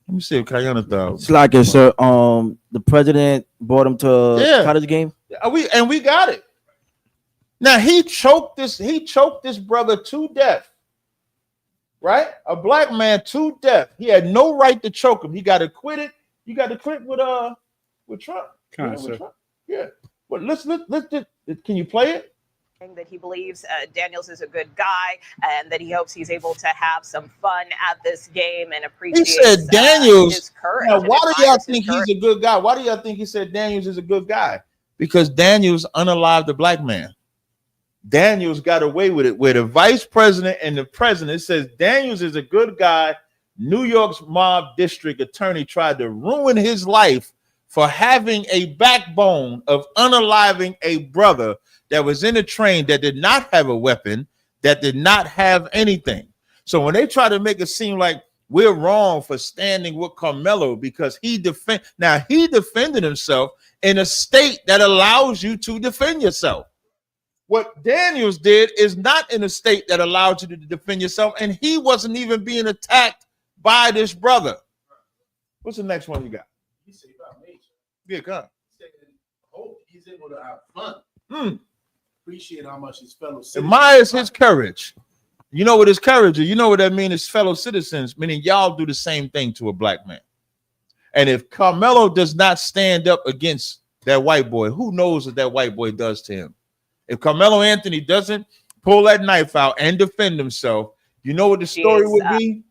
Let me see if Kayana thought. It's like it, sir. The president brought him to a college game. We got it. Now he choked this brother to death. Right? A black man to death. He had no right to choke him. He got acquitted. You got acquitted with Trump. Yeah. Well, let's can you play it? That he believes Daniels is a good guy and that he hopes he's able to have some fun at this game and appreciate. He said Daniels. His courage. Now, why do y'all think he's a good guy? Why do y'all think he said Daniels is a good guy? Because Daniels unalived a black man. Daniels got away with it. Where the vice president and the president says Daniels is a good guy. New York's mob district attorney tried to ruin his life for having a backbone of unaliving a brother that was in a train that did not have a weapon, that did not have anything. So when they try to make it seem like we're wrong for standing with Karmelo because he defended himself in a state that allows you to defend yourself. What Daniels did is not in a state that allowed you to defend yourself, and he wasn't even being attacked by this brother. What's the next one you got? He said about major. Yeah, come on. He said, hope he's able to have fun. Appreciate how much his fellow citizens admires his courage. You know what his courage is? You know what that means? His fellow citizens, meaning y'all do the same thing to a black man. And if Karmelo does not stand up against that white boy, who knows what that white boy does to him? If Carmelo Anthony doesn't pull that knife out and defend himself, you know what the story would be?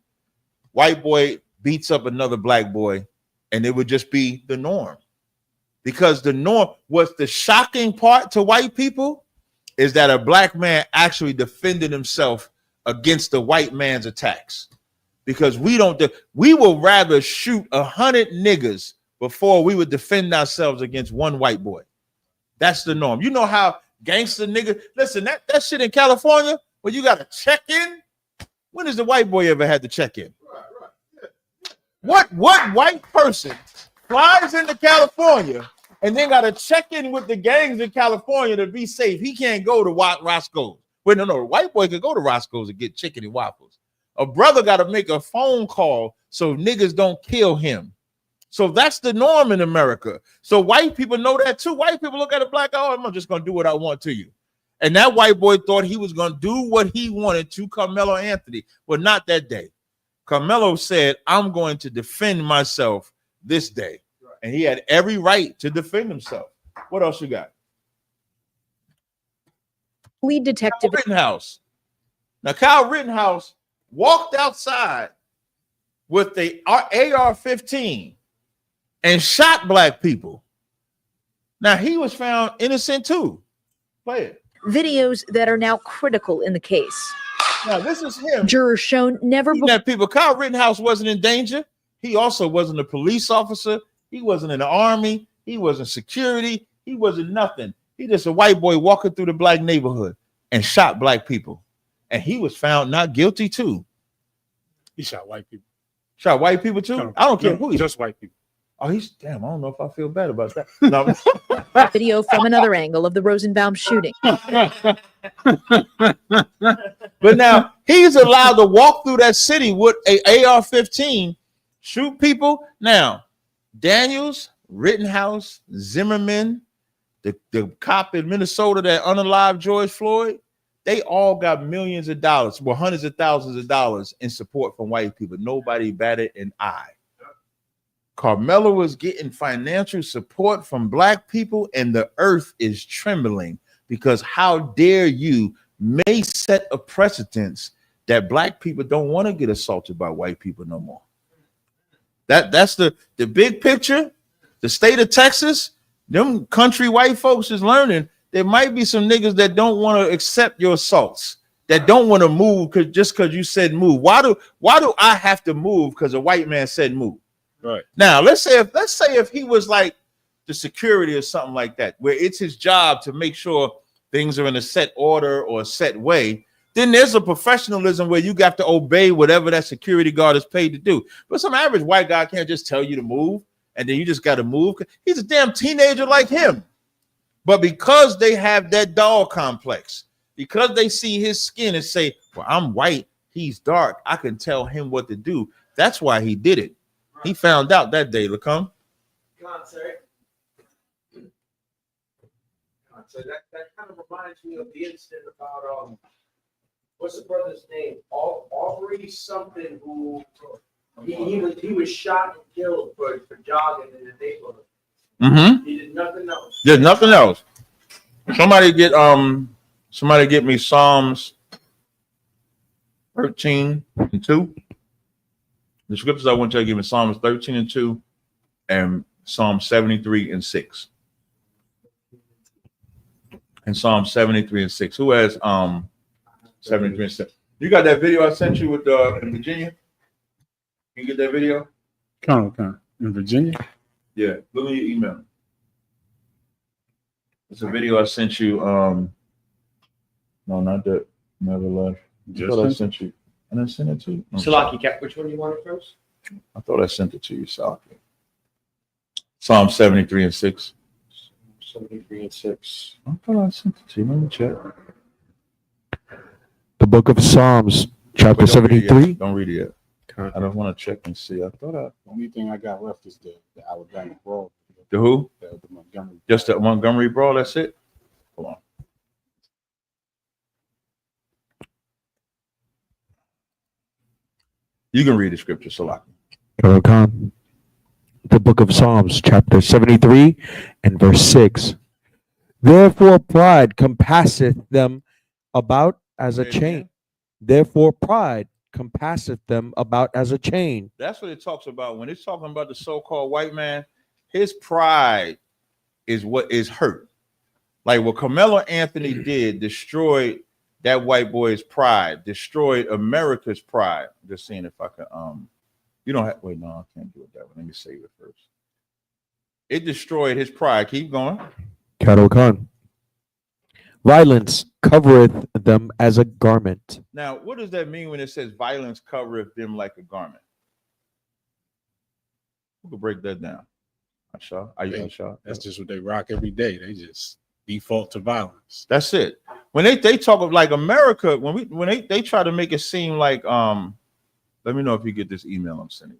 White boy beats up another black boy, and it would just be the norm. Because the norm was the shocking part to white people is that a black man actually defended himself against the white man's attacks. Because we will rather shoot 100 niggas before we would defend ourselves against one white boy. That's the norm. You know how gangster nigga, listen, that shit in California where you got to check in. When has the white boy ever had to check in? What white person flies into California and then got to check in with the gangs in California to be safe? He can't go to Roscoe's. Wait, no, a white boy could go to Roscoe's and get chicken and waffles. A brother got to make a phone call so niggas don't kill him. So that's the norm in America. So white people know that too. White people look at a black guy, oh, I'm just going to do what I want to you. And that white boy thought he was going to do what he wanted to Carmelo Anthony. But not that day. Carmelo said, I'm going to defend myself this day. And he had every right to defend himself. What else you got? Lead detective Kyle Rittenhouse. Now, Kyle Rittenhouse walked outside with the AR-15 and shot black people. Now, he was found innocent too. Play it. videos that are now critical in the case. Now, this is him. Jurors shown never before. People, Kyle Rittenhouse wasn't in danger. He also wasn't a police officer. He wasn't in the army. He wasn't security. He wasn't nothing. He just a white boy walking through the black neighborhood and shot black people. And he was found not guilty too. He shot white people. Shot white people too? No, I don't care who he just white people. Oh, he's damn. I don't know if I feel bad about that. No. Video from another angle of the Rosenbaum shooting. But now he's allowed to walk through that city with a AR-15, shoot people. Now, Daniels, Rittenhouse, Zimmerman, the cop in Minnesota that unalived George Floyd, they all got millions of dollars, well, hundreds of thousands of dollars in support from white people. Nobody batted an eye. Karmelo was getting financial support from black people, and the earth is trembling because how dare you may set a precedence that black people don't want to get assaulted by white people no more. That's the big picture. The state of Texas, them country white folks is learning there might be some niggas that don't want to accept your assaults, that don't want to move just because you said move. Why do I have to move because a white man said move? Right. Now, let's say if he was like the security or something like that, where it's his job to make sure things are in a set order or a set way, then there's a professionalism where you got to obey whatever that security guard is paid to do. But some average white guy can't just tell you to move, and then you just got to move. He's a damn teenager like him. But because they have that dog complex, because they see his skin and say, well, I'm white, he's dark, I can tell him what to do. That's why he did it. He found out that day, Lacombe. So that kind of reminds me of the incident about what's the brother's name? Aubrey something, who he was shot and killed for jogging in the neighborhood. Mm-hmm. He did nothing else. There's nothing else. Somebody get me Psalms 13:2. The scriptures I want you to give me Psalms 13:2 and Psalm 73:6. And Psalm 73:6. Who has 73:6? You got that video I sent you with in Virginia? Can you get that video? Kind of. In Virginia? Yeah, look at your email. It's a video I sent you. No, not that. Never left. I thought I sent you. And I sent it to you. Salaki Cap, which one do you want first? I thought I sent it to you, Salaki. Psalm 73:6. 73:6. I thought I sent it to you. Let me check. The book of Psalms, chapter 73. Don't read it yet. I don't want to check and see. I thought The only thing I got left is the Alabama brawl. The who? The Montgomery. Just that Montgomery brawl. That's it. Hold on. You can read the scripture, Salaki. The book of Psalms, chapter 73 and verse 6. Therefore pride compasseth them about as a chain. Therefore pride compasseth them about as a chain. That's what it talks about. When it's talking about the so-called white man, his pride is what is hurt. Like what Carmelo Anthony did, destroyed that white boy's pride, destroyed America's pride. I'm just seeing if I can you don't have wait, no, I can't do it that way. Let me save it first. It destroyed his pride. Keep going. Cattle Khan. Violence covereth them as a garment. Now, what does that mean when it says violence covereth them like a garment? Who could break that down? Asha? Asha? That's just what they rock every day. They just default to violence. That's it. When they talk of like America, when they try to make it seem like let me know if you get this email I'm sending.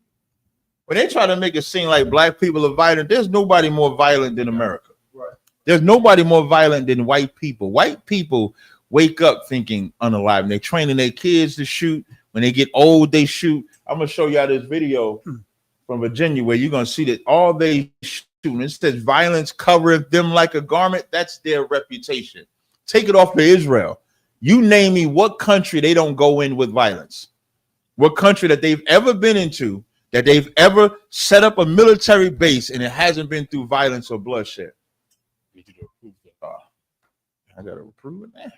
When they try to make it seem like black people are violent, there's nobody more violent than America. Right. There's nobody more violent than white people. White people wake up thinking unalive. They're training their kids to shoot. When they get old, they shoot. I'm gonna show y'all this video from Virginia where you're gonna see that all they shoot. It says violence covereth them like a garment. That's their reputation. Take it off of Israel. You name me what country they don't go in with violence. What country that they've ever been into, that they've ever set up a military base and it hasn't been through violence or bloodshed. I gotta approve it, man.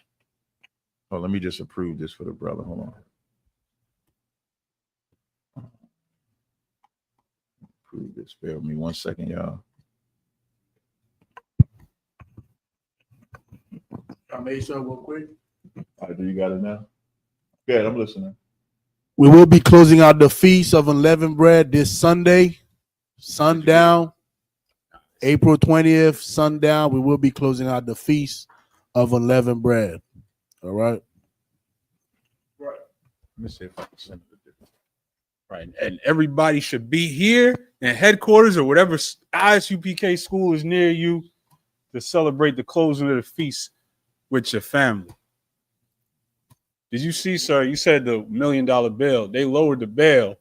Oh, let me just approve this for the brother. Hold on. Approve this. Bear with me 1 second, y'all. I made sure real quick. All right, do you got it now? Good, I'm listening. We will be closing out the Feast of Unleavened Bread this Sunday. sundown, April 20th, sundown, we will be closing out the Feast of Unleavened Bread. All right. Let me see if I can send it. Right. And everybody should be here in headquarters or whatever ISUPK school is near you to celebrate the closing of the feast with your family. Did you see, sir? You said the $1 million bail. They lowered the bail,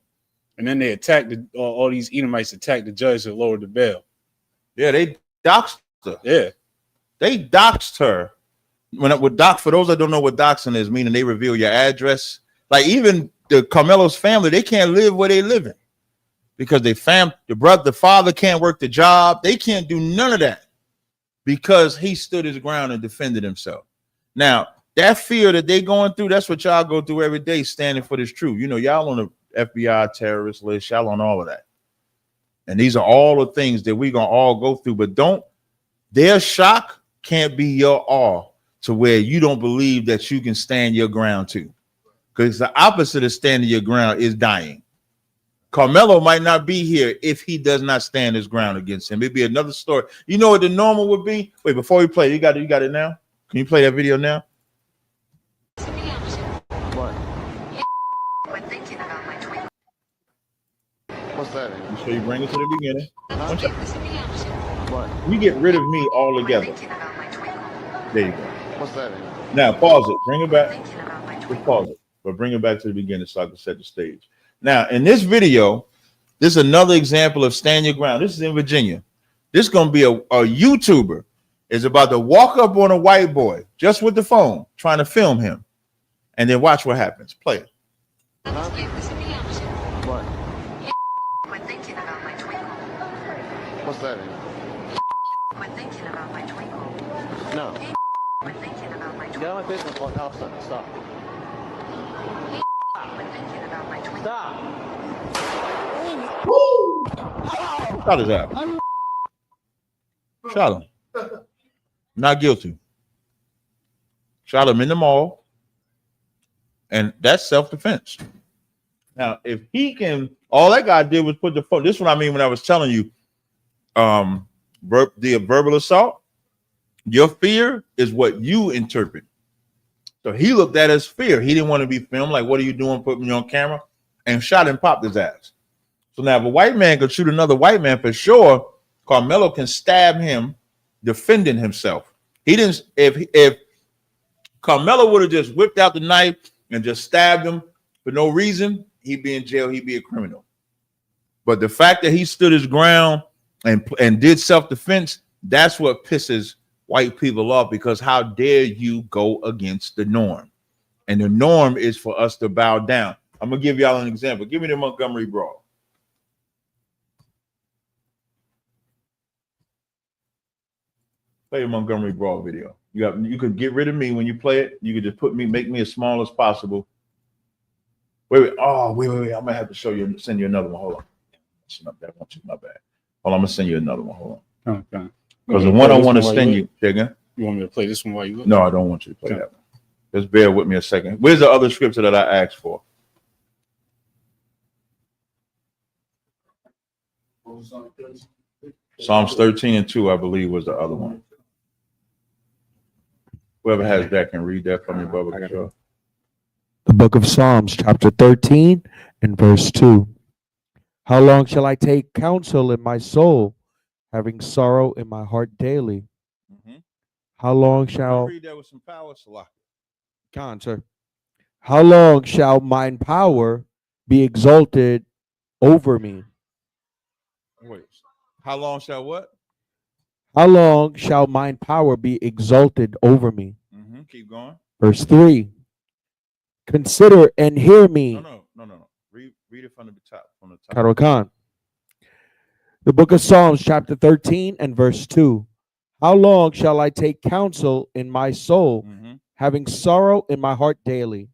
and then they attacked all these Edomites attacked the judge that lowered the bail. Yeah, they doxed her. Yeah. They doxed her. With dox, for those that don't know what doxing is, meaning they reveal your address. Like even the Karmelo's family, they can't live where they live in because the father can't work the job. They can't do none of that because he stood his ground and defended himself. Now, that fear that they going through, that's what y'all go through every day standing for this truth. You know, y'all on the FBI terrorist list, y'all on all of that. And these are all the things that we're going to all go through. But their shock can't be your awe to where you don't believe that you can stand your ground too. Because the opposite of standing your ground is dying. Karmelo might not be here if he does not stand his ground against him. It'd be another story. You know what the normal would be? Wait, before we play, you got it now? Can you play that video now? What? What's that? So you bring it to the beginning. What? We get rid of me altogether. There you go. What's that? Now pause it. Bring it back. Just pause it. But bring it back to the beginning so I can set the stage. Now, in this video, this is another example of stand your ground. This is in Virginia. This is going to be a YouTuber is about to walk up on a white boy just with the phone, trying to film him. And then watch what happens. Play it. Huh? What? What's that? No. Get out of my business, Paul. Stop. Stop. Shot his ass. Shot him. Not guilty. Shot him in the mall. And that's self-defense. Now, if he can, all that guy did was put the phone. This is what I mean when I was telling you, the verbal assault. Your fear is what you interpret. So he looked at it as fear. He didn't want to be filmed. Like, what are you doing? Put me on camera, and shot and popped his ass. So now, if a white man could shoot another white man for sure, Karmelo can stab him, defending himself. He didn't. If Karmelo would have just whipped out the knife and just stabbed him for no reason, he'd be in jail. He'd be a criminal. But the fact that he stood his ground and did self-defense, that's what pisses white people off, because how dare you go against the norm? And the norm is for us to bow down. I'm gonna give y'all an example. Give me the Montgomery Brawl. Play the Montgomery Brawl video. You could get rid of me when you play it. You could just make me as small as possible. Wait. I'm gonna have to send you another one. Hold on. That one, my bad. Hold on, I'm gonna send you another one. Hold on. Okay. Because the one I want to send you, again. You want me to play this one while you look? No, I don't want you to play that one. Just bear with me a second. Where's the other scripture that I asked for? Psalms 13:2, I believe, was the other one. Whoever has that can read that for me, Bubba. Sure. The book of Psalms, chapter 13 and verse 2. How long shall I take counsel in my soul, having sorrow in my heart daily? How long shall read that with some power, Salah? Sir. How long shall mine power be exalted over me? Wait. How long shall what? How long shall mine power be exalted over me? Keep going. Verse 3. Consider and hear me. No. Read it from the top. Karakan. The book of Psalms, chapter 13 and verse 2. How long shall I take counsel in my soul, having sorrow in my heart daily?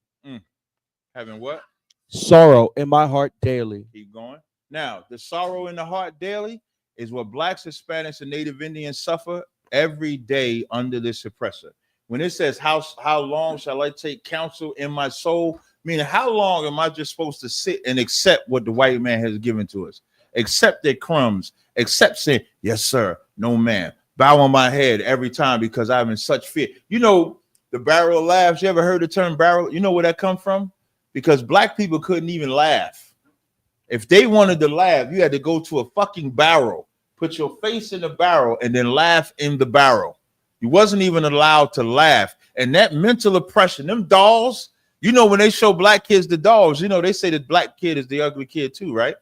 Having what? Sorrow in my heart daily. Keep going. Now, the sorrow in the heart daily is what blacks, Hispanics, and Native Indians suffer every day under this oppressor. When it says, how long shall I take counsel in my soul? Meaning, how long am I just supposed to sit and accept what the white man has given to us? accept their crumbs, accept saying, yes, sir, no man. Bow on my head every time because I'm in such fear. You know, the barrel of laughs, you ever heard the term barrel? You know where that come from? Because black people couldn't even laugh. If they wanted to laugh, you had to go to a fucking barrel, put your face in the barrel, and then laugh in the barrel. You wasn't even allowed to laugh. And that mental oppression, them dolls, you know, when they show black kids the dolls, you know, they say the black kid is the ugly kid too, right?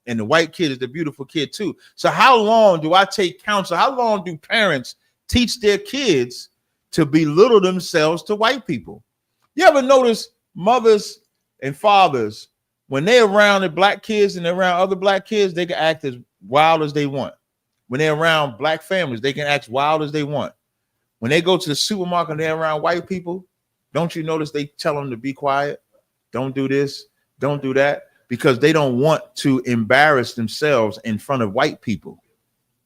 And the white kid is the beautiful kid too. So how long do I take counsel? How long do parents teach their kids to belittle themselves to white people? You ever notice mothers and fathers, when they're around the black kids and they're around other black kids, they can act as wild as they want. When they're around black families, they can act wild as they want. When they go to the supermarket and they're around white people, don't you notice they tell them to be quiet? Don't do this, don't do that, because they don't want to embarrass themselves in front of white people.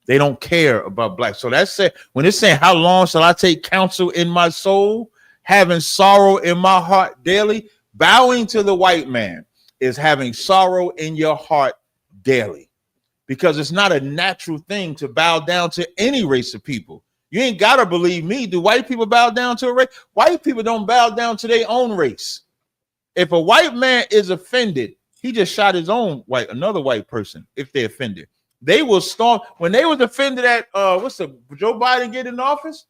They don't care about black. So that's it. When it's saying, how long shall I take counsel in my soul, having sorrow in my heart daily? Bowing to the white man is having sorrow in your heart daily, because it's not a natural thing to bow down to any race of people. You ain't got to believe me. Do white people bow down to a race? White people don't bow down to their own race. If a white man is offended, he just shot his own another white person. If they're offended, they will storm. When they was offended at Joe Biden get in office,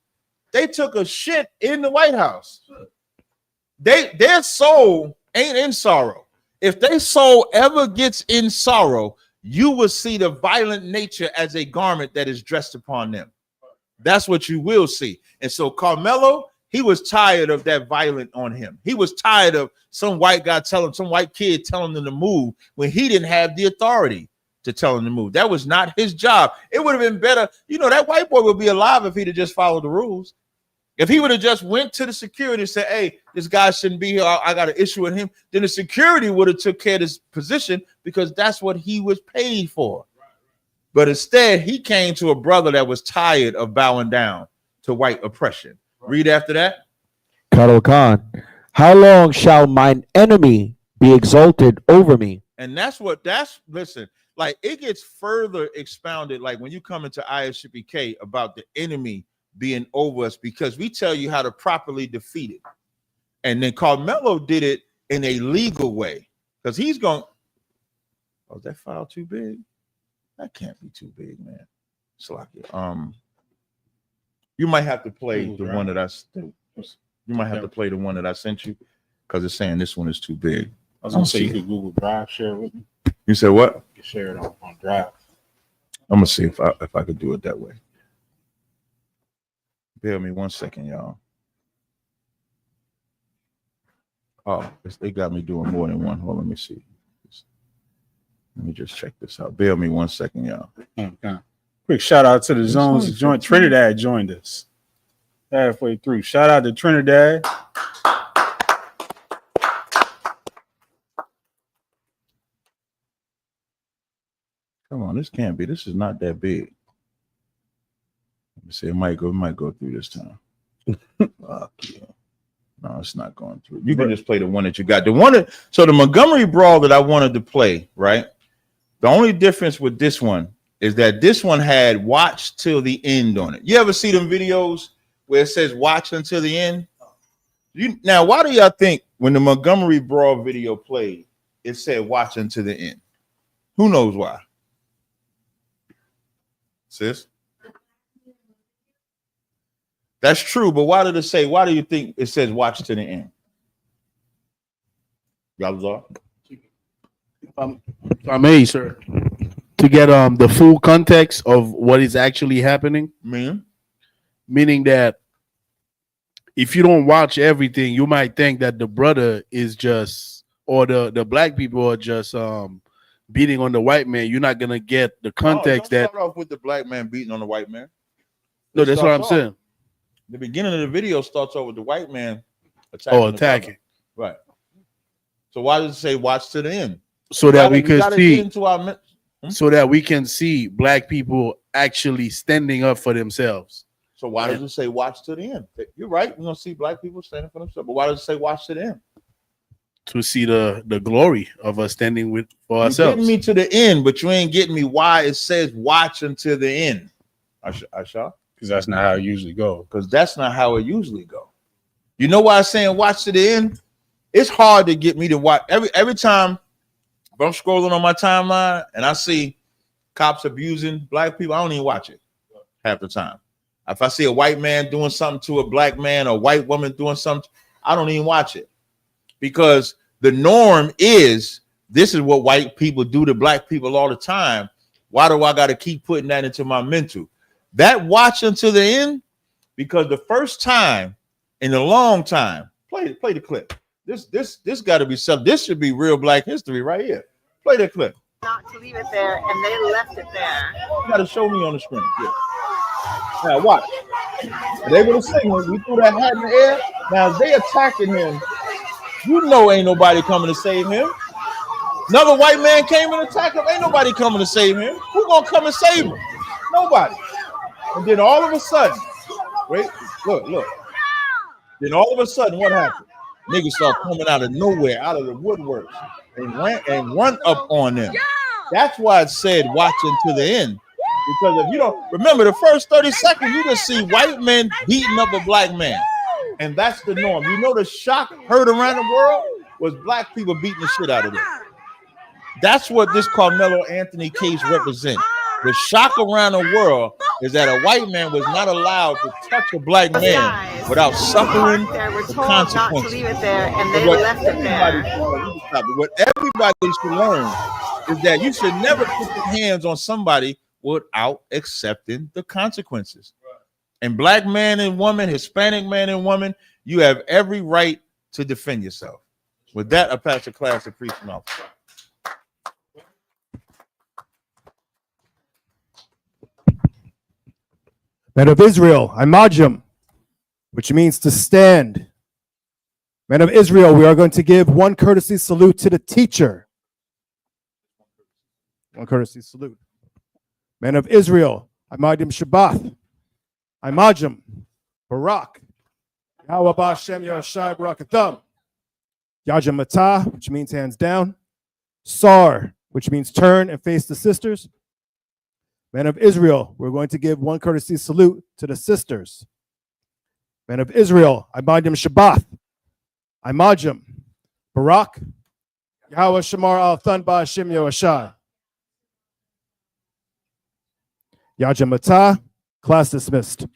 they took a shit in the White House. Their soul ain't in sorrow. If their soul ever gets in sorrow, you will see the violent nature as a garment that is dressed upon them. That's what you will see. And so Karmelo, he was tired of that violent on him. He was tired of some white guy some white kid telling him to move when he didn't have the authority to tell him to move. That was not his job. It would have been better. You know, that white boy would be alive if he'd have just followed the rules. If he would have just went to the security and said, hey, this guy shouldn't be here, I got an issue with him, then the security would have took care of this position, because that's what he was paid for. But instead, he came to a brother that was tired of bowing down to white oppression. Read after that. Karo Khan, how long shall mine enemy be exalted over me? And listen, like it gets further expounded, like when you come into ISUPK about the enemy being over us, because we tell you how to properly defeat it. And then Karmelo did it in a legal way, because he's going, oh, is that file too big? That can't be too big, man. Slocky. You might have to play the one that to play the one that I sent you, because it's saying this one is too big. I was gonna say you could Google Drive share with me. You said what? You can share it on Drive. I'm gonna see if I could do it that way. Bear with me 1 second, y'all. Oh, they got me doing more than one. Hold on, let me see. Let me just check this out. Bear with me 1 second, y'all. Okay. Quick shout out to the Zones joint. Trinidad joined us halfway through. Shout out to Trinidad. Come on, this can't be. This is not that big. Let me see. It might go through this time. Fuck yeah. No, it's not going through. You can just play the one that you got. So the Montgomery Brawl that I wanted to play, right? The only difference with this one is that this one had watch till the end on it. You ever see them videos where it says watch until the end? Now, why do y'all think when the Montgomery Brawl video played, it said watch until the end? Who knows why? Sis? That's true, but why did it say, why do you think it says watch to the end? I may, sir, to get the full context of what is actually happening. Meaning that if you don't watch everything, you might think that the brother is just, or the black people are just beating on the white man. You're not gonna get the context. Don't start off with the black man beating on the white man. No, that's what I'm saying. The beginning of the video starts off with the white man attacking. Attacking. Right. So why does it say watch to the end? So that we can see. So that we can see black people actually standing up for themselves. So why does it say watch to the end? You're right. We're gonna see black people standing for themselves. But why does it say watch to the end? to see the glory of us standing with for You're ourselves. getting me to the end, but you ain't getting me why it says watch until the end. Asha? Because that's not how it usually goes. Because that's not how it usually go. You know why I'm saying watch to the end? It's hard to get me to watch every time if I'm scrolling on my timeline and I see cops abusing black people, I don't even watch it half the time. If I see a white man doing something to a black man or a white woman doing something, I don't even watch it. Because the norm is this is what white people do to black people all the time. Why do I got to keep putting that into my mental? That watch until the end, because the first time in a long time, play the clip. This got to be something. This should be real black history right here. Play that clip. Not to leave it there, and they left it there. You got to show me on the screen. Yeah. Now watch. They were singing. We threw that hat in the air. Now they attacking him. You know, ain't nobody coming to save him. Another white man came and attacked him. Ain't nobody coming to save him. Who gonna come and save him? Nobody. And then all of a sudden, wait, look. Then all of a sudden, what happened? Niggas start coming out of nowhere, out of the woodworks, and run up on them. That's why it said watching to the end. Because if you don't remember the first 30 seconds, you just see white men beating up a black man. And that's the norm. You know, the shock heard around the world was black people beating the shit out of them. That's what this Karmelo Anthony case represents. The shock around the world is that a white man was not allowed to touch a black man without suffering the consequences. Not to leave it there, and they left it there. What everybody should learn is that you should never put your hands on somebody without accepting the consequences. And black man and woman, Hispanic man and woman, you have every right to defend yourself. With that, I pass the class to preaching officer. Men of Israel, Imagim, which means to stand. Men of Israel, we are going to give one courtesy salute to the teacher. One courtesy salute. Men of Israel, Imadim Shabbath, Imagim, Barak, Yahweh Ba'Shem Yahshai Barakatham, Yajam Matah, which means hands down, Sar, which means turn and face the sisters. Men of Israel, we're going to give one courtesy salute to the sisters. Men of Israel, Imadim Shabbath, Imajim, Barak, Yahweh Shamar Al-Than Ba'Shem Yahshai. Yajam Matah, class dismissed.